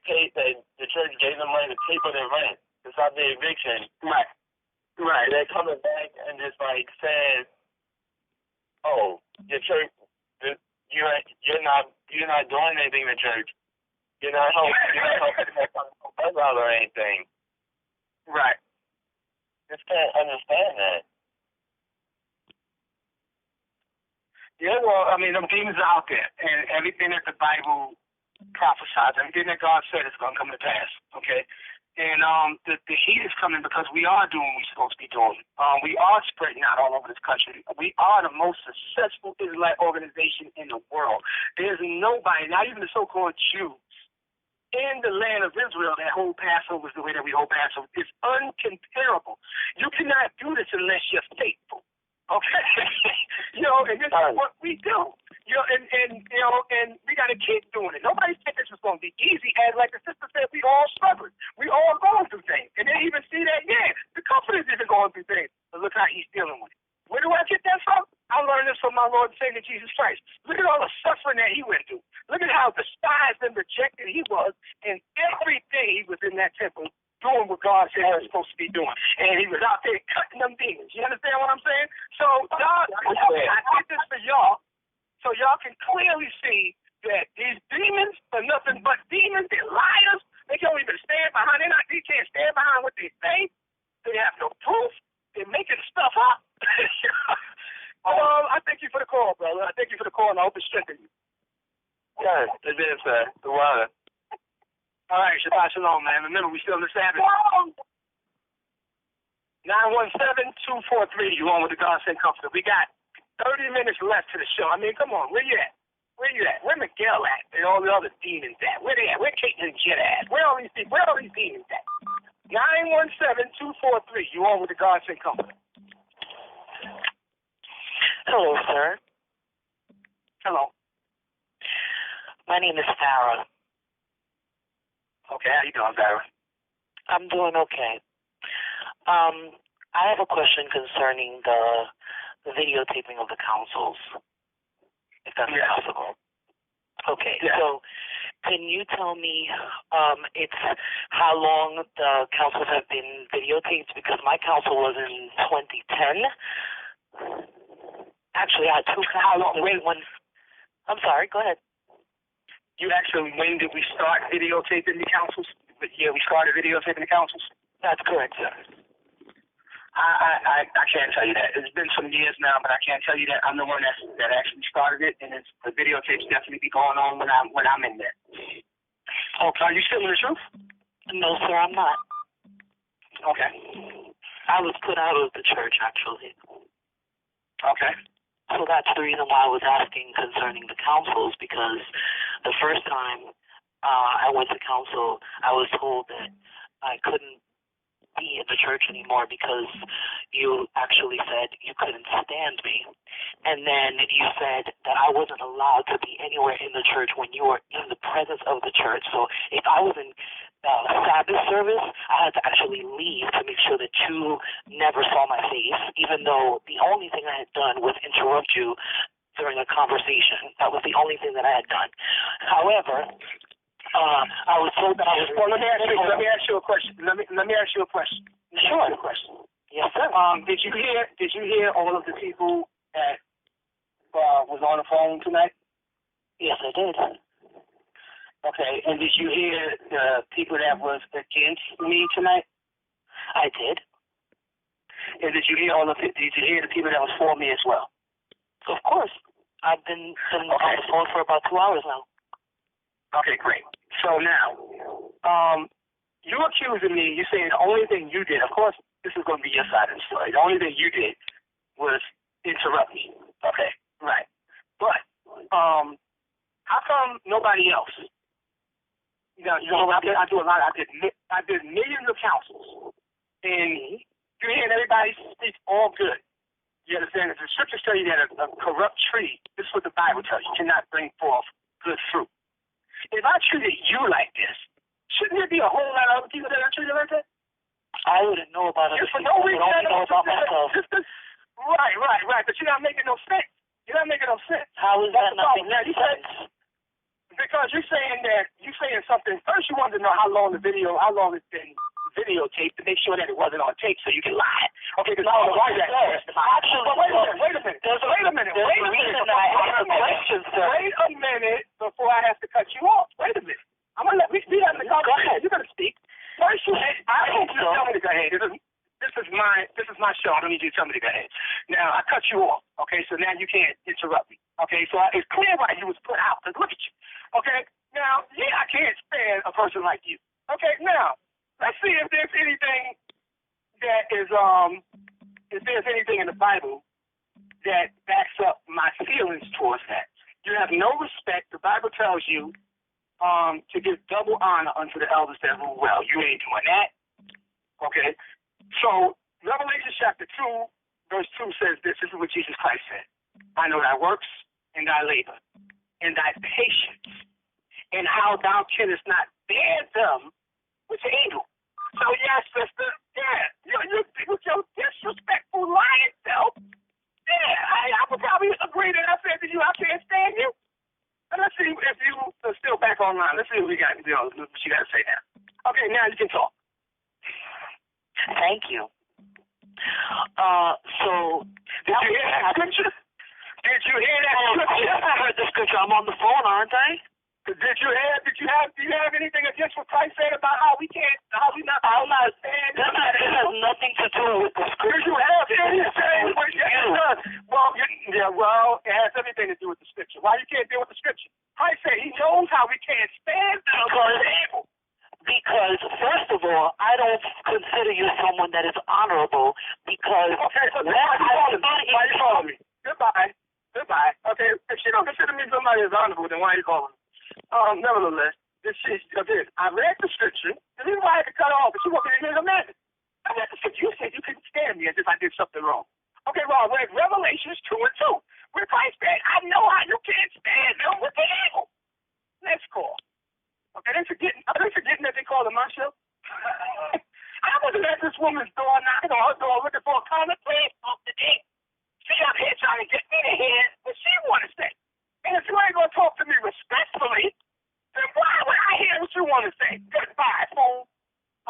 the church gave them money to pay for their rent, to stop their eviction. Right. They're coming back and just like saying, "Oh, your church, you're not doing anything in the church. You're not helping out or anything." Right. Just can't understand that. Yeah, well, I mean, them demons are out there, and everything that the Bible prophesies, everything that God said is going to come to pass. Okay. And the heat is coming because we are doing what we're supposed to be doing. We are spreading out all over this country. We are the most successful Israelite organization in the world. There's nobody, not even the so-called Jews, in the land of Israel that hold Passover the way that we hold Passover. It's uncomparable. You cannot do this unless you're faithful. Okay? And this is what we do. And we got to keep doing it. Nobody said this was going to be easy. As like the sister said, we all struggle. We all going through things. And they even see that, the Comforter isn't going through things. But look how he's dealing with it. Where do I get that from? I learned this from my Lord and Savior Jesus Christ. Look at all the suffering that he went through. Look at how despised and rejected he was. And every day he was in that temple doing what God said he was supposed to be doing. And he was out there cutting them demons. You understand what I'm saying? So, y'all, I did this for y'all so y'all can clearly see that these demons are nothing but demons. They're liars. They can't even stand behind. They can't stand behind what they say. They have no proof. They're making stuff up. I thank you for the call, brother. I thank you for the call, and I hope it strengthens you. Yeah, it is, sir. The water. All right, Shabbat Shalom, man. Remember, we still in the Sabbath. 917-243. You on with the God Sent Comforter. We got 30 minutes left to the show. I mean, come on. Where you at? Where you at? Where Miguel at? And all the other demons at? Where they at? Where Caitlin and Jet at? Where all these people? Where all these demons at? 917-243. You on with the God Sent Comforter. Hello, sir. Hello. My name is Farah. Okay, how you doing, Farah? I'm doing okay. I have a question concerning the videotaping of the councils, if that's possible. Okay, so can you tell me it's how long the councils have been videotaped? Because my council was in 2010. Actually, I had two councils. How long? Wait, I'm sorry, go ahead. You actually, when did we start videotaping the councils? Yeah, we started videotaping the councils? That's correct, sir. I can't tell you that. It's been some years now, but I can't tell you that I'm the one that actually started it, and the videotapes definitely be going on when I'm in there. Okay, are you still in the truth? No, sir, I'm not. Okay. I was put out of the church, actually. Okay. So that's the reason why I was asking concerning the councils, because the first time I went to council, I was told that I couldn't be in the church anymore because you actually said you couldn't stand me. And then you said that I wasn't allowed to be anywhere in the church when you were in the presence of the church. So if I was in Sabbath service, I had to actually leave to make sure that you never saw my face, even though the only thing I had done was interrupt you during a conversation. That was the only thing that I had done. However, I was told that I was... Well, let me ask you a question. Let me ask you a question. Sure. Yes, sir. Did you hear all of the people that was on the phone tonight? Yes, I did. Okay, and did you hear the people that was against me tonight? I did. And did you hear the people that was for me as well? Of course. I've been on the phone for about 2 hours now. Okay, great. So now, you accusing me, you're saying the only thing you did, of course, this is going to be your side of the story. The only thing you did was interrupt me. Okay, right. But, how come nobody else? I do a lot. I did millions of councils, and you're hearing everybody speak all good. You understand? The scriptures tell you that a corrupt tree, this is what the Bible tells you, cannot bring forth good fruit. If I treated you like this, shouldn't there be a whole lot of other people that are treated like that? I wouldn't know about it. For no reason. I don't know about myself. Right. But you're not making no sense. How is that not making sense? Because you're saying something. First, you wanted to know how long it's been videotaped to make sure that it wasn't on tape, so you can lie. Okay, because I don't know why that. Actually, wait a minute. Wait a minute. Wait a minute before I have to cut you off. Wait a minute. I'm gonna let me be having the conversation. You're gonna speak. First, I don't need you to tell me to go ahead. This is my show. I don't need you to tell me to go ahead. Now I cut you off. Okay, so now you can't interrupt me. Okay, so it's clear why you was put out. Cause look at you. Okay, now I can't stand a person like you. Okay, now let's see if there's anything that is if there's anything in the Bible that backs up my feelings towards that. You have no respect. The Bible tells you to give double honor unto the elders that rule well. You ain't doing that. Okay? So, Revelation chapter 2, verse 2 says this. This is what Jesus Christ said. I know thy works and thy labor and thy patience and how thou canst not bear them which are evil. So, yes, sister, yeah, with your disrespectful lying self, yeah, I would probably agree that I said to you, I can't stand you. And let's see if you are still back online. Let's see what we got, what you got to say now. Okay, now you can talk. Thank you. So, did you hear that scripture? Did you hear that scripture? I heard the scripture. I'm on the phone, aren't I? Do you have anything against what Christ said about how we not stand? This has nothing to do with the scripture. Do you have anything? Well, it has everything to do with the scripture. Why you can't deal with the scripture? Christ said he knows how we can't stand evil. Because, first of all, I don't consider you someone that is honorable because... Okay, so why you calling me? Goodbye. Okay, if you don't consider me somebody as honorable, then why are you calling me? Nevertheless, I read the scripture. The reason why I had to cut off, but you want me to hear the message. I read the scripture. You said you couldn't stand me as if I did something wrong. Okay, well, I read Revelations 2 and 2, where Christ said, I know how you can't stand them with the evil. Let's call. Okay, are they forgetting that they call it my show? I wasn't at this woman's door, knocking on her door, looking for a comment. Please talk to me. She up here trying to get me to hear what she want to say. And if you ain't going to talk to me respectfully, then why would I hear what you want to say? Goodbye, fool.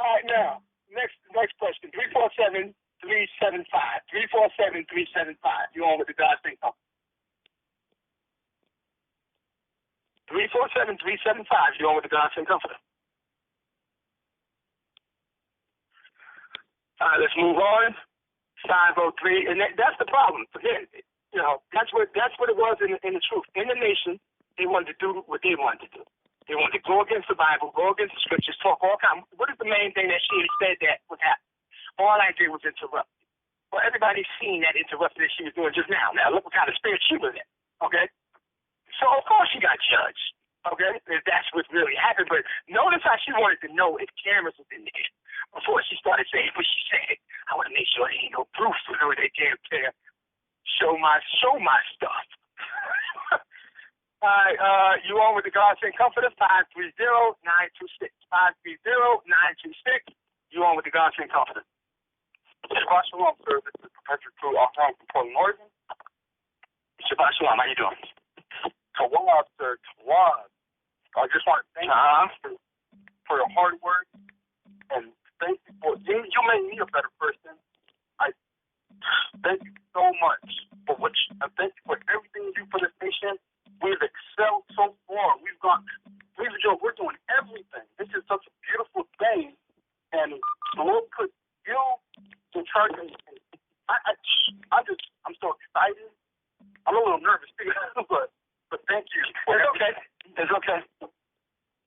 All right, now, next question. 347-375. 347-375. You on with the God Thing Company? 347-375. You on with the God Thing Company? All right, let's move on. 503, and that's the problem. Again, that's what it was in the truth. In the nation, they wanted to do what they wanted to do. They wanted to go against the Bible, go against the scriptures, talk all kinds. What is the main thing that she said that would happen? All I did was interrupt. Well, everybody's seen that interruption that she was doing just now. Now, look what kind of spirit she was in, okay? So, of course, she got judged, okay, if that's what really happened. But notice how she wanted to know if cameras was in there before she started saying what she said. I want to make sure there ain't no proof for her they can't show my stuff. All right, you on with the God Sent Comforter, 530-926. 530-926. You on with the God Sent Comforter. Shabbat Shalom, sir. This is Professor Crew. I'm from Portland, Oregon. Shabbat Shalom. How you doing? Tawad, sir. Tawad. I just want to thank you for your hard work and thank you for you made me a better person. I thank you so much for thank you for everything you do for this nation. We've excelled so far. We're doing everything. This is such a beautiful thing, and the Lord put you in charge. And I'm so excited. I'm a little nervous too, but thank you. It's okay.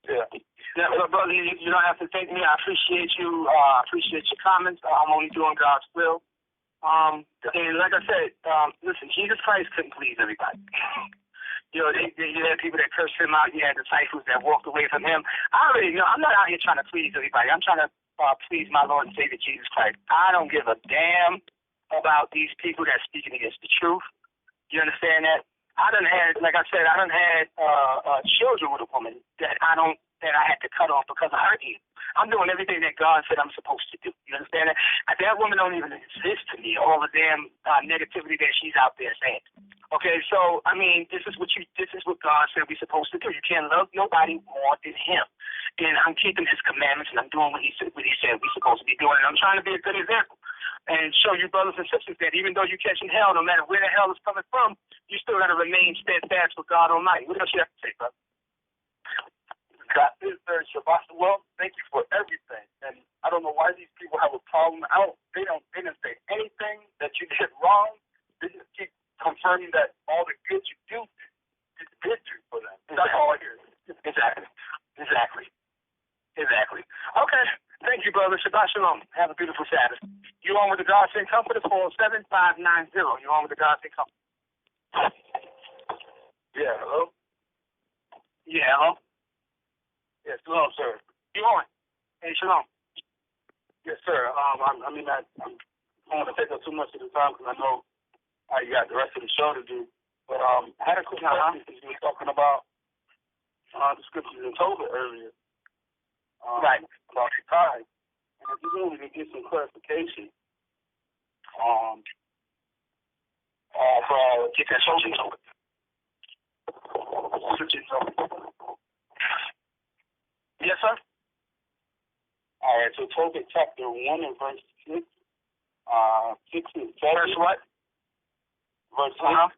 Yeah. Brother, you don't have to thank me. I appreciate you. I appreciate your comments. I'm only doing God's will. And like I said, listen, Jesus Christ couldn't please everybody. You had people that cursed him out. You had disciples that walked away from him. I already know. I'm not out here trying to please everybody. I'm trying to please my Lord and Savior Jesus Christ. I don't give a damn about these people that's speaking against the truth. You understand that? I done had children with a woman that I had to cut off because of her evil. I'm doing everything that God said I'm supposed to do. You understand that? That woman don't even exist to me. All the damn negativity that she's out there saying. Okay, so I mean, this is what God said we're supposed to do. You can't love nobody more than Him. And I'm keeping His commandments and I'm doing what He said we're supposed to be doing. And I'm trying to be a good example and show you brothers and sisters that even though you're catching hell, no matter where the hell is coming from, you still got to remain steadfast with God Almighty. What else you have to say, brother? That is very Shabbat Shalom. Thank you for everything. And I don't know why these people have a problem. They didn't say anything that you did wrong. They just keep confirming that all the good you do is good for them. That's all I hear. Exactly. Okay. Thank you, brother. Shabbat Shalom. Have a beautiful Sabbath. You on with the God Sent Comforter, 407-590. You on with the God Sent Comforter. Yeah, hello? Yeah, hello? Shalom, sir. You on? Hey, shalom. Yes, sir. I don't want to take up too much of the time because I know you got the rest of the show to do. But I had a quick question because you were talking about the scriptures in Tobit earlier. Right. About the tithe. And I just wanted to get some clarification. Get that social Tobit. Yes, sir. All right, so Tobit chapter 1 and verse 6. 6 and 7. Verse what? Verse 6.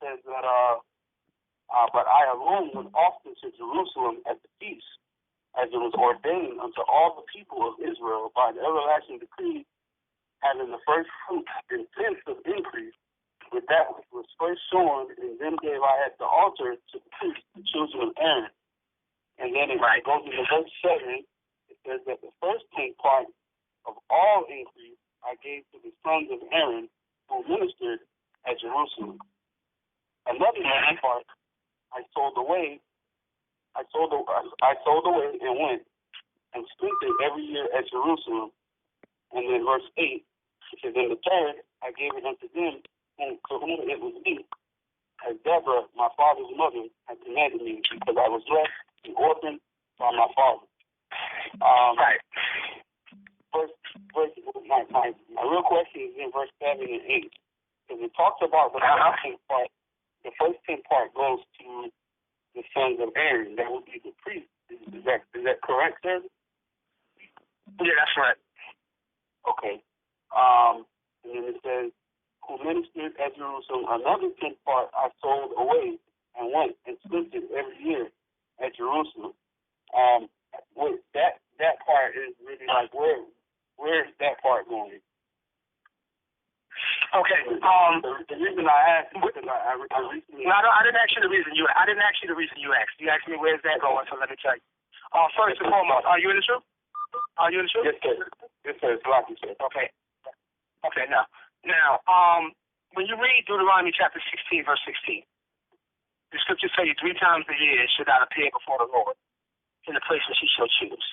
Says that, but I alone went often to Jerusalem at the feast, as it was ordained unto all the people of Israel by the everlasting decree, having the first fruits and tenth of increase, with that which was first sown, and then gave I at the altar to the priests, the children of Aaron. And then it goes into verse 7, it says that the first 10 part of all increase I gave to the sons of Aaron, who ministered at Jerusalem. Another part I sold away and went and spent it every year at Jerusalem. And then verse 8, it says, in the third I gave it unto them to whom it was due, as Deborah, my father's mother, had commanded me, because I was left an orphan by my father. Right. My real question is in verse 7 and 8. Because it talks about the first 10 part goes to the sons of Aaron. That would be the priest. Is that correct, sir? Yeah, that's right. Okay. And then it says, who ministered at Jerusalem, another 10 part I sold away and went and spent it every year at Jerusalem. That part is really like, where's that part going? Okay. The reason I asked is because I recently. No, I didn't ask you the reason you asked. You asked me where's that going, so let me tell you. First and foremost, are you in the truth? Yes, sir. Yes, sir. It's like you said. Okay. Now, when you read Deuteronomy chapter 16, verse 16, the scriptures tell you 3 times a year it should not appear before the Lord in the place which he shall choose.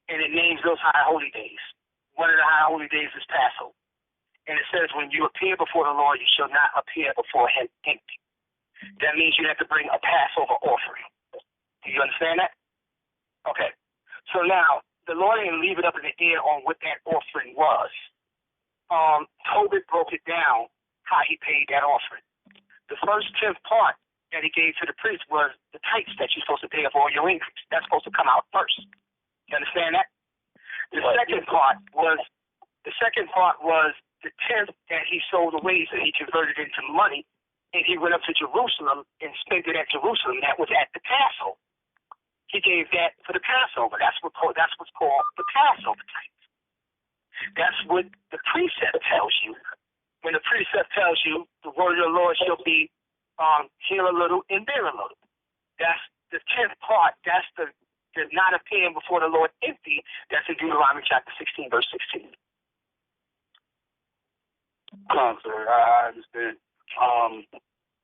And it names those high holy days. One of the high holy days is Passover. And it says when you appear before the Lord, you shall not appear before him empty. That means you have to bring a Passover offering. Do you understand that? Okay. So now, the Lord didn't leave it up in the air on what that offering was. Tobit broke it down how he paid that offering. The first 10th part that he gave to the priest was the tithes that you're supposed to pay for all your increase. That's supposed to come out first. You understand that? The second part was the 10th that he sold away, so he converted into money, and he went up to Jerusalem and spent it at Jerusalem. That was at the Passover. He gave that for the Passover. That's what's called the Passover tithe. That's what the precept tells you. When the precept tells you the word of the Lord shall be here a little and there a little. That's the 10th part. That's the not appearing before the Lord empty. That's in Deuteronomy chapter 16, verse 16. Sir, I understand.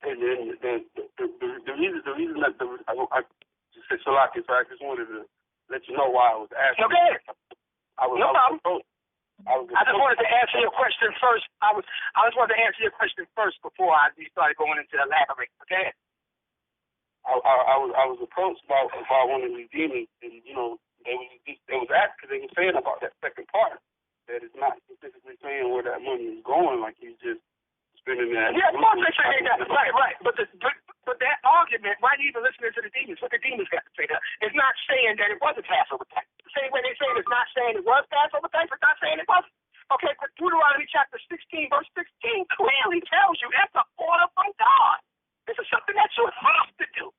And then the reason that I just said Salaki, so I just wanted to let you know why I was asking. Okay. No problem. I just wanted to answer your question first. I just wanted to answer your question first before we started going into elaborate. Okay. I was approached by one of these demons, and they was asked because they were saying about that second part that it's not specifically saying where that money is going, like he's just spending that. Yeah, of course they say that. Right. But that argument, why are you even listening to the demons? What the demons got to say that? It's not saying that it was a Passover tax. The same way they say it's not saying it was Passover tax, it's not saying it wasn't. Okay, but Deuteronomy chapter 16, verse 16 clearly tells you that's an order from God. This is something that you have to do.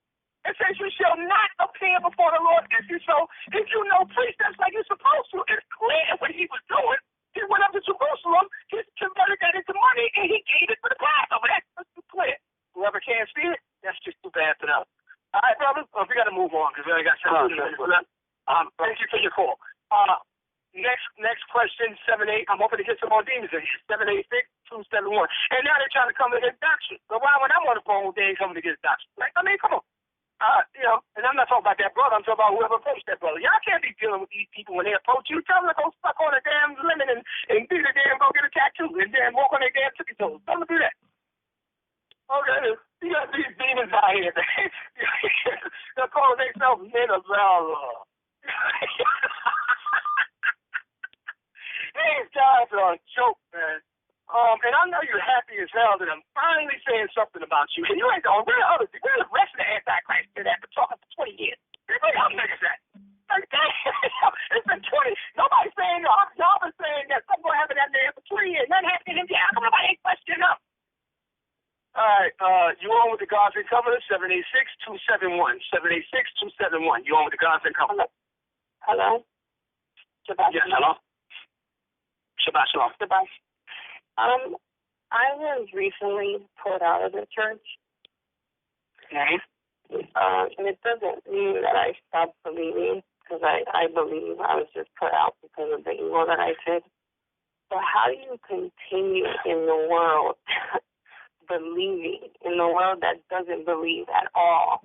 It says you shall not appear before the Lord if you know precepts like you're supposed to. It's clear what he was doing. He went up to Jerusalem, he converted that into money, and he gave it for the Passover. That's too clear. Whoever can't see it, that's just too bad for them. All right, brother? We got to move on because we only got 7 minutes left. Thank you for your call. Next question, 7-8. I'm hoping to get some more demons in here. 786-271. And now they're trying to come to get doctrine. So why when I'm on the phone, they ain't coming to get doctrine? Like, I mean, come on. and I'm not talking about that brother. I'm talking about whoever approached that brother. Y'all can't be dealing with these people when they approach you. Tell them to go suck on a damn lemon and do the damn go get a tattoo and then walk on their damn tippy toes. Tell them to do that. Okay, you got these demons out here. They're calling themselves men of valor. These guys are a joke, man. And I know you're happy as hell that I'm finally saying something about you. And you ain't the only. Where the rest of the Antichrist did that for talking for 20 years? Where y'all niggas at? Like, it's been 20. Nobody's saying that. Y'all been saying that something gonna happen that man for 20 years. Nothing happened to him. Yeah, come on, nobody ain't questioning him. All right, you on with the God's and Covenant? 786-271. 786-271. You on with the God's and Covenant? Hello? Shabbat yes, hello? Shabbat shalom. Shabbat. I was recently put out of the church. Mm-hmm. And it doesn't mean that I stopped believing, because I believe. I was just put out because of the evil that I did. But how do you continue in the world believing, in the world that doesn't believe at all?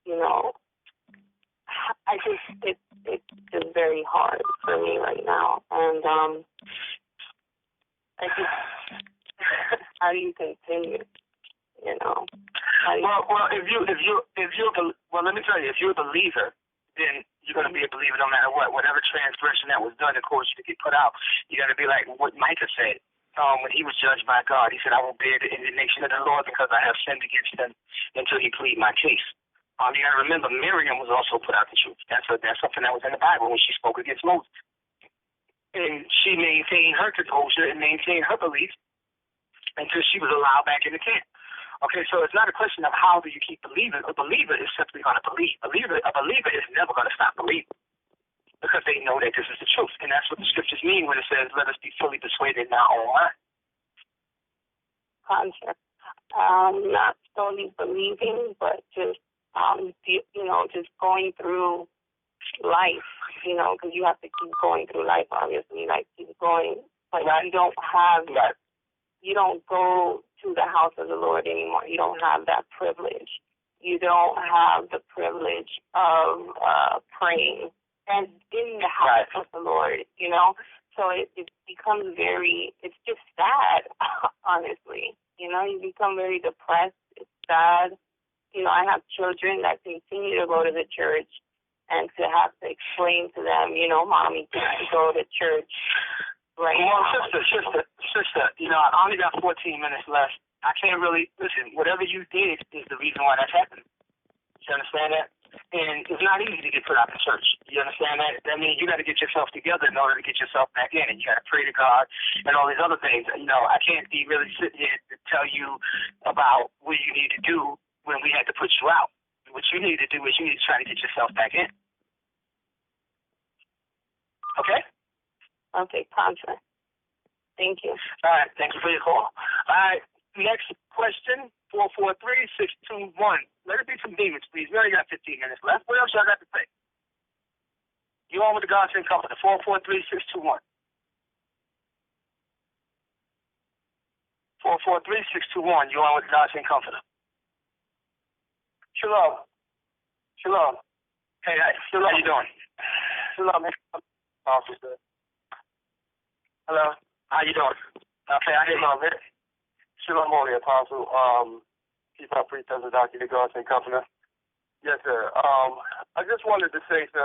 You know, it's just very hard for me right now. And how do you continue? You know. Well, let me tell you, if you're a believer, then you're going to be a believer no matter what. Whatever transgression that was done, of course, you get put out. You got to be like what Micah said when he was judged by God. He said, "I will bear the indignation of the Lord because I have sinned against him until he plead my case." You got to remember, Miriam was also put out the truth. That's something that was in the Bible when she spoke against Moses. And she maintained her composure and maintained her beliefs until she was allowed back in the camp. Okay, so it's not a question of how do you keep believing. A believer is simply going to believe. A believer is never going to stop believing because they know that this is the truth. And that's what the scriptures mean when it says, let us be fully persuaded in our own mind. Concept. Not solely believing, but just, just going through life, because you have to keep going through life, obviously, like keep going. But you don't have that. You don't go to the house of the Lord anymore. You don't have that privilege. You don't have the privilege of praying and in the house of the Lord, So it becomes it's just sad, honestly. You become very depressed. It's sad. I have children that continue to go to the church and to have to explain to them, Mommy can't go to church. Right. Well, sister, I only got 14 minutes left. I can't really, listen, whatever you did is the reason why that's happened. You understand that? And it's not easy to get put out of church. You understand that? That means you got to get yourself together in order to get yourself back in, and you got to pray to God and all these other things. I can't be really sitting here to tell you about what you need to do when we had to put you out. What you need to do is you need to try to get yourself back in. Okay? Okay, contract. Thank you. All right, thank you for your call. All right, next question, 443-621. Let it be some demons, please. We only got 15 minutes left. What else y'all got to say? You on with the God's and Comforter, 443-621. 443-621. You on with the God's and Comforter. Shalom. Shalom. Hey, Shalom. How you doing? Shalom, man. Officer. Hello. How you doing? Okay, I hear you, man. Shalom, Holy Apostle. Chief High Priest TAZADAQYAH, the God's and Comforter. Yes, sir. I just wanted to say, sir,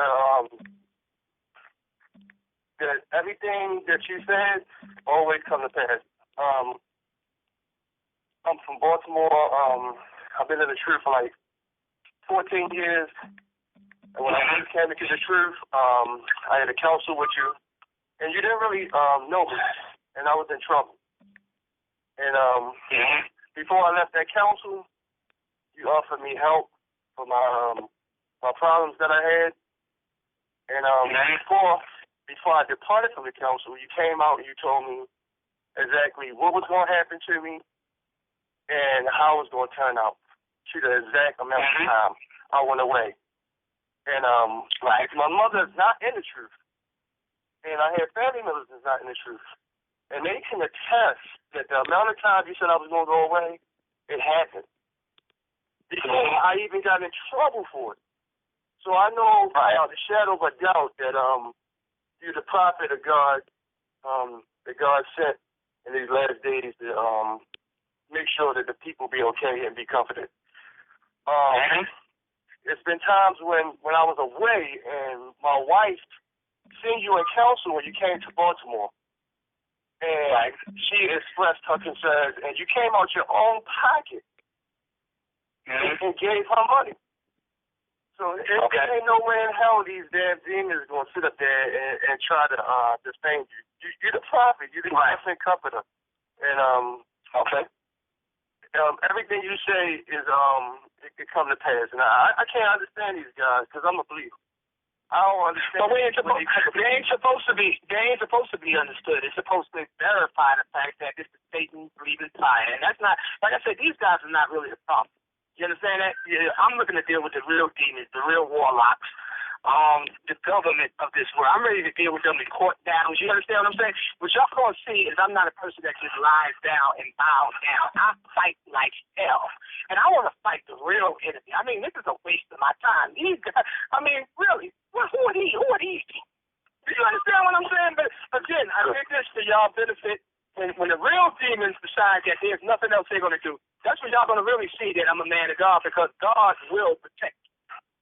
that everything that you said always comes to pass. I'm from Baltimore. I've been in the truth for like 14 years. And when I first came into the truth, I had a counsel with you. And you didn't really know me, and I was in trouble. And before I left that council, you offered me help for my problems that I had. And before I departed from the council, you came out and you told me exactly what was going to happen to me and how it was going to turn out to the exact amount of time I went away. And my mother's not in the truth. And I had family members that's not in the truth. And they can attest that the amount of time you said I was going to go away, it happened. Before I even got in trouble for it. So I know without the shadow of a doubt that you're the prophet of God, that God sent in these last days to make sure that the people be okay and be comforted. It's been times when I was away and my wife seen you in council when you came to Baltimore. And she expressed her concerns, and you came out your own pocket and gave her money. So it ain't no way in hell these damn demons going to sit up there and try to defame you. You're the prophet. You're the innocent comforter. And everything you say is it can come to pass. And I can't understand these guys because I'm a believer. I don't understand. But they ain't supposed to be understood. It's supposed to verify the fact that this is Satan breathing fire. And that's not, like I said, these guys are not really the problem. You understand that? Yeah, I'm looking to deal with the real demons, the real warlocks, the government of this world. I'm ready to deal with them in court battles. You understand what I'm saying? What y'all going to see is I'm not a person that just lies down and bows down. I fight like hell. And I want to fight the real enemy. I mean, this is a waste of my time. These guys, I mean, really, who are these? Who are these? Do you understand what I'm saying? But again, I think this for y'all benefit. When the real demons decide that there's nothing else they're going to do, that's when y'all going to really see that I'm a man of God, because God will protect you.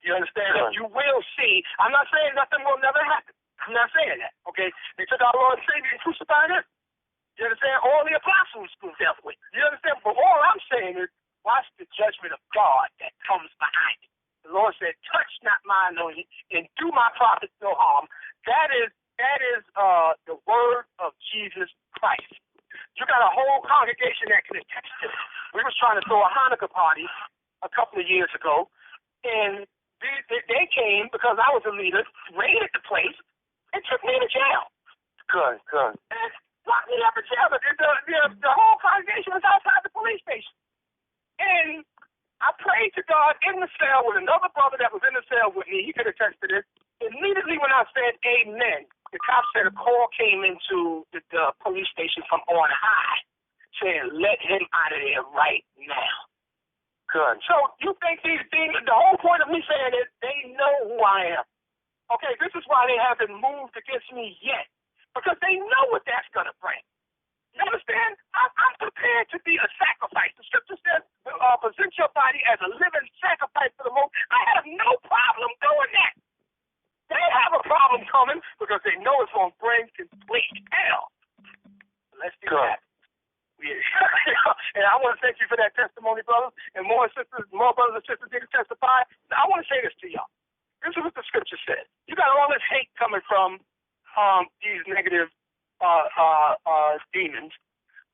You understand? Right. You will see. I'm not saying nothing will never happen. I'm not saying that, okay? They took our Lord and Savior and crucified him. You understand? All the apostles were dealt with. You understand? But all I'm saying is, watch the judgment of God that comes behind it. The Lord said, touch not my anointing and do my prophets no harm. That is the word of Jesus Christ. You got a whole congregation that can attest to it. We was trying to throw a Hanukkah party a couple of years ago, and they came because I was a leader, raided the place, and took me to jail. Good. And locked me up in jail. But the whole congregation was outside the police station. And I prayed to God in the cell with another brother that was in the cell with me. He could attest to this. Immediately when I said amen, the cop said a call came into the police station from on high saying, let him out of there right now. Good. So you think these things, the whole point of me saying it, they know who I am. Okay, this is why they haven't moved against me yet, because they know what that's going to bring. You understand? I'm prepared to be a sacrifice. The scripture says, present your body as a living sacrifice to the Lord. I have no problem doing that. They have a problem coming because they know it's going to bring complete hell. Let's do that. And I want to thank you for that testimony, brothers. And more brothers and sisters need to testify. Now, I want to say this to y'all. This is what the scripture says. You got all this hate coming from these negative demons.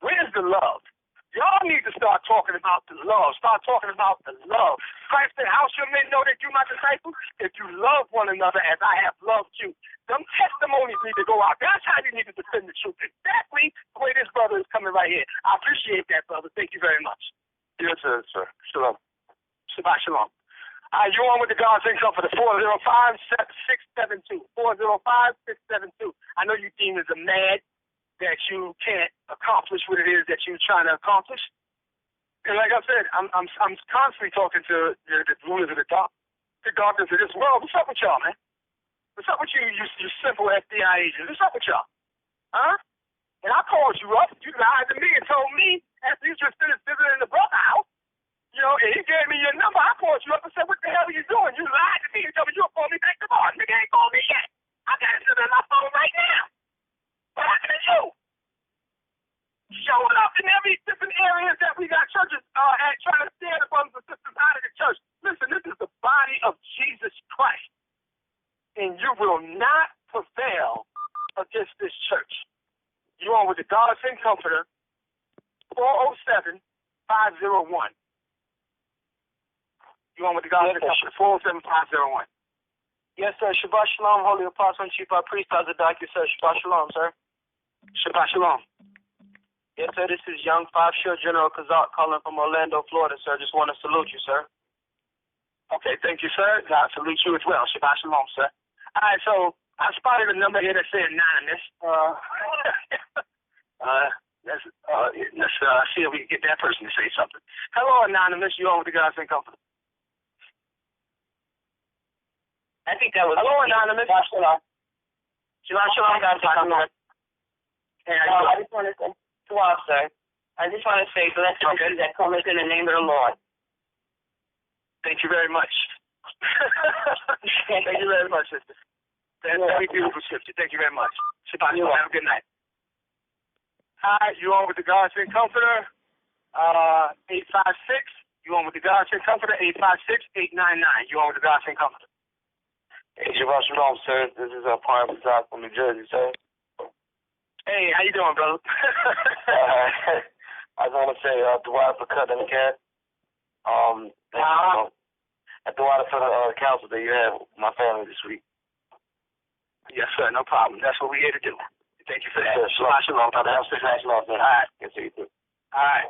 Where's the love? Y'all need to start talking about the love. Start talking about the love. Christ said, how shall men know that you my disciples? If you love one another as I have loved you. Them testimonies need to go out. That's how you need to defend the truth. Exactly the way this brother is coming right here. I appreciate that, brother. Thank you very much. Yes, sir. Shalom. Shabbat shalom. You on with the God's Income for the 405-672. 405-672. I know you demons are mad that you can't accomplish what it is that you're trying to accomplish. And like I said, I'm constantly talking to the rulers of the darkness of this world. What's up with y'all, man? What's up with you simple FBI agents? What's up with y'all? Huh? And I called you up. You lied to me and told me after you just finished visiting the brother house, you know, and he gave me your number. I called you up and said, what the hell are you doing? You lied to me and told me you'll call me back tomorrow. Nigga ain't called me yet. I got it sitting on my phone right now. What happened to you? Showing up in every different areas that we got churches at, trying to scare the brothers and sisters out of the church. Listen, this is the body of Jesus Christ. And you will not prevail against this church. You're on with the God's and Comforter, 407-501. You're on with the God's and Comforter, 407-501. Yes, sir. Shabbat shalom, Holy Apostle and Chief High Priest TAZADAQYAH, sir. Shabbat shalom, sir. Shabbat shalom. Yes, sir. This is Young 5-Shore General Kazak calling from Orlando, Florida, sir. Just want to salute you, sir. Okay, thank you, sir. God salute you as well. Shabbat shalom, sir. All right, so I spotted a number here that said anonymous. Let's see if we can get that person to say something. Hello, anonymous. You on with the God's and Comfort? I think that was... Hello, Anonymous. Shalom. Shalom, guys. I just want to say, sir. I just want to say, blessed are you that cometh in the name of the Lord. Thank you very much. Thank you very much, sister. That's a very beautiful scripture. Thank you very much. Shabbat shalom. Have a good night. Hi, you on with the Godsend Comforter? 856. You on with the Godsend Comforter? 856-899. You on with the Godsend Comforter? Hey, Shabbat Shalom, sir. This is Parham Bazak from New Jersey, sir. Hey, how you doing, brother? I just want to say, Dwight for cutting the cat. Dwight for the council that you had with my family this week. Yes, sir. No problem. That's what we're here to do. Thank you for that. Shalom, shalom. All right. Yes, sir, you too. All right.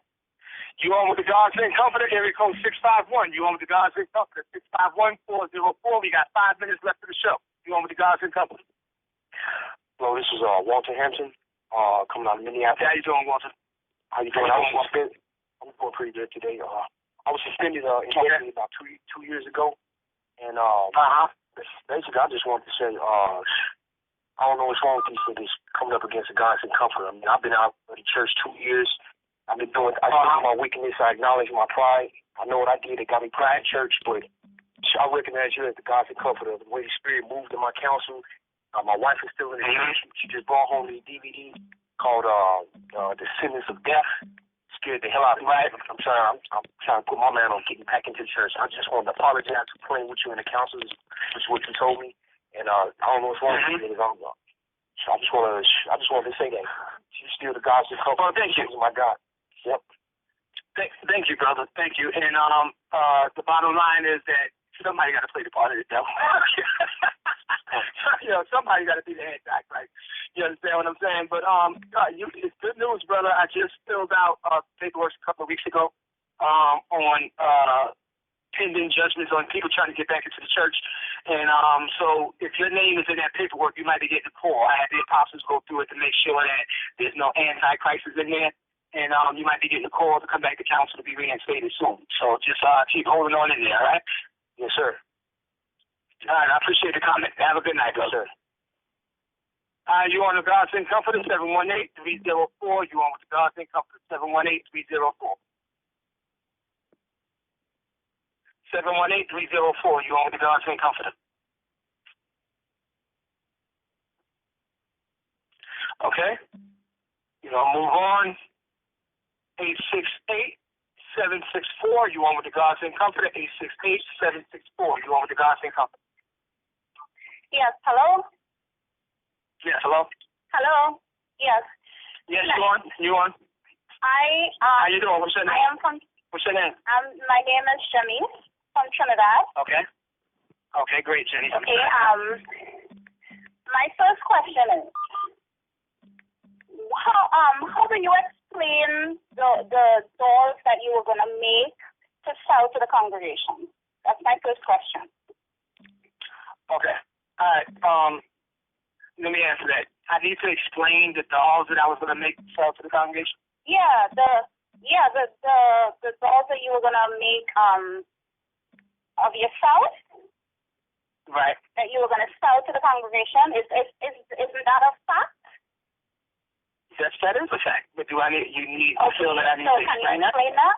You on with the Godsend Comforter? Area code 651. You on with the Godsend Comforter? 651-404. We got 5 minutes left of the show. You on with the Godsend Comforter? Hello, this is Walter Hampton, coming out of Minneapolis. How you doing, Walter? How you doing? I'm doing pretty good today. I was suspended in Italy about two years ago, and basically I just wanted to say, I don't know what's wrong with these niggas coming up against the Godsend Comforter. I mean, I've been out of the church 2 years. I see my wickedness. I acknowledge my pride. I know what I did. It got me pride in church, but I recognize you as the Godsend Comforter. The way the Spirit moved in my counsel. My wife is still in the church. She just brought home this DVD called The Sentence of Death. Scared the hell out of me. I'm trying to put my man on getting back into the church. I just wanted to apologize for playing with you in the council, which is what you told me. And I don't know what's wrong with you. So I just wanted to say that. You're still the Godsend Comforter. Well, thank you. My God. Yep. Thank you, brother. Thank you. And the bottom line is that somebody got to play the part of the devil. Somebody got to be the head back, right? You understand what I'm saying? But it's good news, brother. I just filled out paperwork a couple of weeks ago on pending judgments on people trying to get back into the church. And so if your name is in that paperwork, you might be getting a call. I had the apostles go through it to make sure that there's no antichrist in there. And you might be getting a call to come back to council to be reinstated soon. So just keep holding on in there, all right? Yes, sir. All right, I appreciate the comment. Have a good night, brother. You on the Godsend Comforter, 718-304. You on with the Godsend Comforter, 718-304. 718-304. You on with the Godsend Comforter. Okay. Move on. 868-764. You on with the Godsend Comforter. 868-764. You on with the Godsend Comforter. Yes, hello? Yes, hello? Hello? Yes. Yes, you on? How you doing? What's your name? What's your name? My name is Shamice from Trinidad. Okay. Okay, great, Jenny. Okay, my first question is, how do you explain the dolls that you were going to make to sell to the congregation? That's my first question. Okay. All right. Let me answer that. I need to explain the dolls that I was going to make to sell to the congregation. Yeah, the dolls that you were going to make of yourself. Right. That you were going to sell to the congregation. Isn't that a fact? That is a fact. But do you need to feel that I need to explain that? Can you explain that?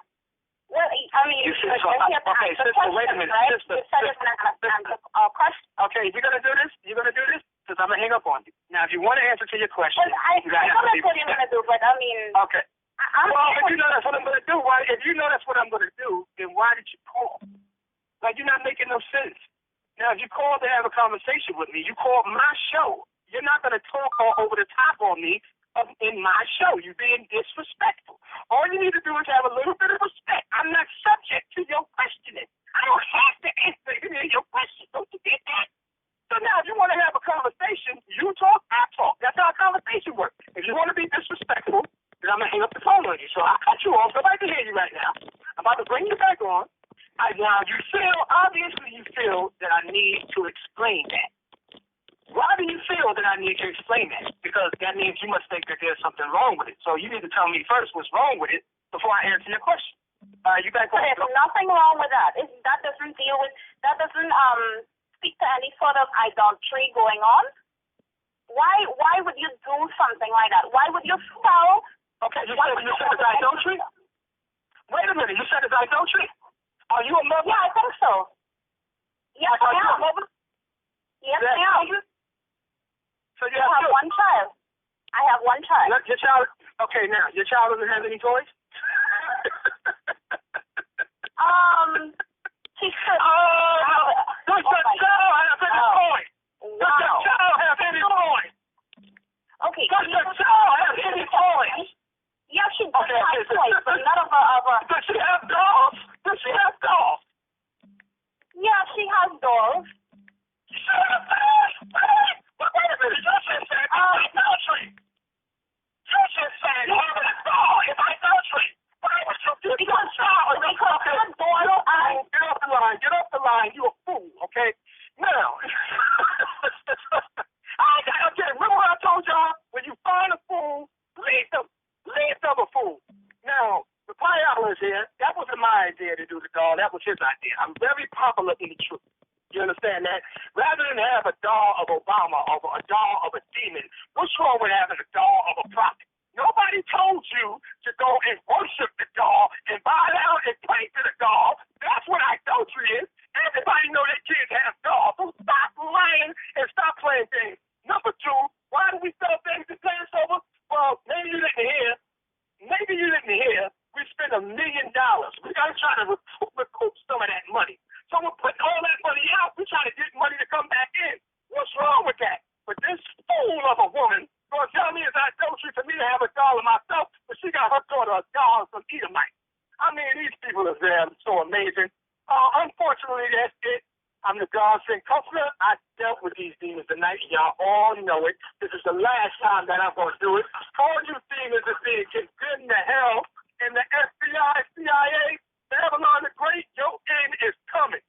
Well, I mean, okay, sister, wait a minute. Right? Sister, you said you're going to answer question. Okay, you're going to do this? You're going to do this? Because I'm going to hang up on you. Now, if you want to answer to your question, well, I know that's what you're going to do, but I mean... Okay. If you know that's what I'm going to do, then why did you call? Like, you're not making no sense. Now, if you called to have a conversation with me, you called my show. You're not going to talk all over the top on me in my show. You're being disrespectful. All you need to do is have a little bit of respect. I'm not subject to your questioning. I don't have to answer any of your questions. Don't you get that? So now, if you want to have a conversation, you talk, I talk. That's how a conversation works. If you want to be disrespectful, then I'm going to hang up the phone on you. So I'll cut you off. Nobody can hear you right now. I'm about to bring you back on. Now, obviously you feel that I need to explain that. Why do you feel that I need to explain that? Because that means you must think that there's something wrong with it. So you need to tell me first what's wrong with it before I answer your question. You back on? There's nothing wrong with that. That doesn't speak to any sort of idolatry going on? Why would you do something like that? Why would you sell? Okay, you said it's idolatry? Wait a minute, you said it's idolatry? Are you a mother? Yeah, I think so. Yes, Are I you a am. mother? Yes, I am. So you I have one child. I have one child. Your child, okay, now, your child doesn't have any toys? She should. Does your child have any toys? Does your child have any toys? Okay. Does your child have any toys? Yeah, she does have toys, but none of her. Does she have dolls? Does she have dolls? Yeah, she has dolls. Wait a minute, you just said idolatry. You just said having a doll is idolatry. Why would you do Because her daughter, Get off the line. You a fool, okay? Now, okay, remember what I told y'all? When you find a fool, leave them a fool. Now, the Payala is here. That wasn't my idea to do the doll. That was his idea. I'm very popular in the truth. You understand that? Rather than have a doll of Obama or a doll of a demon, what's wrong with having a doll of a prophet? Nobody told you to go and worship the doll and bow down and pray to the doll. That's what idolatry is. Everybody know that kids have dolls. So stop lying and stop playing things. Number two, why do we sell things in Passover? Well, maybe you didn't hear. We spent $1 million. We got to try to recoup some of that money. So we're putting all that money out. We're trying to get money to come back in. What's wrong with that? But this fool of a woman going to tell me it's idolatry for me to have a doll of myself, but she got her daughter a doll from Edomite. I mean, these people are so amazing. Unfortunately, that's it. I'm the God-sent comforter. I dealt with these demons tonight. Y'all all know it. This is the last time that I'm going to do it. All you demons are being condemned to hell, and the FBI, CIA, Babylon the Great, your end is coming.